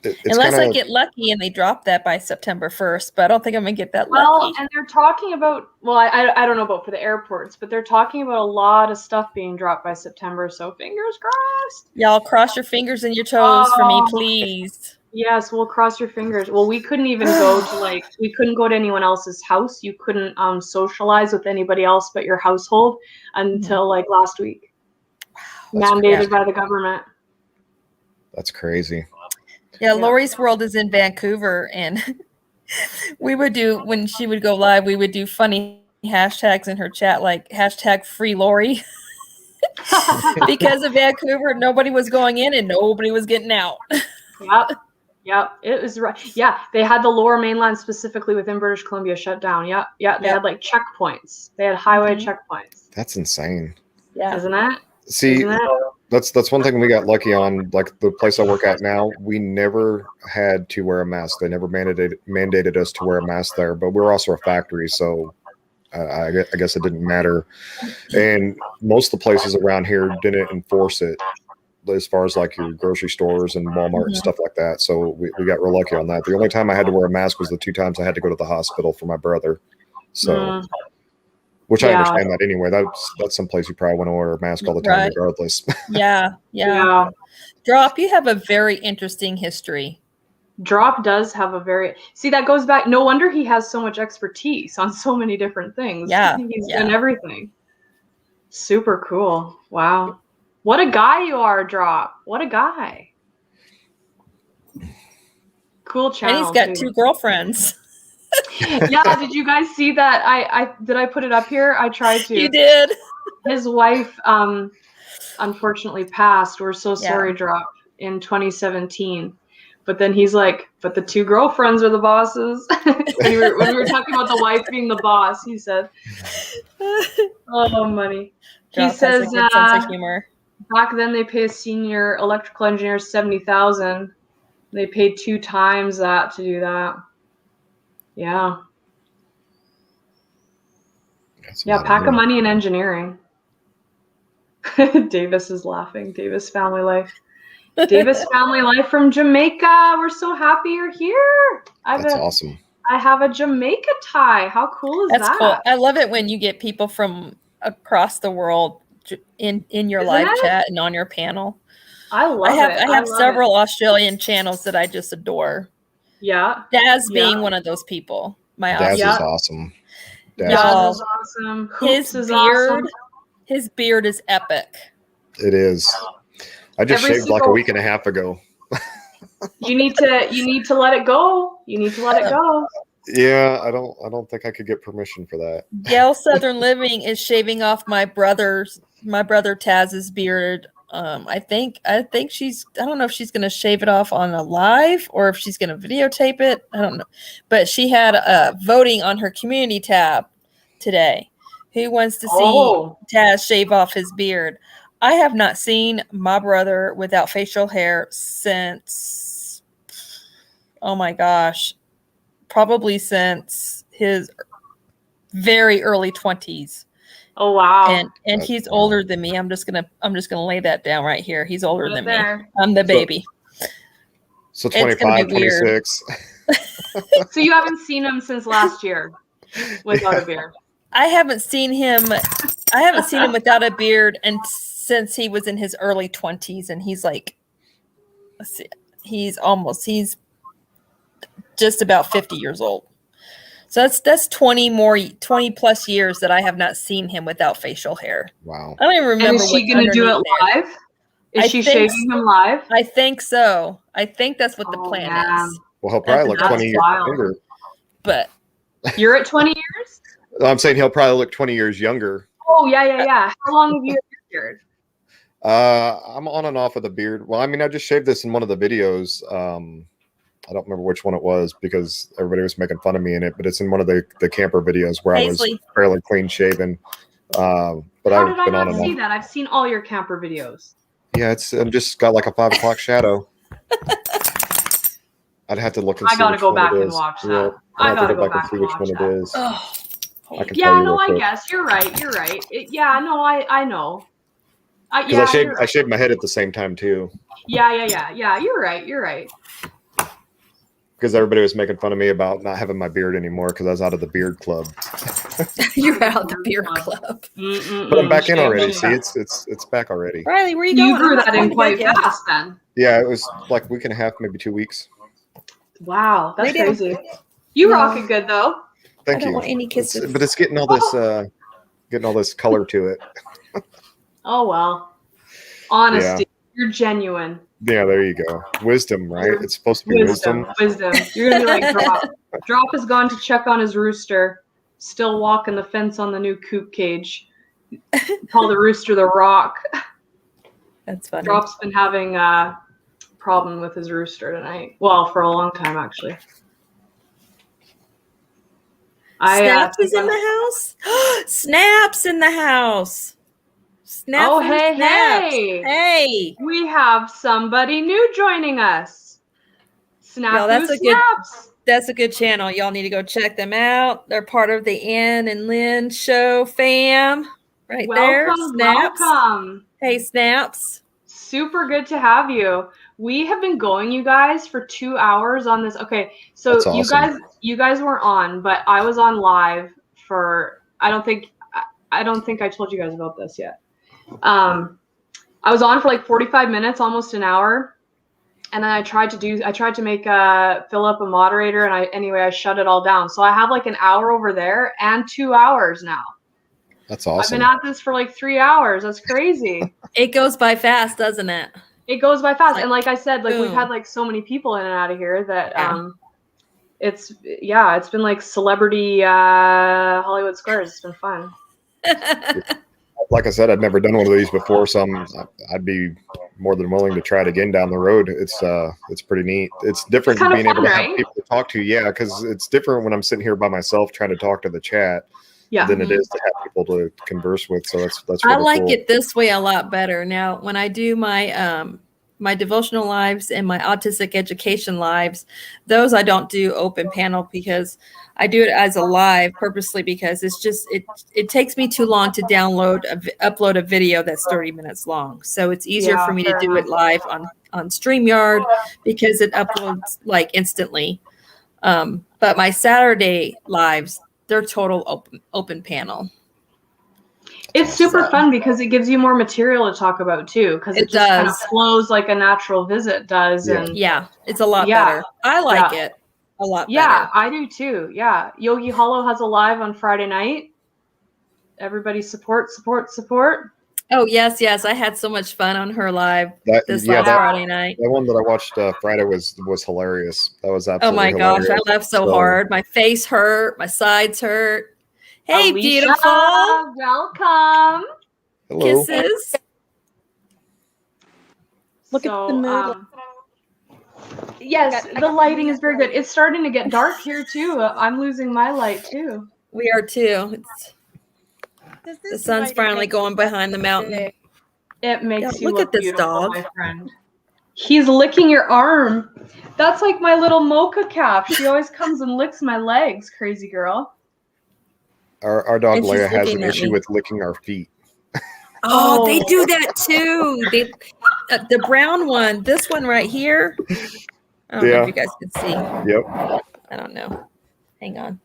It's Unless kinda, I get lucky and they drop that by September 1st, but I don't think I'm gonna get that Well, lucky. and they're talking about, I don't know about for the airports, but they're talking about a lot of stuff being dropped by September. So fingers crossed. Y'all cross your fingers and your toes for me, Oh. please. Yes, we'll cross your fingers. Well, we couldn't even go to we couldn't go to anyone else's house. You couldn't socialize with anybody else but your household until like last week. That's Mandated crazy. by the government. That's crazy. Yeah, Lori's World is in Vancouver, and we would do, when she would go live, we would do funny hashtags in her chat, like hashtag free Lori. Because of Vancouver, nobody was going in and nobody was getting out. Yep. It was right. Yeah, they had the Lower Mainland specifically within British Columbia shut down. They had like checkpoints. They had highway checkpoints. That's insane. Yeah, isn't it? See, Isn't it? that's one thing we got lucky on. Like the place I work at now, we never had to wear a mask. They never mandated us to wear a mask there. But we're also a factory, so I guess it didn't matter. And most of the places around here didn't enforce it, as far as like your grocery stores and Walmart and stuff like that. So we got real lucky on that. The only time I had to wear a mask was the 2 times I had to go to the hospital for my brother. So Which I Yeah. understand that anyway. That's someplace you probably want to wear a mask all the time, Right. regardless. Yeah. Drop, you have a very interesting history. Drop does have a very that goes back. No wonder he has so much expertise on so many different things. Yeah, He's yeah. done everything. Super cool. Wow. What a guy you are, Drop. What a guy. Cool channel. And he's got too. 2 girlfriends. Yeah, did you guys see that? I put it up here? I tried to. You did. His wife unfortunately passed. We're so Yeah. sorry, Drop, in 2017. But then he's like, but the 2 girlfriends are the bosses. when we were talking about the wife being the boss, he said, oh, money. Drop He has says a good sense of humor. back then they pay a senior electrical engineer $70,000. They paid 2 times that to do that. Yeah. That's Yeah, a lot pack of money. money in engineering. Davis is laughing. Davis family life. Davis family life from Jamaica. We're so happy you're here. That's awesome. I have a Jamaica tie. How cool is That's that? cool. I love it when you get people from across the world in your Isn't live it? chat and on your panel. I love I have it. I have love several Australian channels that I just adore. it. Yeah. Daz Yeah. being one of those people. My Daz Yeah. is awesome. Daz Yeah. Daz is- is awesome. his Hoops is beard, awesome. his beard is epic. It is. I just Every shaved like a single- week and a half ago. You need to let it go. You need to let it go. Yeah, I don't think I could get permission for that. Gail Southern Living is shaving off my brother Taz's beard. I think she's, I don't know if she's going to shave it off on a live or if she's going to videotape it. I don't know. But she had voting on her community tab today. Who wants to see Oh. Taz shave off his beard? I have not seen my brother without facial hair since, oh my gosh, probably since his very early 20s. Oh wow. And he's older than me. I'm just gonna lay that down right here. He's older Right than there. me. I'm the baby. So It's gonna 25, be weird. 26. So you haven't seen him since last year without a beard. I haven't seen him without a beard and since he was in his early 20s, and he's like, let's see, he's just about 50 years old. So that's 20 plus years that I have not seen him without facial hair. Wow. I don't even remember. And is she going to do it what's underneath live? Is I she think shaving him live? there. I think so. I think that's what the Oh, plan man. is. Well, he'll probably look That's 20 years wild. younger. But You're at 20 years? I'm saying he'll probably look 20 years younger. Oh, yeah. How long have you had your beard? I'm on and off with a beard. Well, I mean, I just shaved this in one of the videos. I don't remember which one it was because everybody was making fun of me in it, but it's in one of the camper videos where I Paisley. was fairly clean shaven. But How I've did I been on not and see off. that? I've seen all your camper videos. Yeah, I'm just got like a 5 o'clock shadow. I'd have to look and I see gotta which go one back it and is. watch that. Yeah, I I'd have gotta to go go back and back see and which watch one that. it is. oh, I can tell Yeah, you no, real I quick. guess you're right. I know. Because I you're right. shaved my head at the same time too. Yeah. You're right. Because everybody was making fun of me about not having my beard anymore because I was out of the beard club. you're out the beer club. But I'm back in already. Shame. See, it's back already. Riley, where are you going? You grew I'm not that going in to quite bed yet. fast then. Yeah, it was like a week and a half, maybe 2 weeks. Wow, that's Lay down. crazy. You No. rock it good though. Thank I don't you. want any kisses. But it's getting all this color to it. Oh well. Honesty. You're genuine. Yeah, there you go. Wisdom, right? It's supposed to be wisdom. Wisdom. You're gonna be like Drop. Drop has gone to check on his rooster. Still walking the fence on the new coop cage. Call the rooster the Rock. That's funny. Drop's been having a problem with his rooster tonight. Well, for a long time actually. Snaps is in the house. Snaps in the house. Snaps. Oh, and hey, Snaps. hey. Hey. We have somebody new joining us. Snap Yo, that's Who a good- Snaps. That's a good channel. Y'all need to go check them out. They're part of the Ann and Lynn show fam. Right there. Welcome, Snaps. welcome. Hey, Snaps. Super good to have you. We have been going, you guys, for 2 hours on this. Okay, so That's awesome. you guys weren't on, but I was on live for. I don't think I don't think I told you guys about this yet. I was on for like 45 minutes, almost an hour. And then I tried to make Philip a moderator, and I shut it all down. So I have like an hour over there and 2 hours now. That's I've awesome. been at this for like 3 hours. That's crazy. It goes by fast, doesn't it? It goes by fast. Like, And like I said, like we've boom. had like so many people in and out of here that Yeah. it's been like celebrity Hollywood Squares. It's been fun. Like I said, I'd never done one of these before, so I'd be more than willing to try it again down the road. It's pretty neat. It's different It's kinda being able fun, to have right? people to talk to. Yeah, because it's different when I'm sitting here by myself trying to talk to the chat Yeah. than it is to have people to converse with. So that's I really like cool. it this way a lot better. Now, when I do my my devotional lives and my autistic education lives, those I don't do open panel because I do it as a live purposely because it's just it takes me too long to upload a video that's 30 minutes long. So it's easier Yeah, for me to fair do it live on StreamYard because it uploads like instantly. But my Saturday lives, they're total open panel. It's super So- fun because it gives you more material to talk about too, because it It just kind of does. flows like a natural visit does. Yeah. And Yeah, it's a lot Yeah. better. I like Yeah. it a lot yeah, better. I do too. Yeah. Yogi Hollow has a live on Friday night. Everybody support. Oh yes, I had so much fun on her live this Yeah, last that Friday night. one that I watched Friday was hilarious. That was Oh absolutely my gosh, hilarious. I laughed so hard. My face hurt, my sides hurt. Hey, Alicia, beautiful. welcome. Hello. Kisses. Look at the mood. Yes, the lighting is very good. It's starting to get dark here too. I'm losing my light too. We are too. The sun's finally going behind the mountain. It makes Yeah, you look look at this beautiful, dog. my friend. He's licking your arm. That's like my little mocha calf. She always comes and licks my legs, crazy girl. Our dog And she's Leia has looking an at issue me. with licking our feet. Oh, they do that too. The brown one, this one right here. I don't know Yeah. if you guys can see. Yep. I don't know. Hang on.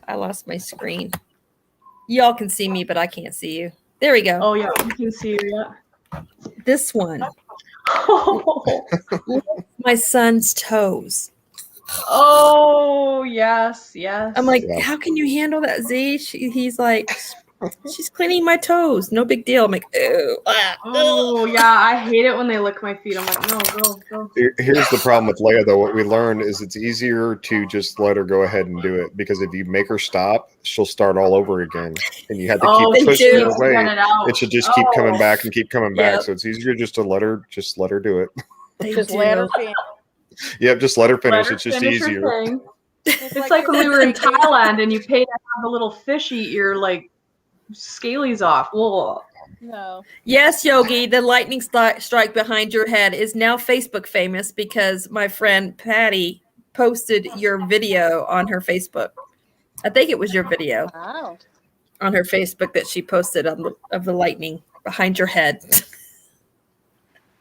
I lost my screen. Y'all can see me, but I can't see you. There we go. Oh yeah, you can see her. Yeah. This one. My son's toes. Oh yes, yes. I'm like, Yeah. how can you handle that, Z? He's like, she's cleaning my toes. No big deal. I'm like, ew. oh yeah, I hate it when they lick my feet. I'm like, no, go. Here's the problem with Leia, though. What we learned is it's easier to just let her go ahead and do it, because if you make her stop, she'll start all over again, and you have to Oh, keep they pushing do. her away. Get it out. It should just keep coming Oh. back and keep coming back. Yep. So it's easier just to let her do it. They Just do. let her finish. Yep, just let her finish. Let her It's just finish her easier. thing. It's like when we were in Thailand and you pay to have a little fish eat your like scalies off. Whoa. No. Yes, Yogi, the lightning strike behind your head is now Facebook famous because my friend Patty posted your video on her Facebook. I think it was your video Wow. on her Facebook that she posted of the lightning behind your head.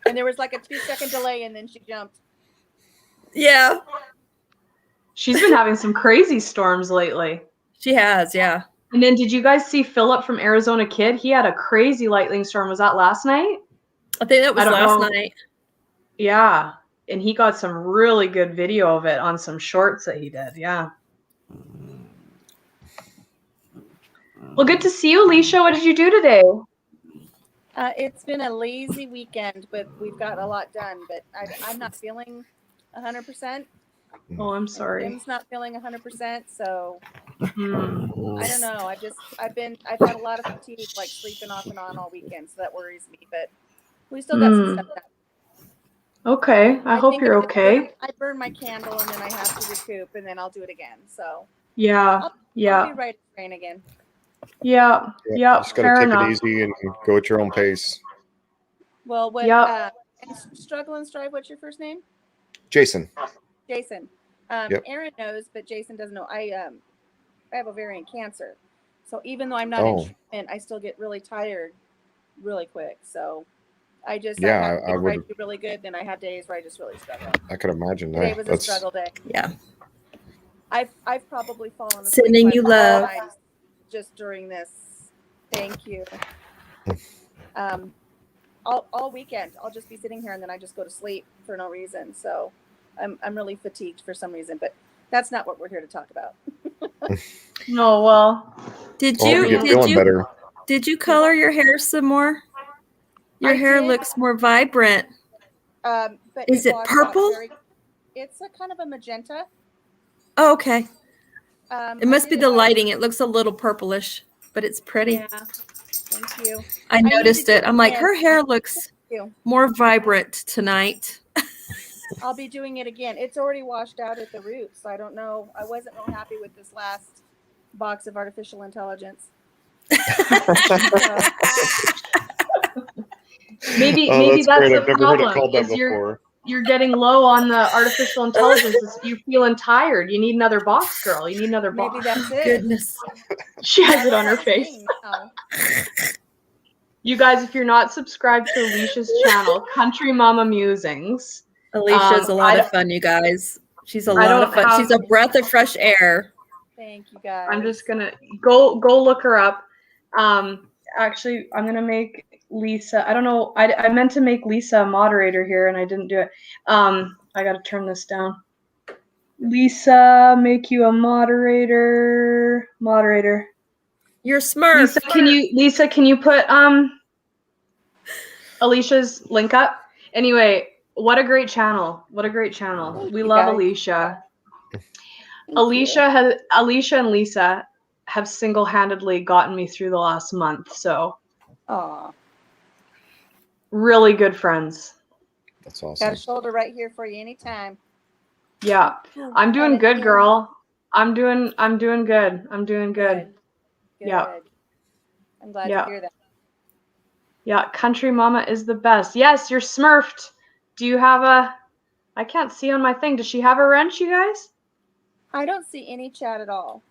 And there was like a 2-second delay, and then she jumped. Yeah, She's been having some crazy storms lately. she has. Yeah. And then did you guys see Philip from Arizona Kid? He had a crazy lightning storm. Was that last night? I think that was I don't last know. night. Yeah. And he got some really good video of it on some shorts that he did. Yeah. Well, good to see you, Alicia. What did you do today? It's been a lazy weekend, but we've got a lot done. But I'm not feeling 100%. Oh, I'm sorry. Tim's not feeling 100%. So Hmm. I don't know. I've had a lot of fatigue, like sleeping off and on all weekend. So that worries me. But we still got some stuff done. Okay. I hope think you're if okay. I burn my candle and then I have to recoup, and then I'll do it again. So Yeah. I'll Yeah. be right at train again. Yeah. Yeah. Just got Fair to take enough. it easy and go at your own pace. Well, what? Yep. And Struggle and Strive. What's your first name? Jason. Jason. Yep. Aaron knows, but Jason doesn't know. I have ovarian cancer, so even though I'm not Oh. in treatment, I still get really tired really quick. So I just Yeah, have I days where I would- do really good, then I have days where I just really struggle. I could imagine Today that. was a That's struggle day. Yeah. I've probably fallen asleep Sending like you 5 love. times just during this Thank you. All weekend, I'll just be sitting here and then I just go to sleep for no reason. So I'm really fatigued for some reason, but that's not what we're here to talk about. No, well, Did Well, you you're feeling better. did you color your hair some more? Your I hair did. looks more vibrant. But Is it washed out purple? it's a kind of a magenta. Oh, okay. I It must be did the wash- lighting. It looks a little purplish, but it's pretty. Yeah. Thank you. I need to noticed do it. I'm like, again. her hair looks you. more vibrant tonight. I'll be doing it again. It's already washed out at the roots. So I don't know. I wasn't real happy with this last box of artificial intelligence. maybe Oh, maybe that's that's great. the I've never heard it problem. called that Is before. you're getting low on the artificial intelligence. You're feeling tired. You need another box, girl. You need another Maybe box. that's it. Goodness. She has it on her face. now. You guys, if you're not subscribed to Alicia's channel, Country Mama Musings, Alicia's a I lot don't- of fun, you guys. She's a I lot of don't fun. She's a breath of fresh air. Thank you, guys. I'm just gonna go look her up. Actually, I'm gonna make Lisa. I don't know. I meant to make Lisa a moderator here, and I didn't do it. I gotta turn this down. Lisa, make you a moderator. Moderator. You're Smurf. Lisa, can you put Alicia's link up? Anyway, what a great channel. What a great channel. We you, love guys. Alicia. Thank Alicia and Lisa have single-handedly gotten me through the last month. So you. Aw. really good friends. That's Got awesome. a shoulder right here for you anytime. Yeah. I'm doing And good, again- girl. I'm doing good. I'm doing good. Yeah. Good. I'm glad Yeah. to hear that. Yeah, Country Mama is the best. Yes, you're smurfed. Do you have I can't see on my thing. Does she have a wrench, you guys? I don't see any chat at all.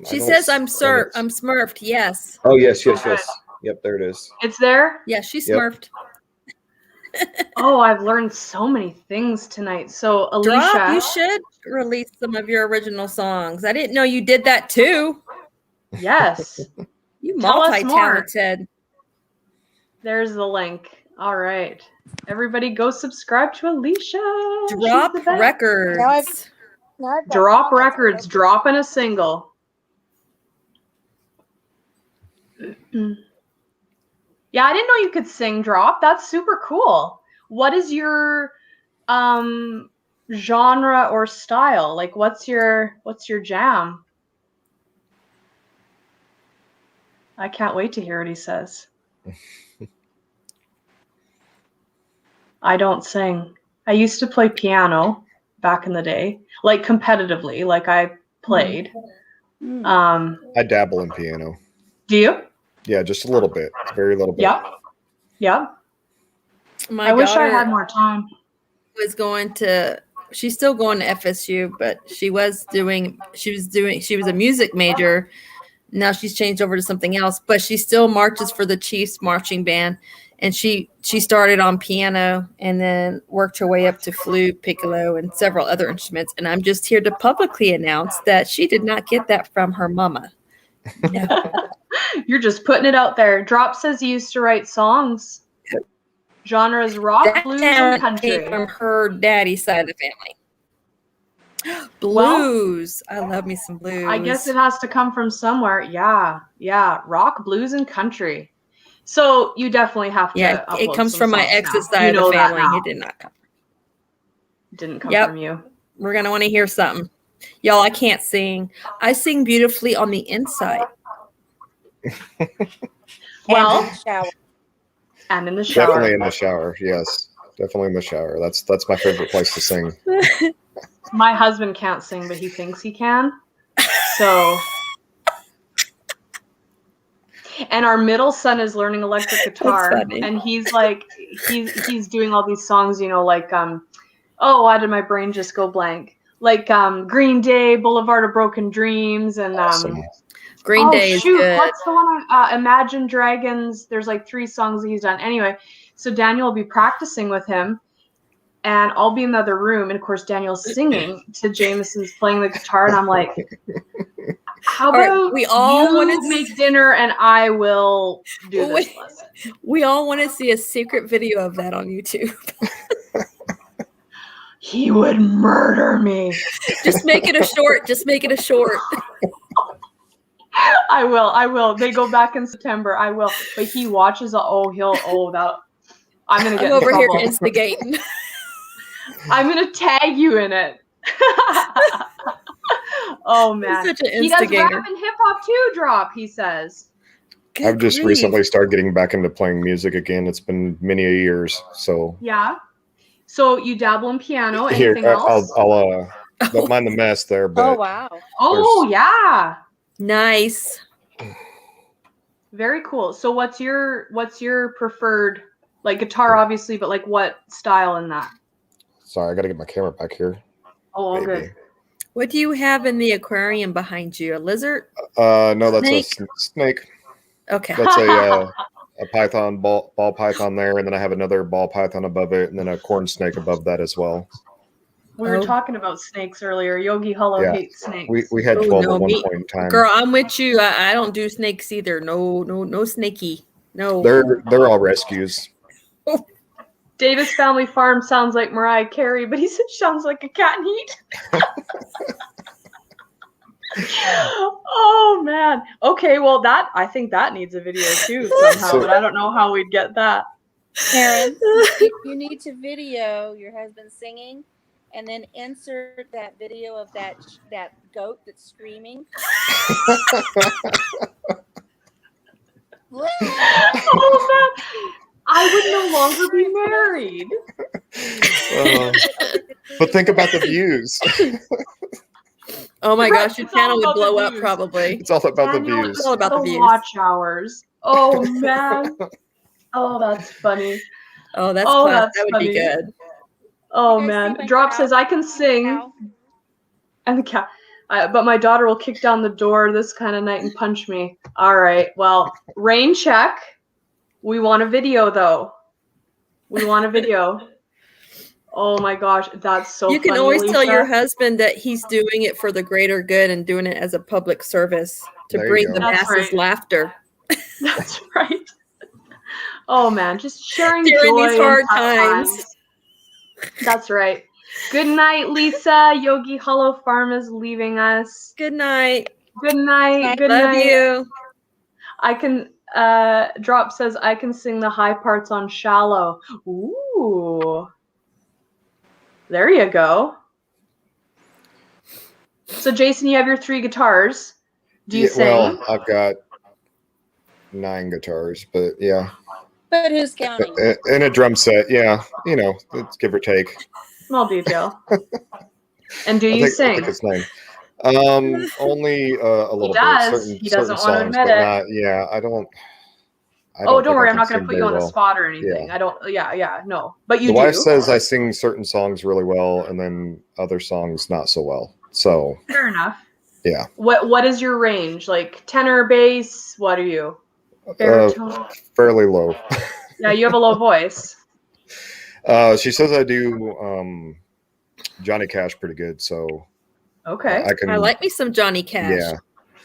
She says I'm Smurfed. Yes. Oh, yes. Okay. Yep, there it is. It's there? Yeah, she's Yep. Smurfed. Oh, I've learned so many things tonight. So, Drop, Alicia, you should release some of your original songs. I didn't know you did that too. yes, You Tell us more. multi-talented. there's the link. All right. Everybody go subscribe to Alicia. She's Drop the best. records. Now I've got Drop comments. records, dropping a single. Yeah, I didn't know you could sing drop. That's super cool. What is your genre or style? Like what's your jam? I can't wait to hear what he says. I don't sing. I used to play piano back in the day, like competitively, like I played. Mm. I dabble in piano. Do you? Yeah, just a little bit. Very little bit. Yeah. Yeah. My I wish I daughter had more time. was going to. She's still going to FSU, but she was a music major. Now she's changed over to something else, but she still marches for the Chiefs marching band. And she started on piano and then worked her way up to flute, piccolo, and several other instruments. And I'm just here to publicly announce that she did not get that from her mama. No. You're just putting it out there. Drop says he used to write songs. Genres rock, That blues, and talent came country. from her daddy's side of the family. Blues. I love me some blues. I guess it has to come from somewhere. Yeah. Rock, blues, and country. So you definitely have to. Yeah, it upload comes some from my songs ex's now. side You of know the that family. now. It did not come. Didn't come Yep. from you. We're going to want to hear something. Y'all, I can't sing. I sing beautifully on the inside. Well, And in the shower. and in the shower. Definitely in the shower. Yes, definitely in the shower. That's my favorite place to sing. My husband can't sing, but he thinks he can. So. And our middle son is learning electric guitar, funny. and he's like, he's doing all these songs, you know, like oh, why did my brain just go blank? Like Green Day, Boulevard of Broken Dreams, and Awesome. Green Day is good. What's the one? Imagine Dragons. There's like 3 songs that he's done. Anyway, so Daniel will be practicing with him, and I'll be in the other room, and of course Daniel's singing to Jameson's playing the guitar, and I'm like, How All right, about we all you wanna make dinner and I will do this Wait. lesson? We all want to see a secret video of that on YouTube. He would murder me. Just make it a short. Just make it a short. I will. They go back in September. I will. But he watches. That. I'm gonna get I'm over in here trouble. instigating. I'm gonna tag you in it. Oh man, Such an he does instigator. rap and hip hop too. Drop. He says. I've just grief. recently started getting back into playing music again. It's been many years. So Yeah. So you dabble in piano. here, Anything else? I'll don't mind the mess there, Oh but wow. Oh yeah. Nice. Very cool. So what's your preferred, like, guitar obviously, but like what style in that? sorry, I got to get my camera back here. Oh, all Maybe. good. What do you have in the aquarium behind you? A lizard? No, that's Snake? a snake. Okay. That's a python, ball python there, and then I have another ball python above it, and then a corn snake above that as well. We were Oh. talking about snakes earlier. Yogi Hollow Yeah. hates snakes. We had Oh, 12 no, at one me- point in time. Girl, I'm with you. I don't do snakes either. No snaky. No. They're all rescues. Davis Family Farm sounds like Mariah Carey, but he said sounds like a cat in heat. Oh man. Okay, well I think that needs a video too somehow, So- but I don't know how we'd get that. Karen, you need to video your husband singing, and then insert that video of that goat that's screaming. Oh man. I would no longer be married. But think about the views. Oh my Right, gosh, your it's all channel would about the blow up views. probably. It's all about the Daniel, views. It's all about the views. watch hours. Oh man. Oh, that's funny. Oh, that's Oh, class. that's That would funny. be good. Oh You guys man. see my Drop cow? says I can sing. Cow? And the cat. But my daughter will kick down the door this kind of night and punch me. All right. Well, rain check. We want a video though. We want a video. Oh my gosh, that's so. You can funny, always tell Alicia. your husband that he's doing it for the greater good and doing it as a public service to There you bring go. the That's masses right. laughter That's right. Oh man, just sharing during joy these in hard tough times. That's right. Good night, Lisa. Yogi Hollow Farm is leaving us. Good night. Good night. Good Love night. you. I can. Drop says I can sing the high parts on Shallow. Ooh. There you go. So Jason, you have your 3 guitars. Do you sing? Well, I've got 9 guitars, but yeah. But who's counting? And a drum set, yeah. You know, it's give or take. Small detail. And do I you think sing? it's 9. Only a little does. bit. Certain, He doesn't certain want to songs, admit but it. not. Yeah, I don't. Oh, don't think worry. I I'm can not going to sing put you very on the well. spot or anything. Yeah. I don't. Yeah. No. But you The do. wife says I sing certain songs really well, and then other songs not so well. So Fair enough. yeah, What is your range? Like tenor, bass? What are you? Baritone? fairly low. Yeah, you have a low voice. She says I do Johnny Cash pretty good, so Okay. I can. I like me some Johnny Cash.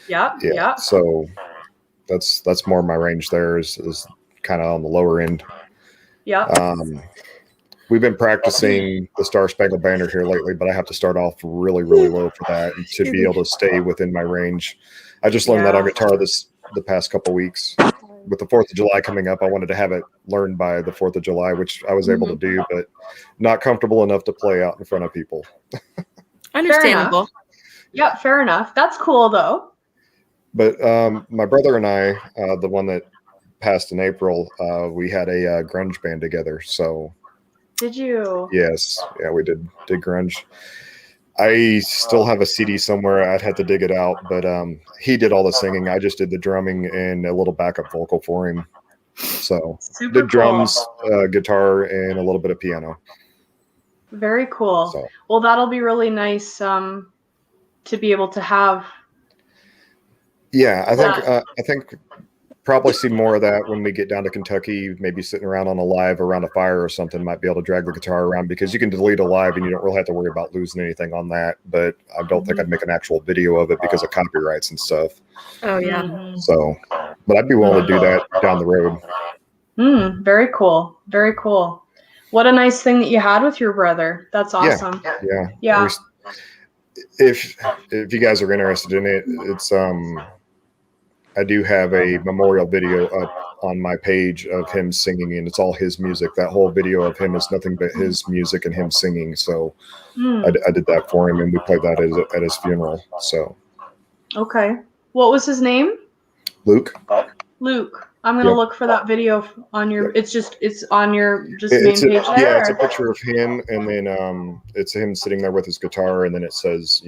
Yeah, Yep. yeah. So that's more my range. There is kind of on the lower end. Yep. We've been practicing the Star Spangled Banner here lately, but I have to start off really, really low for that and to be able to stay within my range. I just learned that on Yeah. guitar the past couple weeks. With the 4th of July coming up, I wanted to have it learned by the 4th of July, which I was able to do, but not comfortable enough to play out in front of people. Understandable. Yep. Fair enough. That's cool though. But my brother and I, the one that passed in April, we had a grunge band together. So Did you? yes, yeah, we did grunge. I still have a CD somewhere. I'd have to dig it out, but he did all the singing. I just did the drumming and a little backup vocal for him. So Super did drums, guitar, and a little bit of piano. Very cool. So Well, that'll be really nice to be able to have. yeah, I think probably see more of that when we get down to Kentucky, maybe sitting around on a live around a fire or something. Might be able to drag the guitar around because you can delete a live and you don't really have to worry about losing anything on that. But I don't think I'd make an actual video of it because of copyrights and stuff. Oh yeah. Mhm. So, but I'd be willing to do that down the road. Very cool. Very cool. What a nice thing that you had with your brother. That's awesome. Yeah. Yeah. If you guys are interested in it, it's I do have a memorial video up on my page of him singing, and it's all his music. That whole video of him is nothing but his music and him singing. So I did that for him, and we played that at his funeral. So Okay. What was his name? Luke. Luke. I'm gonna Yep. look for that video on your. It's on your main It's page there. yeah, it's a or- picture of him, and then it's him sitting there with his guitar, and then it says,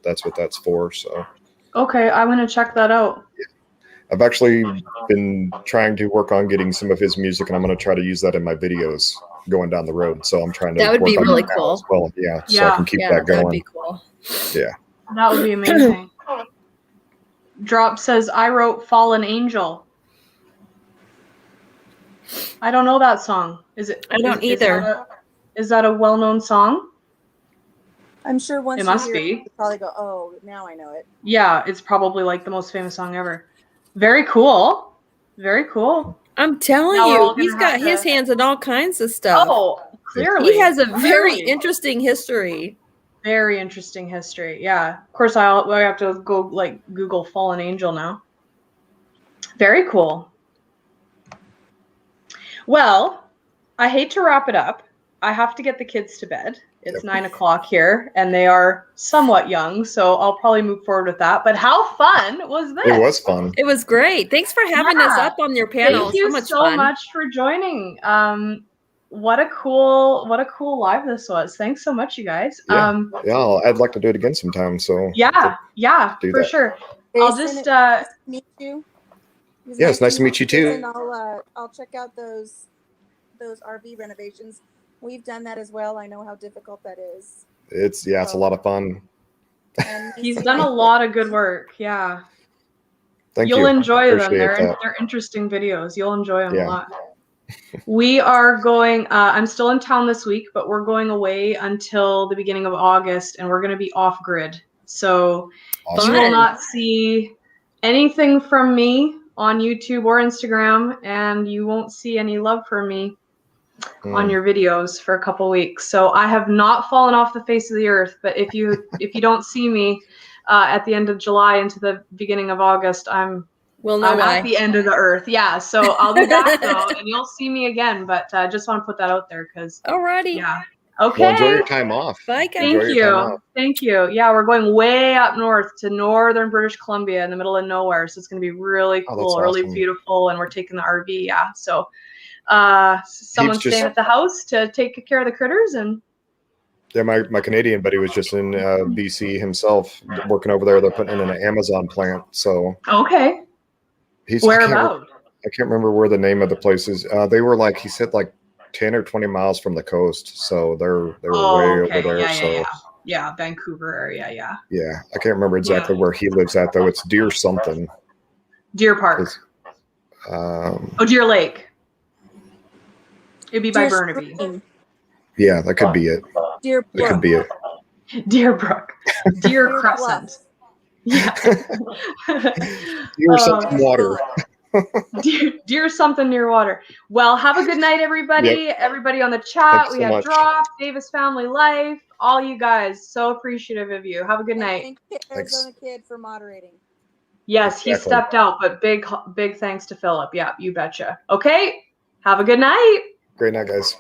that's what that's for. So Okay, I'm gonna check that out. I've actually been trying to work on getting some of his music, and I'm going to try to use that in my videos going down the road. So I'm trying to. That would work be on really that now cool. as well. Yeah, so Yeah. I can keep Yeah, that that would going. be cool. That would be amazing. Drop says, I wrote Fallen Angel. I don't know that song. Is it? I don't either. Is that a well-known song? I'm sure once It you must hear be. it, you probably go, oh, now I know it. Yeah, it's probably like the most famous song ever. Very cool. Very cool. I'm telling Now we're all you, gonna he's got have his to- hands in all kinds of stuff. Oh, clearly. He has a very Clearly. interesting history. Very interesting history. Yeah. Of course, I have to go like Google Fallen Angel now. Very cool. Well, I hate to wrap it up. I have to get the kids to bed. It's 9 o'clock here, and they are somewhat young, so I'll probably move forward with that. But how fun was this? It was fun. It was great. Thanks for having us Yeah. up on your panel. Thank you so much for joining. What a cool live this was. Thanks so much, you guys. Yeah. I'd like to do it again sometime. So Yeah, do for that. sure. I'll Jason, just nice to meet you. It was Yeah, it's nice to meet you too. And I'll check out those RV renovations. We've done that as well. I know how difficult that is. it's a lot of fun. And he's done a lot of good work. Yeah. Thank you. You'll enjoy them. Appreciate that. They're interesting videos. You'll enjoy them Yeah. a lot. We are going, I'm still in town this week, but we're going away until the beginning of August, and we're going to be off grid. So Awesome. you will Fun. not see anything from me on YouTube or Instagram, and you won't see any love from me on your videos for a couple weeks. So I have not fallen off the face of the earth, but if you don't see me at the end of July into the beginning of August, We'll know I'm why. at the end of the earth. Yeah. So I'll be back though, and you'll see me again. But I just want to put that out there because, Alrighty. yeah. Okay. Well, enjoy your time off. Bye, guys. Enjoy Thank your time you. off. Thank you. Yeah, we're going way up north to northern British Columbia in the middle of nowhere. So it's going to be really Oh, cool, that's really awesome. beautiful. And we're taking the RV. Yeah. So someone's just- staying at the house to take care of the critters. And Yeah, my Canadian buddy was just in BC himself, working over there. They're putting in an Amazon plant. So okay. he's Where I can't, about? I can't remember where the name of the place is. They were like, he said like 10 or 20 miles from the coast. So they were way over there. Yeah, Vancouver area. Yeah. Yeah, I can't remember exactly where he lives at though. It's Deer something. Deer Park. It's, Oh, Deer Lake. It'd be by Deer Burnaby. Spring, yeah, that could be it. Deer That could Brook, be it. Deer Brook. Deer Deer Crescent. Bluff. Yeah. Deer something water. Deer something near water. Well, have a good night, everybody. Everybody on the chat. Thanks We so have much. Drop, Davis Family Life, all you guys. So appreciative of you. Have a good And night. thank you, Thanks. Arizona Kid, for moderating. Yes, he Exactly. stepped out, but big thanks to Philip. Yeah, you betcha. Okay. Have a good night. Great night, guys.